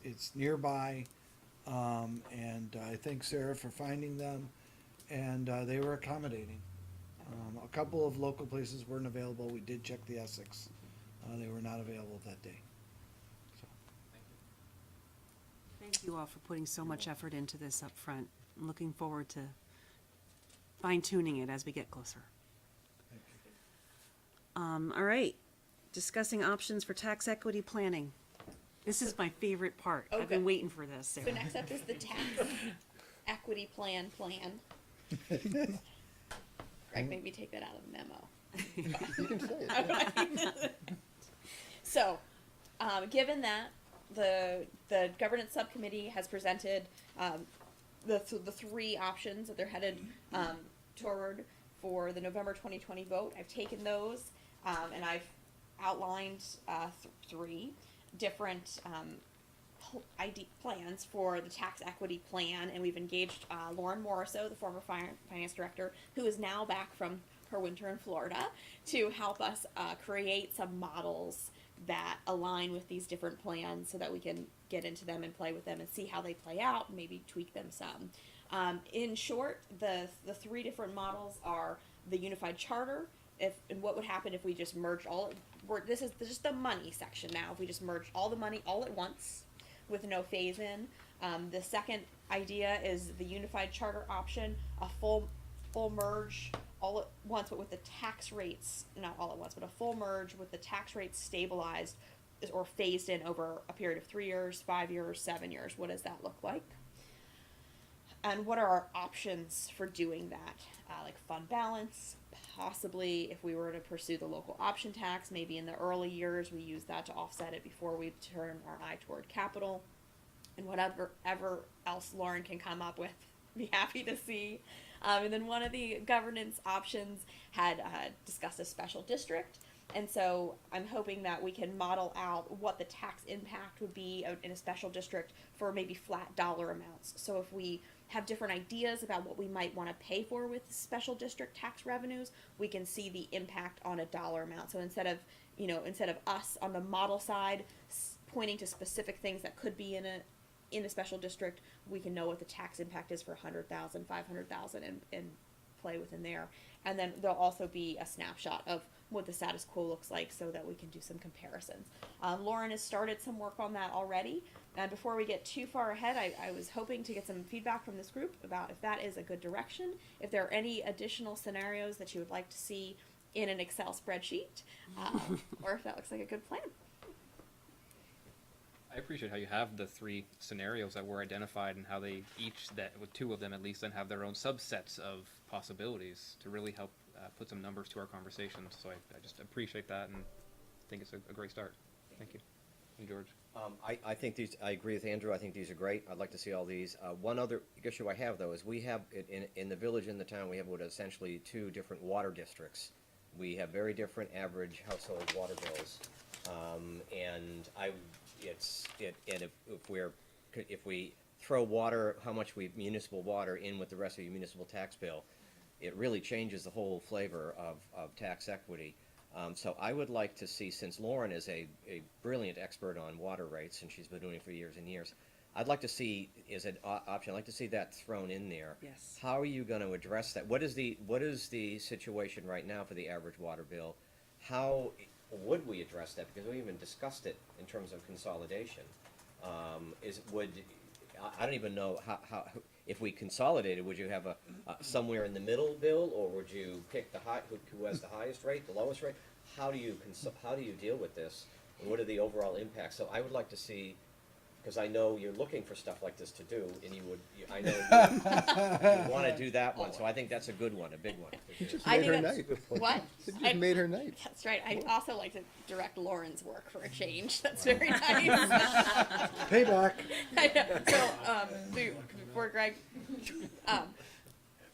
It's nearby. And I thank Sarah for finding them, and they were accommodating. A couple of local places weren't available. We did check the Essex. They were not available that day. Thank you all for putting so much effort into this up front. I'm looking forward to fine tuning it as we get closer. All right, discussing options for tax equity planning. This is my favorite part. I've been waiting for this, Sarah. So next up is the tax equity plan. Greg, maybe take that out of the memo. You can say it. So, given that the governance subcommittee has presented the 3 options that they're headed toward for the November 2020 vote, I've taken those and I've outlined 3 different plans for the tax equity plan, and we've engaged Lauren Morriso, the former finance director, who is now back from her winter in Florida, to help us create some models that align with these different plans so that we can get into them and play with them and see how they play out and maybe tweak them some. In short, the 3 different models are the unified charter, and what would happen if we just merged this is just the money section now, if we just merged all the money all at once with no phase in. The second idea is the unified charter option, a full merge all at once, but with the tax rates, not all at once, but a full merge with the tax rates stabilized or phased in over a period of 3 years, 5 years, 7 years. What does that look like? And what are our options for doing that? Like fund balance, possibly if we were to pursue the local option tax, maybe in the early years we use that to offset it before we turn our eye toward capital, and whatever else Lauren can come up with, be happy to see. And then one of the governance options had discussed a special district, and so I'm hoping that we can model out what the tax impact would be in a special district for maybe flat dollar amounts. So if we have different ideas about what we might want to pay for with special district tax revenues, we can see the impact on a dollar amount. So instead of us on the model side pointing to specific things that could be in a special district, we can know what the tax impact is for 100,000, 500,000, and play within there. And then there'll also be a snapshot of what the status quo looks like so that we can do some comparisons. Lauren has started some work on that already. And before we get too far ahead, I was hoping to get some feedback from this group about if that is a good direction, if there are any additional scenarios that you would like to see in an Excel spreadsheet, or if that looks like a good plan. I appreciate how you have the 3 scenarios that were identified and how they each, that with 2 of them at least, then have their own subsets of possibilities to really help put some numbers to our conversation. So I just appreciate that and think it's a great start. Thank you. And George? I think these, I agree with Andrew, I think these are great, I'd like to see all these. One other issue I have, though, is we have, in the village and the town, we have what essentially 2 different water districts. We have very different average household water bills, and if we throw water, how much municipal water in with the rest of your municipal tax bill, it really changes the whole flavor of tax equity. So I would like to see, since Lauren is a brilliant expert on water rates, and she's been doing it for years and years, I'd like to see, as an option, I'd like to see that thrown in there. Yes. How are you going to address that? What is the situation right now for the average water bill? How would we address that? Because we even discussed it in terms of consolidation. I don't even know how if we consolidated, would you have a somewhere in the middle bill, or would you pick who has the highest rate, the lowest rate? How do you deal with this, and what are the overall impacts? So I would like to see, because I know you're looking for stuff like this to do, and I know you want to do that one. So I think that's a good one, a big one. You just I made her think night. What? You just made her night. That's right. I also like to direct Lauren's work for a change. That's very nice. Payback. I know. So, before Greg,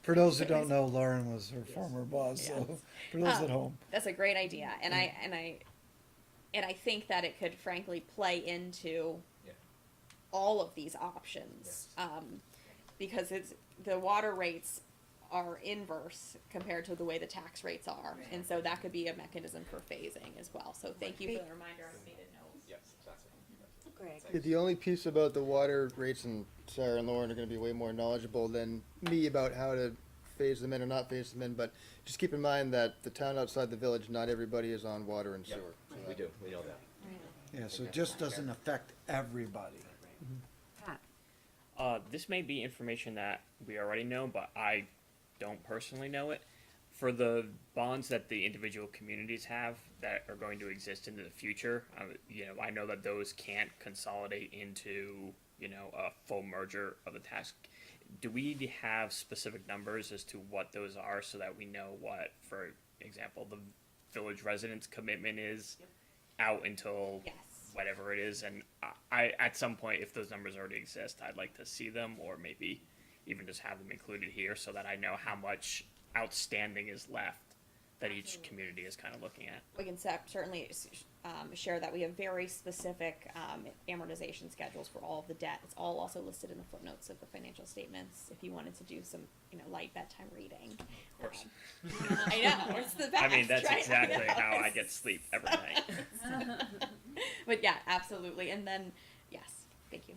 For those who don't know, Lauren was her former boss, so for those at home. that's a great idea, and I think that it could frankly play into all of these options, because the water rates are inverse compared to the way the tax rates are, and so that could be a mechanism for phasing as well. So thank you for the reminder. I made a note. Yes, exactly. Greg. Yeah, the only piece about the water rates, and Sarah and Lauren are going to be way more knowledgeable than me about how to phase them in or not phase them in, but just keep in mind that the town outside the village, not everybody is on water and sewer. We do, we know that. Yeah, so it just doesn't affect everybody. Pat. This may be information that we already know, but I don't personally know it. For the bonds that the individual communities have that are going to exist into the future, I know that those can't consolidate into, a full merger of the tax. Do we have specific numbers as to what those are so that we know what, for example, the village residents' commitment is out until whatever it is? And I, at some point, if those numbers already exist, I'd like to see them, or maybe even just have them included here so that I know how much outstanding is left that each community is kind of looking at. We can certainly share that we have very specific amortization schedules for all of the debt. It's all also listed in the footnotes of the financial statements if you wanted to do some, light bedtime reading. Of course. I know, it's the best. I mean, that's right? exactly how I get sleep every night. But yeah, absolutely. And then, yes, thank you.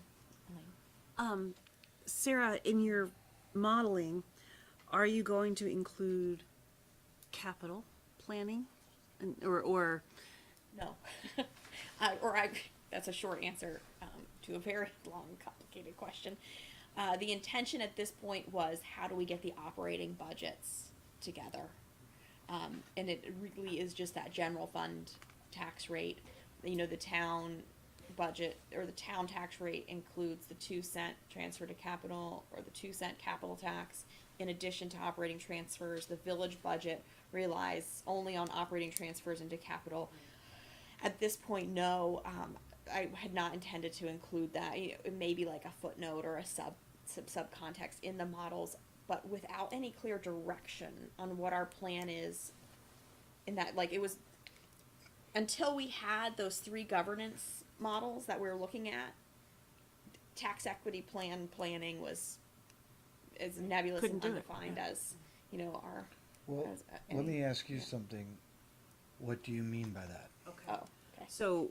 Elaine. Sarah, in your modeling, are you going to include capital planning, or No. That's a short answer to a very long, complicated question. The intention at this point was, how do we get the operating budgets together? And it really is just that general fund tax rate. The town budget, or the town tax rate, includes the 2-cent transfer to capital, or the 2-cent capital tax, in addition to operating transfers. The village budget relies only on operating transfers into capital. At this point, no, I had not intended to include that. It may be like a footnote or a subcontext in the models, but without any clear direction on what our plan is. In that, it was until we had those 3 governance models that we were looking at, tax equity planning was as nebulous and undefined as our. Well, let me ask you something. What do you mean by that? Okay. Oh, okay. So,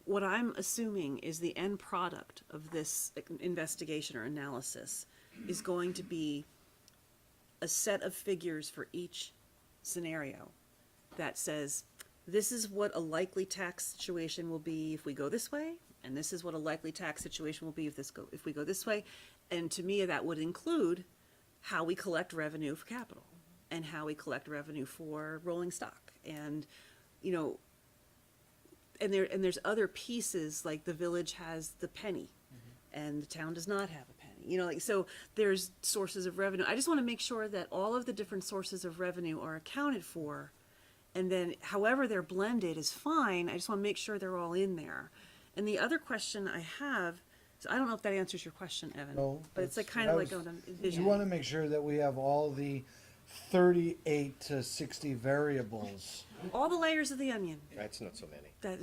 what I'm assuming is the end product of this investigation or analysis is going to be a set of figures for each scenario that says, this is what a likely tax situation will be if we go this way, and this is what a likely tax situation will be if we go this way. And to me, that would include how we collect revenue for capital and how we collect revenue for rolling stock. And, you know, and there's other pieces, like the village has the penny and the town does not have a penny. You know, like, so there's sources of revenue. I just want to make sure that all of the different sources of revenue are accounted for. And then however they're blended is fine. I just want to make sure they're all in there. And the other question I have, so I don't know if that answers your question, Evan, No, but it's like that's kind of what I like was- on a You vision. want to make sure that we have all the 38 to 60 variables. All the layers of the onion. That's not so many. That,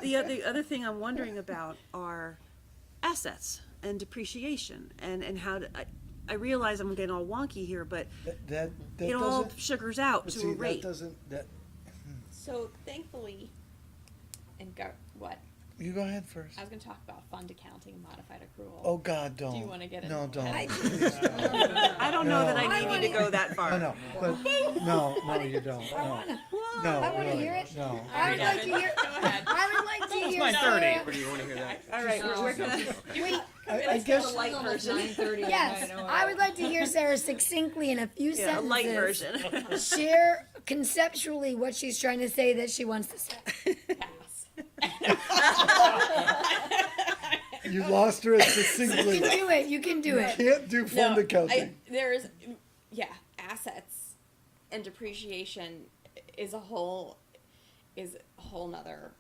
the other thing I'm wondering about are assets and depreciation and how to, I realize I'm getting all wonky here, but That it all doesn't- sugars out but to see, a rate. That doesn't, that, So thankfully, what? you go ahead first. I was gonna talk about fund accounting and modified accrual. Oh, God, don't. Do you wanna get No, into don't. it? I don't know that I need you to go that far. I know, but, no, you don't, no. No, I wanna really, hear it. no. I would like to hear, I would like to hear Sarah. Or do you want to hear that? All right, we're gonna, Wait, I guess, The light version. yes, I would like to hear Sarah succinctly in a few yeah, a sentences. light version. Share conceptually what she's trying to say that she wants to say. you lost her You succinctly. can do it, you can do it. Can't do fund accounting. There's, assets and depreciation is a whole nother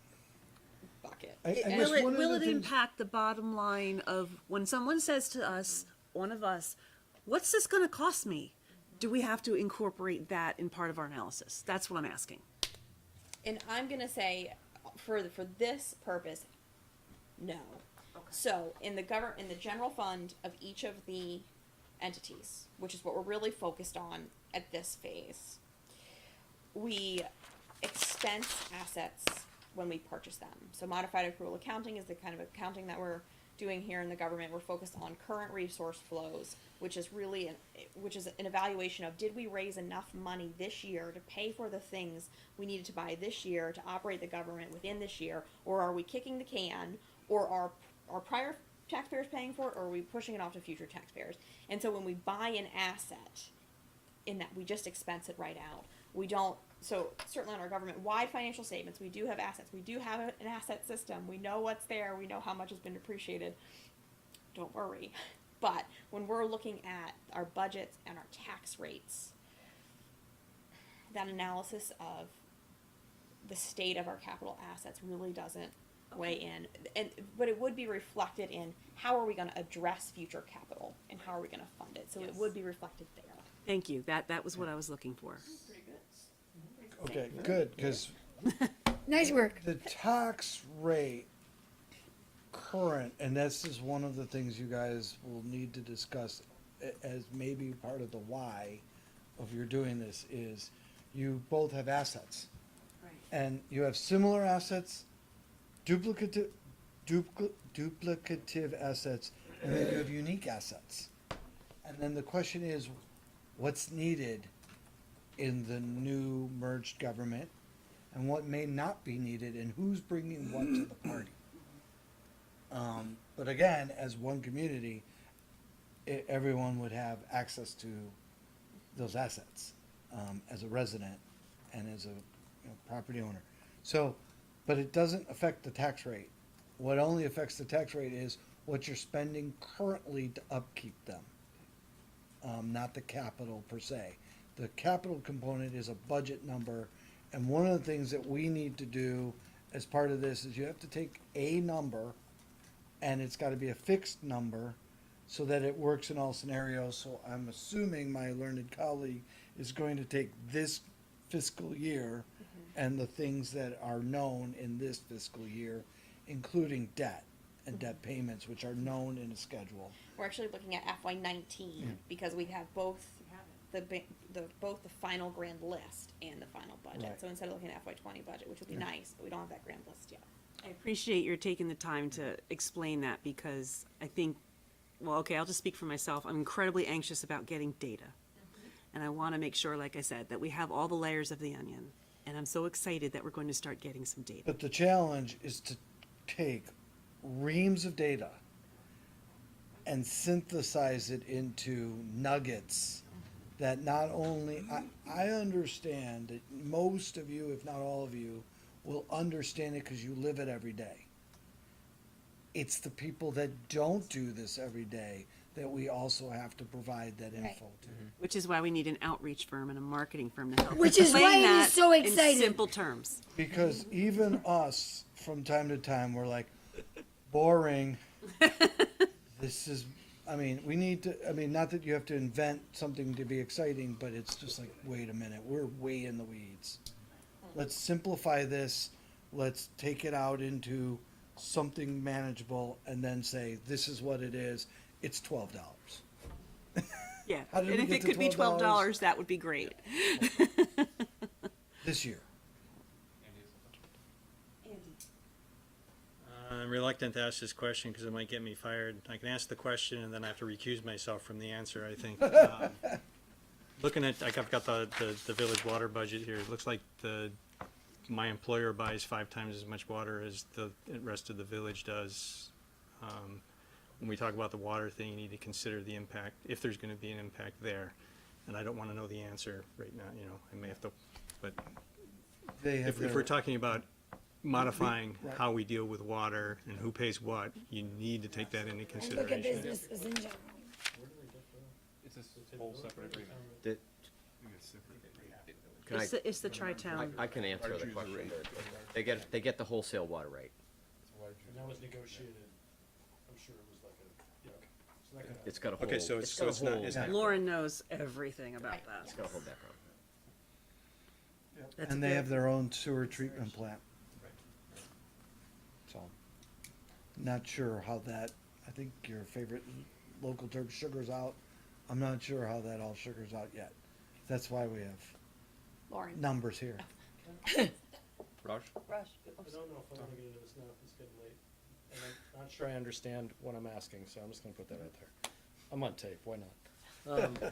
bucket. I guess Will one of the it things- impact the bottom line of when someone says to us, one of us, what's this gonna cost me? Do we have to incorporate that in part of our analysis? That's what I'm asking. And I'm gonna say, for this purpose, no. So in the general fund of each of the entities, which is what we're really focused on at this phase, we expense assets when we purchase them. So modified accrual accounting is the kind of accounting that we're doing here in the government. We're focused on current resource flows, which is really an evaluation of, did we raise enough money this year to pay for the things we needed to buy this year to operate the government within this year, or are we kicking the can, or are prior taxpayers paying for it, or are we pushing it off to future taxpayers? And so when we buy an asset, in that we just expense it right out. We don't, so certainly on our government-wide financial statements, we do have assets. We do have an asset system. We know what's there. We know how much has been depreciated. Don't worry. But when we're looking at our budgets and our tax rates, that analysis of the state of our capital assets really doesn't weigh in. But it would be reflected in how are we going to address future capital and how are we going to fund it. So it would be reflected there. Thank you. That was what I was looking for. Okay, good, because Nice work. the tax rate current, and this is one of the things you guys will need to discuss as maybe part of the why of your doing this, is you both have assets. Right. And you have similar assets, duplicative assets, and then you have unique assets. And then the question is, what's needed in the new merged government, and what may not be needed, and who's bringing what to the party? But again, as one community, everyone would have access to those assets, as a resident and as a property owner. So, but it doesn't affect the tax rate. What only affects the tax rate is what you're spending currently to upkeep them, not the capital per se. The capital component is a budget number, and one of the things that we need to do as part of this is you have to take a number, and it's gotta be a fixed number, so that it works in all scenarios. So I'm assuming my learned colleague is going to take this fiscal year and the things that are known in this fiscal year, including debt and debt payments, which are known in a schedule. We're actually looking at FY19 because we have both both the final grand list and the final budget. Right. So instead of looking at FY20 budget, which would be nice, but we don't have that grand list yet. I appreciate your taking the time to explain that because I think, well, okay, I'll just speak for myself. I'm incredibly anxious about getting data. And I want to make sure, like I said, that we have all the layers of the onion. And I'm so excited that we're going to start getting some data. But the challenge is to take reams of data and synthesize it into nuggets that not only, I understand that most of you, if not all of you, will understand it because you live it every day. It's the people that don't do this every day that we also have to provide that info to. Which is why we need an outreach firm and a marketing firm to help Which is explain why I'm that so in excited. simple terms. Because even us, from time to time, we're like, boring. This is, I mean, we need to, I mean, not that you have to invent something to be exciting, but it's just like, wait a minute, we're way in the weeds. Let's simplify this. Let's take it out into something manageable and then say, this is what it is. It's $12. Yeah, How and did we if get it to could be $12? $12, that would be great. This year. I'm reluctant to ask this question because it might get me fired. I can ask the question and then I have to recuse myself from the answer, I think. Looking at, like, I've got the village water budget here. It looks like my employer buys 5 times as much water as the rest of the village does. When we talk about the water thing, you need to consider the impact, if there's gonna be an impact there. And I don't wanna know the answer right now, you know, I may have to, but They have if we're their- talking about modifying Right. how we deal with water and who pays what, you need to take that into And look at consideration. businesses in general. It's a whole separate agreement. Can I- It's the tri-town. I can answer the question. They get the wholesale water rate. And that was negotiated, I'm sure it was like a, yeah, okay. So that can It's got a whole. Okay, so it's it's- got a so it's not- whole it's not- background. Lauren knows everything about It's that. got a whole background. That's And they good. have their own sewer treatment plant. So, not sure how that, I think your favorite local term, sugar's out. I'm not sure how that all sugars out yet. That's why we have Lauren. numbers here. Raj? I don't know if I wanna get into this now, it's getting late. And I'm not sure I understand what I'm asking, so I'm just gonna put that out there. I'm on tape, why not?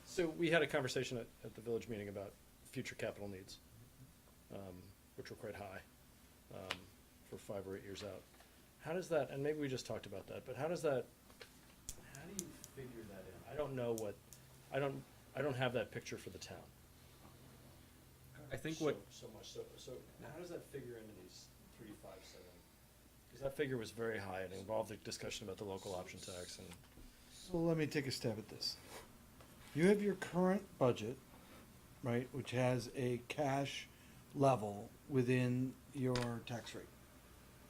So we had a conversation at the village meeting about future capital needs, which were quite high, for 5 or 8 years out. How does that, and maybe we just talked about that, but how do you figure that in? I don't know what, I don't have that picture for the town. I think what, So much, so how does that figure into these 3, 5, 7? Because that figure was very high, and it involved a discussion about the local option tax and. So let me take a stab at this. You have your current budget, right, which has a cash level within your tax rate.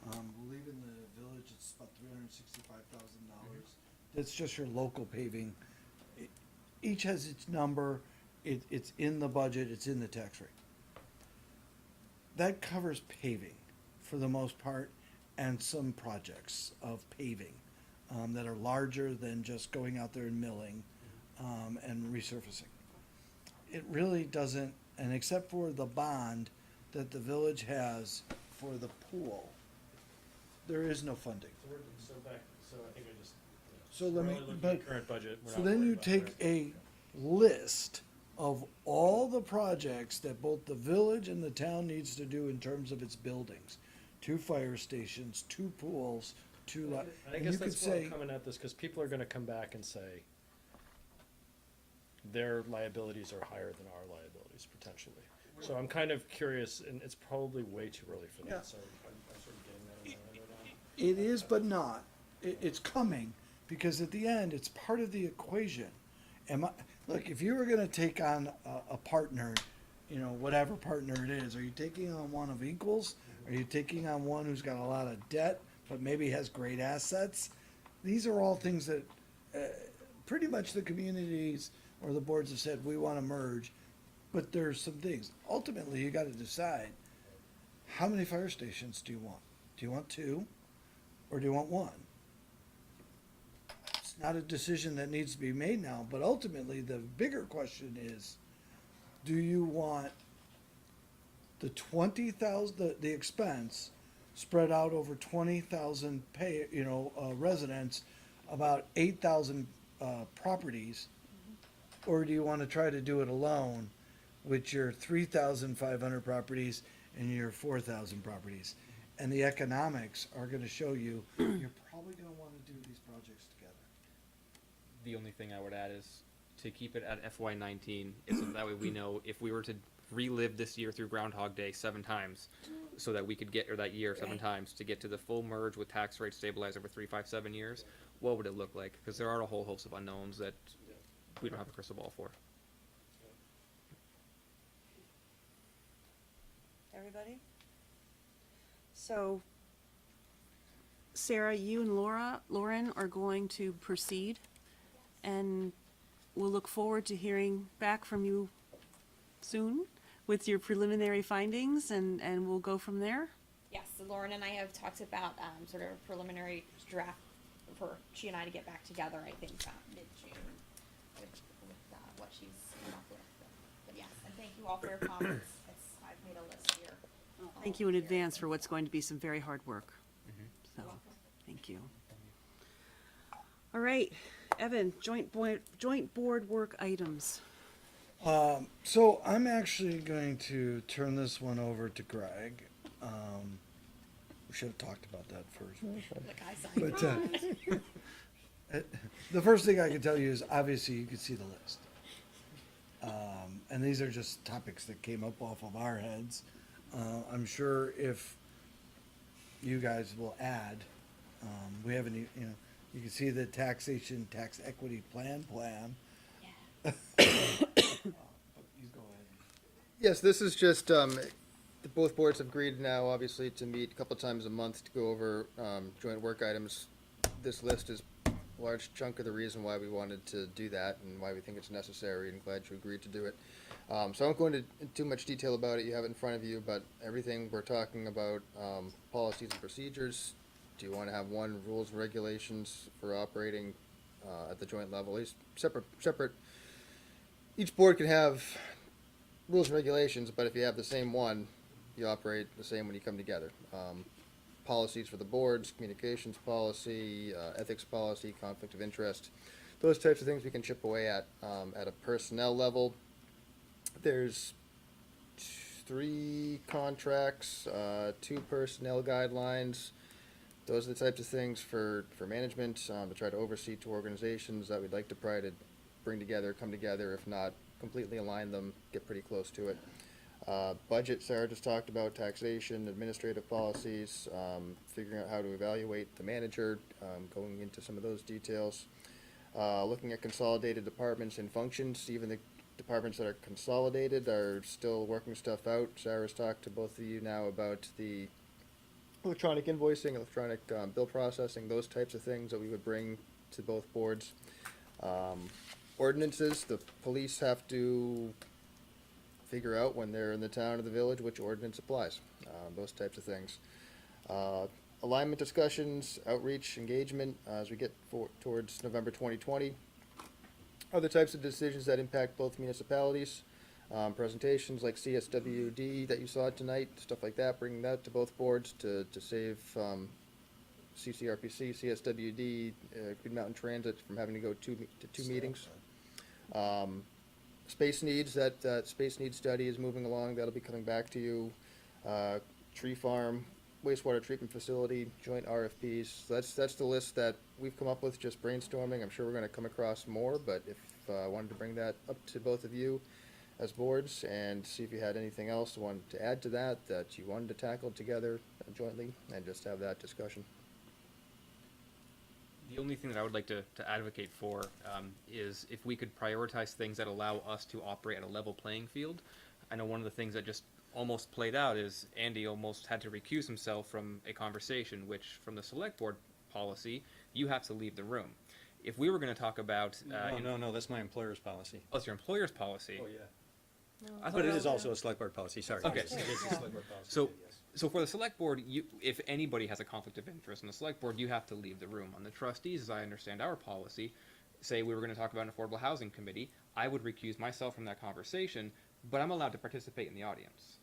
I believe in the village, it's about $365,000. That's just your local paving. Each has its number, it's in the budget, it's in the tax rate. That covers paving for the most part and some projects of paving that are larger than just going out there and milling and resurfacing. It really doesn't, and except for the bond that the village has for the pool, there is no funding. So I think I just. So let me, We're only looking but, at current budget. We're so not then worried you about take a list of all the projects that both the village and the town needs to do in terms of its buildings. 2 fire stations, 2 pools, 2 And I and guess you could that's where say, I'm coming at this, because people are gonna come back and say their liabilities are higher than our liabilities potentially. So I'm kind of curious, and it's probably way too early for Yeah. that, so I'm sort of getting that in my head right now. it is but not. It's coming, because at the end, it's part of the equation. Look, if you were gonna take on a partner, you know, whatever partner it is, are you taking on one of equals? Are you taking on one who's got a lot of debt, but maybe has great assets? These are all things that, pretty much the communities or the boards have said, we wanna merge, but there's some things. Ultimately, you gotta decide, how many fire stations do you want? Do you want 2, or do you want 1? It's not a decision that needs to be made now, but ultimately, the bigger question is, do you want the 20,000, the expense, spread out over 20,000 residents, about 8,000 properties? Or do you want to try to do it alone with your 3,500 properties and your 4,000 properties? And the economics are going to show you, you're probably going to want to do these projects together. The only thing I would add is to keep it at FY19, so that way we know if we were to relive this year through Groundhog Day 7 times, so that we could get, or that year 7 times, to get to the full merge with tax rate stabilized over 3, 5, 7 years, what would it look like? Because there are a whole host of unknowns that we don't have a crystal ball for. Everybody? So, Sarah, you and Lauren are going to proceed, and we'll look forward to hearing back from you soon with your preliminary findings, and we'll go from there. Yes, so Lauren and I have talked about sort of a preliminary draft for she and I to get back together, I think, mid-June with what she's come up with. But yes, and thank you all for your comments. I've made a list here. Thank you in advance for what's going to be some very hard work. So, thank you. All right, Evan, joint board work items. So I'm actually going to turn this one over to Greg. We should have talked about that first. But the first thing I can tell you is obviously you can see the list. And these are just topics that came up off of our heads. I'm sure if you guys will add, we haven't, you can see the taxation, tax equity plan. Yes, this is just, both boards have agreed now, obviously, to meet a couple times a month to go over joint work items. This list is a large chunk of the reason why we wanted to do that and why we think it's necessary, and glad you agreed to do it. So I won't go into too much detail about it. You have it in front of you, but everything we're talking about, policies and procedures. Do you want to have one, rules and regulations for operating at the joint level? These separate. Each board can have rules and regulations, but if you have the same one, you operate the same when you come together. Policies for the boards, communications policy, ethics policy, conflict of interest, those types of things we can chip away at a personnel level. There's 3 contracts, 2 personnel guidelines. Those are the types of things for management to try to oversee 2 organizations that we'd like to try to bring together, come together, if not completely align them, get pretty close to it. Budget, Sarah just talked about, taxation, administrative policies, figuring out how to evaluate the manager, going into some of those details. Looking at consolidated departments and functions, even the departments that are consolidated are still working stuff out. Sarah's talked to both of you now about the electronic invoicing, electronic bill processing, those types of things that we would bring to both boards. Ordinances, the police have to figure out when they're in the town or the village which ordinance applies, those types of things. Alignment discussions, outreach, engagement, as we get towards November 2020. Other types of decisions that impact both municipalities, presentations like CSWD that you saw tonight, stuff like that, bringing that to both boards to save CCRPC, CSWD, Green Mountain Transit from having to go to two meetings. Space needs, that space needs study is moving along, that'll be coming back to you. Tree farm, wastewater treatment facility, joint RFPs, so that's the list that we've come up with, just brainstorming. I'm sure we're gonna come across more, but if I wanted to bring that up to both of you as boards and see if you had anything else you wanted to add to that you wanted to tackle together jointly, and just have that discussion. The only thing that I would like to advocate for is if we could prioritize things that allow us to operate at a level playing field. I know one of the things that just almost played out is Andy almost had to recuse himself from a conversation, which from the select board policy, you have to leave the room. If we were going to talk about... No, that's my employer's policy. Oh, it's your employer's policy? Oh, yeah. But it is also a select board policy, sorry. Okay. It is a select board policy. So for the select board, if anybody has a conflict of interest in the select board, you have to leave the room. On the trustees, as I understand our policy, say we were going to talk about an affordable housing committee, I would recuse myself from that conversation, but I'm allowed to participate in the audience.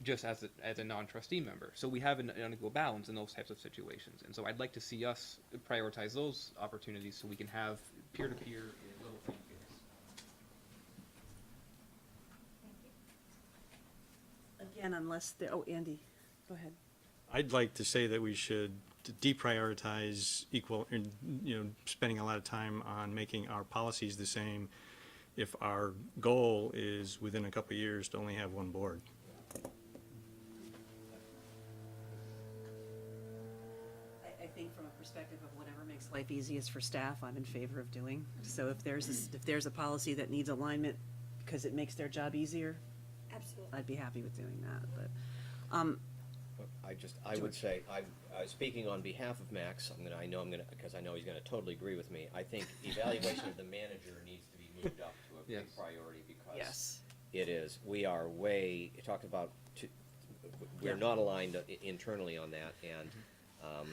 just as a non-trustee member. So we have an unequal balance in those types of situations. And so I'd like to see us prioritize those opportunities so we can have peer-to-peer and level playing fields. Again, unless there, oh, Andy, go ahead. I'd like to say that we should deprioritize spending a lot of time on making our policies the same if our goal is within a couple of years to only have one board. I think from a perspective of whatever makes life easiest for staff, I'm in favor of doing. So if there's a policy that needs alignment because it makes their job easier, Absolutely. I'd be happy with doing that, but, I would say, speaking on behalf of Max, because I know he's gonna totally agree with me, I think evaluation of the manager needs to be moved up to a big Yes. priority because yes. it is, we are way, you talked about, we're not aligned internally on that, and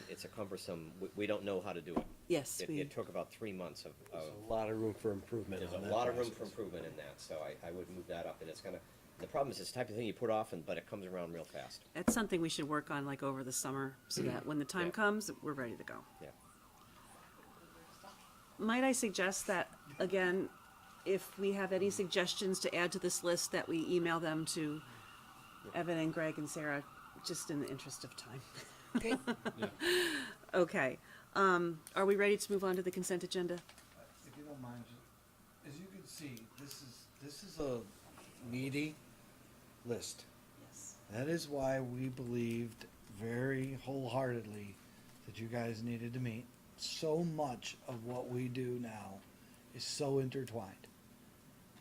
it's a cumbersome, we don't know how to do it. Yes, It took about 3 months of. There's a lot of room for improvement There's on a that lot of room for process. improvement in that, so I would move that up, and it's the problem is it's the type of thing you put off, but it comes around real fast. That's something we should work on like over the summer so that when the time Yeah. comes, we're ready to go. Yeah. Might I suggest that, again, if we have any suggestions to add to this list, that we email them to Evan and Greg and Sarah, just in the interest of time. Okay. Okay. Are we ready to move on to the consent agenda? If you don't mind, as you can see, this is a meaty list. Yes. That is why we believed very wholeheartedly that you guys needed to meet. So much of what we do now is so intertwined.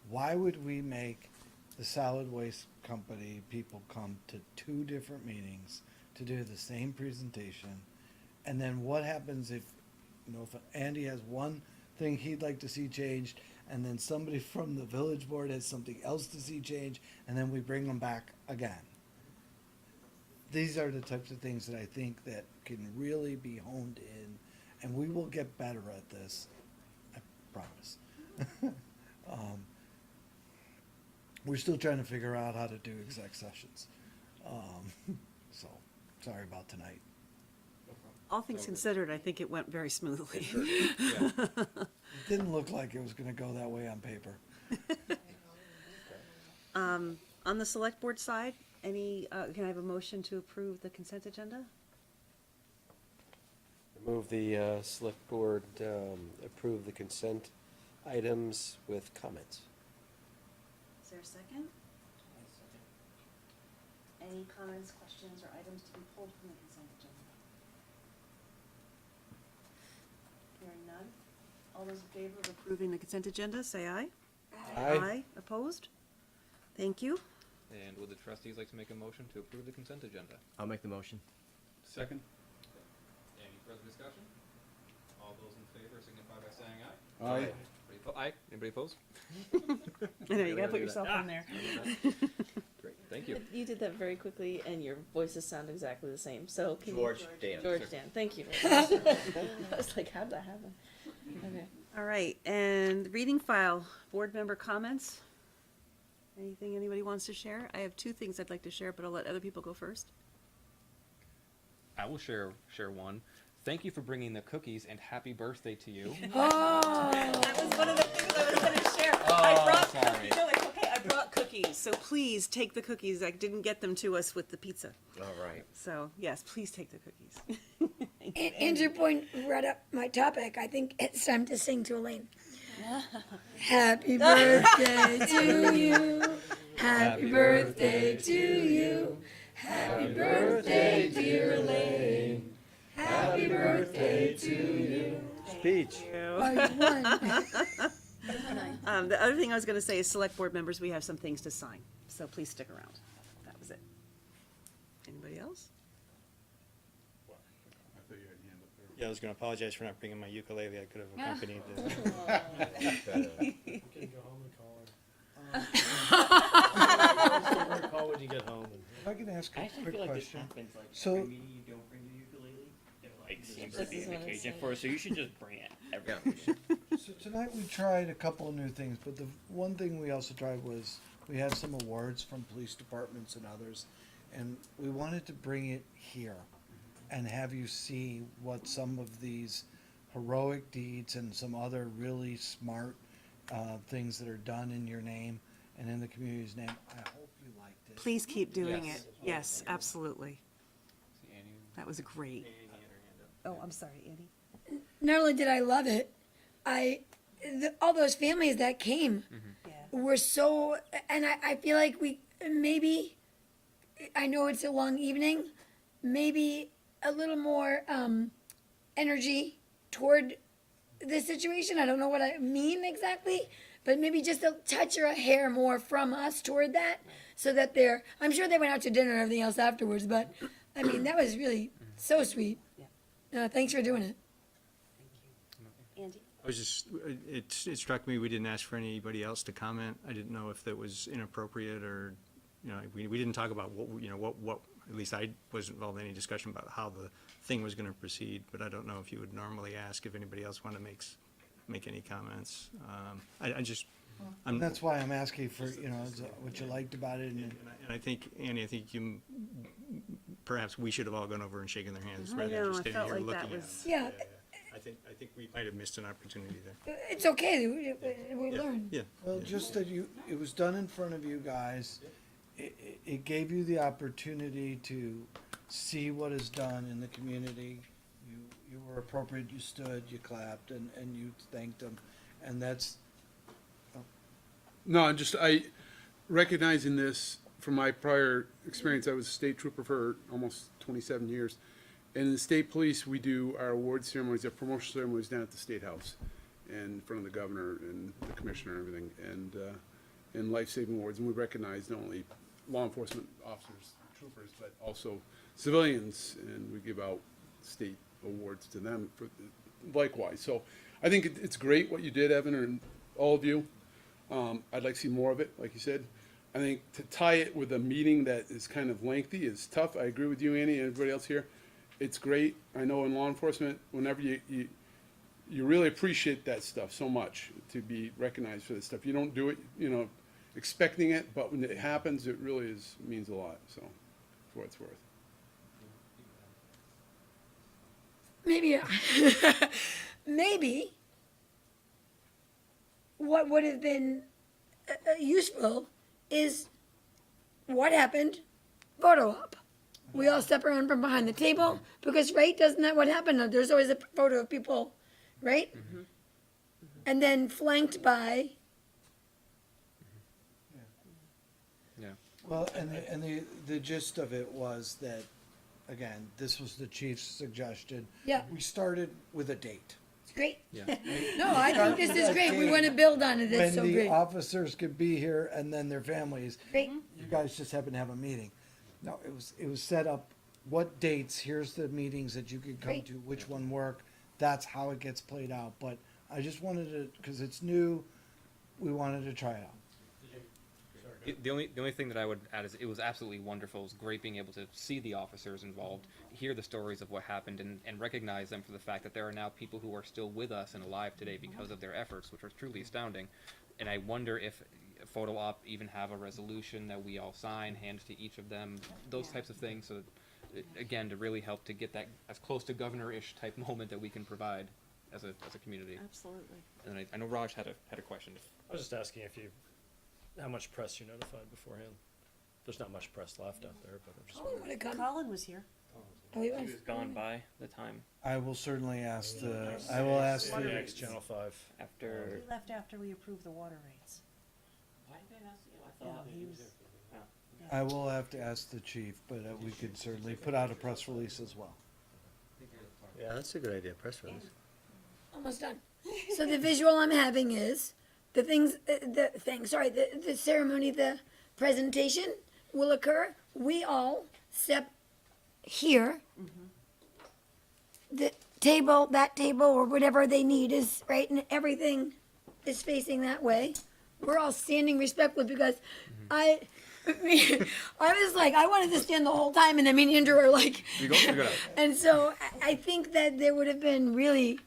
Why would we make the solid waste company people come to 2 different meetings to do the same presentation? And then what happens if Andy has one thing he'd like to see changed, and then somebody from the village board has something else to see changed, and then we bring them back again? These are the types of things that I think that can really be honed in, and we will get better at this, I promise. We're still trying to figure out how to do exec sessions. So, sorry about tonight. All things considered, I think it went very smoothly. It didn't look like it was gonna go that way on paper. On the select board side, can I have a motion to approve the consent agenda? Move the select board approve the consent items with comments. Is there a second? Any comments, questions, or items to be pulled from the consent agenda? Hearing none. All those in favor of approving the consent agenda, say aye. Aye. Opposed? Thank you. And would the trustees like to make a motion to approve the consent agenda? I'll make the motion. Second? Any further discussion? All those in favor signify by saying aye. Aye. Aye. Anybody opposed? I know, you gotta put yourself in there. Great, thank you. You did that very quickly, and your voices sound exactly the same. So can George you, Dan. George Dan, thank you. I was like, how'd that happen? Okay. All right, and reading file, board member comments? Anything anybody wants to share? I have 2 things I'd like to share, but I'll let other people go first. I will share one. Thank you for bringing the cookies and happy birthday to you. Oh, that was one of the things I was gonna share. Sorry. No, it's okay, I brought cookies, so please take the cookies. I didn't get them to us with the pizza. All right. So, yes, please take the cookies. And Andrew Point brought up my topic. I think it's time to sing to Elaine. Happy birthday to you. Happy birthday to you. Happy birthday, dear Elaine. Happy birthday to you. Speech. Oh, you won. The other thing I was gonna say is select board members, we have some things to sign, so please stick around. That was it. Anybody else? Yeah, I was going to apologize for not bringing my ukulele. I could have accompanied the. You can go home and call her. Call when you get home. If I can ask I a actually quick feel like this question. happens like So- every meeting you don't bring the ukulele. It like seems to be an occasion for it, so you should just bring it every meeting. So tonight we tried a couple of new things, but the one thing we also tried was, we had some awards from police departments and others, and we wanted to bring it here and have you see what some of these heroic deeds and some other really smart things that are done in your name and in the community's name. I hope you liked it. Please keep doing it. Yes, absolutely. That was great. Oh, I'm sorry, Andy. Not only did I love it, all those families that came were so, and I feel like we maybe, I know it's a long evening, maybe a little more energy toward the situation. I don't know what I mean exactly, but maybe just a touch or a hair more from us toward that, so that I'm sure they went out to dinner and everything else afterwards, but I mean, that was really so sweet. Thanks for doing it. Andy? I was just, it struck me, we didn't ask for anybody else to comment. I didn't know if that was inappropriate or, we didn't talk about what, at least I wasn't involved in any discussion about how the thing was gonna proceed, but I don't know if you would normally ask if anybody else wanted to make any comments. That's why I'm asking for, what you liked about it. And I think, Annie, perhaps we should have all gone over and shaken their hands rather than just sitting here looking at them. Yeah. I think we might have missed an opportunity there. It's okay, we learn. Yeah. Well, just that it was done in front of you guys. It gave you the opportunity to see what is done in the community. You were appropriate, you stood, you clapped, and you thanked them. And that's, No, I recognizing this from my prior experience. I was a state trooper for almost 27 years. And in the state police, we do our award ceremonies, our promotional ceremonies down at the State House in front of the governor and the commissioner and everything, and life-saving awards. And we recognize not only law enforcement officers, troopers, but also civilians, and we give out state awards to them for likewise. So I think it's great what you did, Evan, and all of you. I'd like to see more of it, like you said. I think to tie it with a meeting that is kind of lengthy is tough. I agree with you, Annie, and everybody else here. It's great. I know in law enforcement, whenever you really appreciate that stuff so much, to be recognized for this stuff. You don't do it, expecting it, but when it happens, it really means a lot. So, for what it's worth. Maybe what would have been useful is what happened, photo op. We all step around from behind the table, because, right, doesn't that what happened? There's always a photo of people, right? Mm-hmm. And then flanked by. Yeah. well, and the gist of it was that, again, this was the chief's suggestion. Yeah. We started with a date. It's great. Yeah. No, I think this is great. We want to build on it. It's so When the great. officers could be here and then their families. Great. You guys just happen to have a meeting. No, it was set up, what dates, here's the meetings that you could come Great. to, which one work. That's how it gets played out. But I just wanted to, because it's new, we wanted to try it out. The only thing that I would add is it was absolutely wonderful. It was great being able to see the officers involved, hear the stories of what happened, and recognize them for the fact that there are now people who are still with us and alive today because of their efforts, which was truly astounding. And I wonder if a photo op even have a resolution that we all sign, hand to each of them, those types of things. So, again, to really help to get that as close to governor-ish type moment that we can provide as a community. Absolutely. And I know Raj had a question. I was just asking how much press you notified beforehand. There's not much press left out there, but I'm just wondering. Colin was here. Oh, he He was. was gone by the time I will certainly ask Next Channel 5. after. He left after we approved the water rates. Yeah, he was. I will have to ask the chief, but we could certainly put out a press release as well. Yeah, that's a good idea, press release. Almost done. So the visual I'm having is the ceremony, the presentation will occur. We all step here. The table, that table, or whatever they need is right, and everything is facing that way. We're all standing respectfully because I was like, I wanted to stand the whole time, and I mean, Andrew were like, You go. and so I think that there would have been really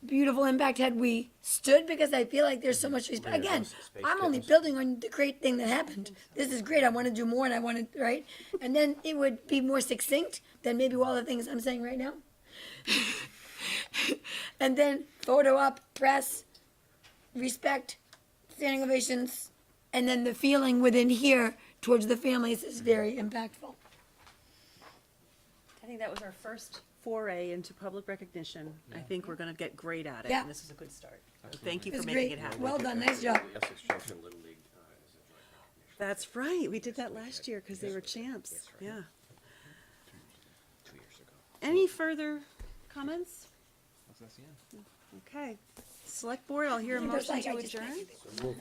beautiful impact had we stood, because I feel like there's so much respect. Again, I'm only building on the great thing that happened. This is great. I want to do more, and I want to, right? And then it would be more succinct than maybe all the things I'm saying right now. And then photo op, press, respect, standing ovations, and then the feeling within here towards the families is very impactful. I think that was our first foray into public recognition. I think we're gonna get great at it, Yeah. and this is a good start. So thank you It for was making great. it happen. Well done, nice job. The Essex Junction Little League is a joint recognition. That's right, we did that last year, because they were champs, yeah. 2 years ago. Any further comments? Okay. Select Board, I'll hear a Neighbors motion like, to I just adjourn. thank you.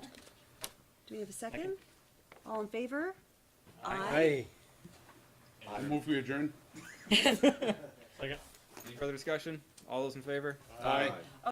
Do we have a second? All in favor? Aye. I move we adjourn. Any further discussion? All those in favor? Aye.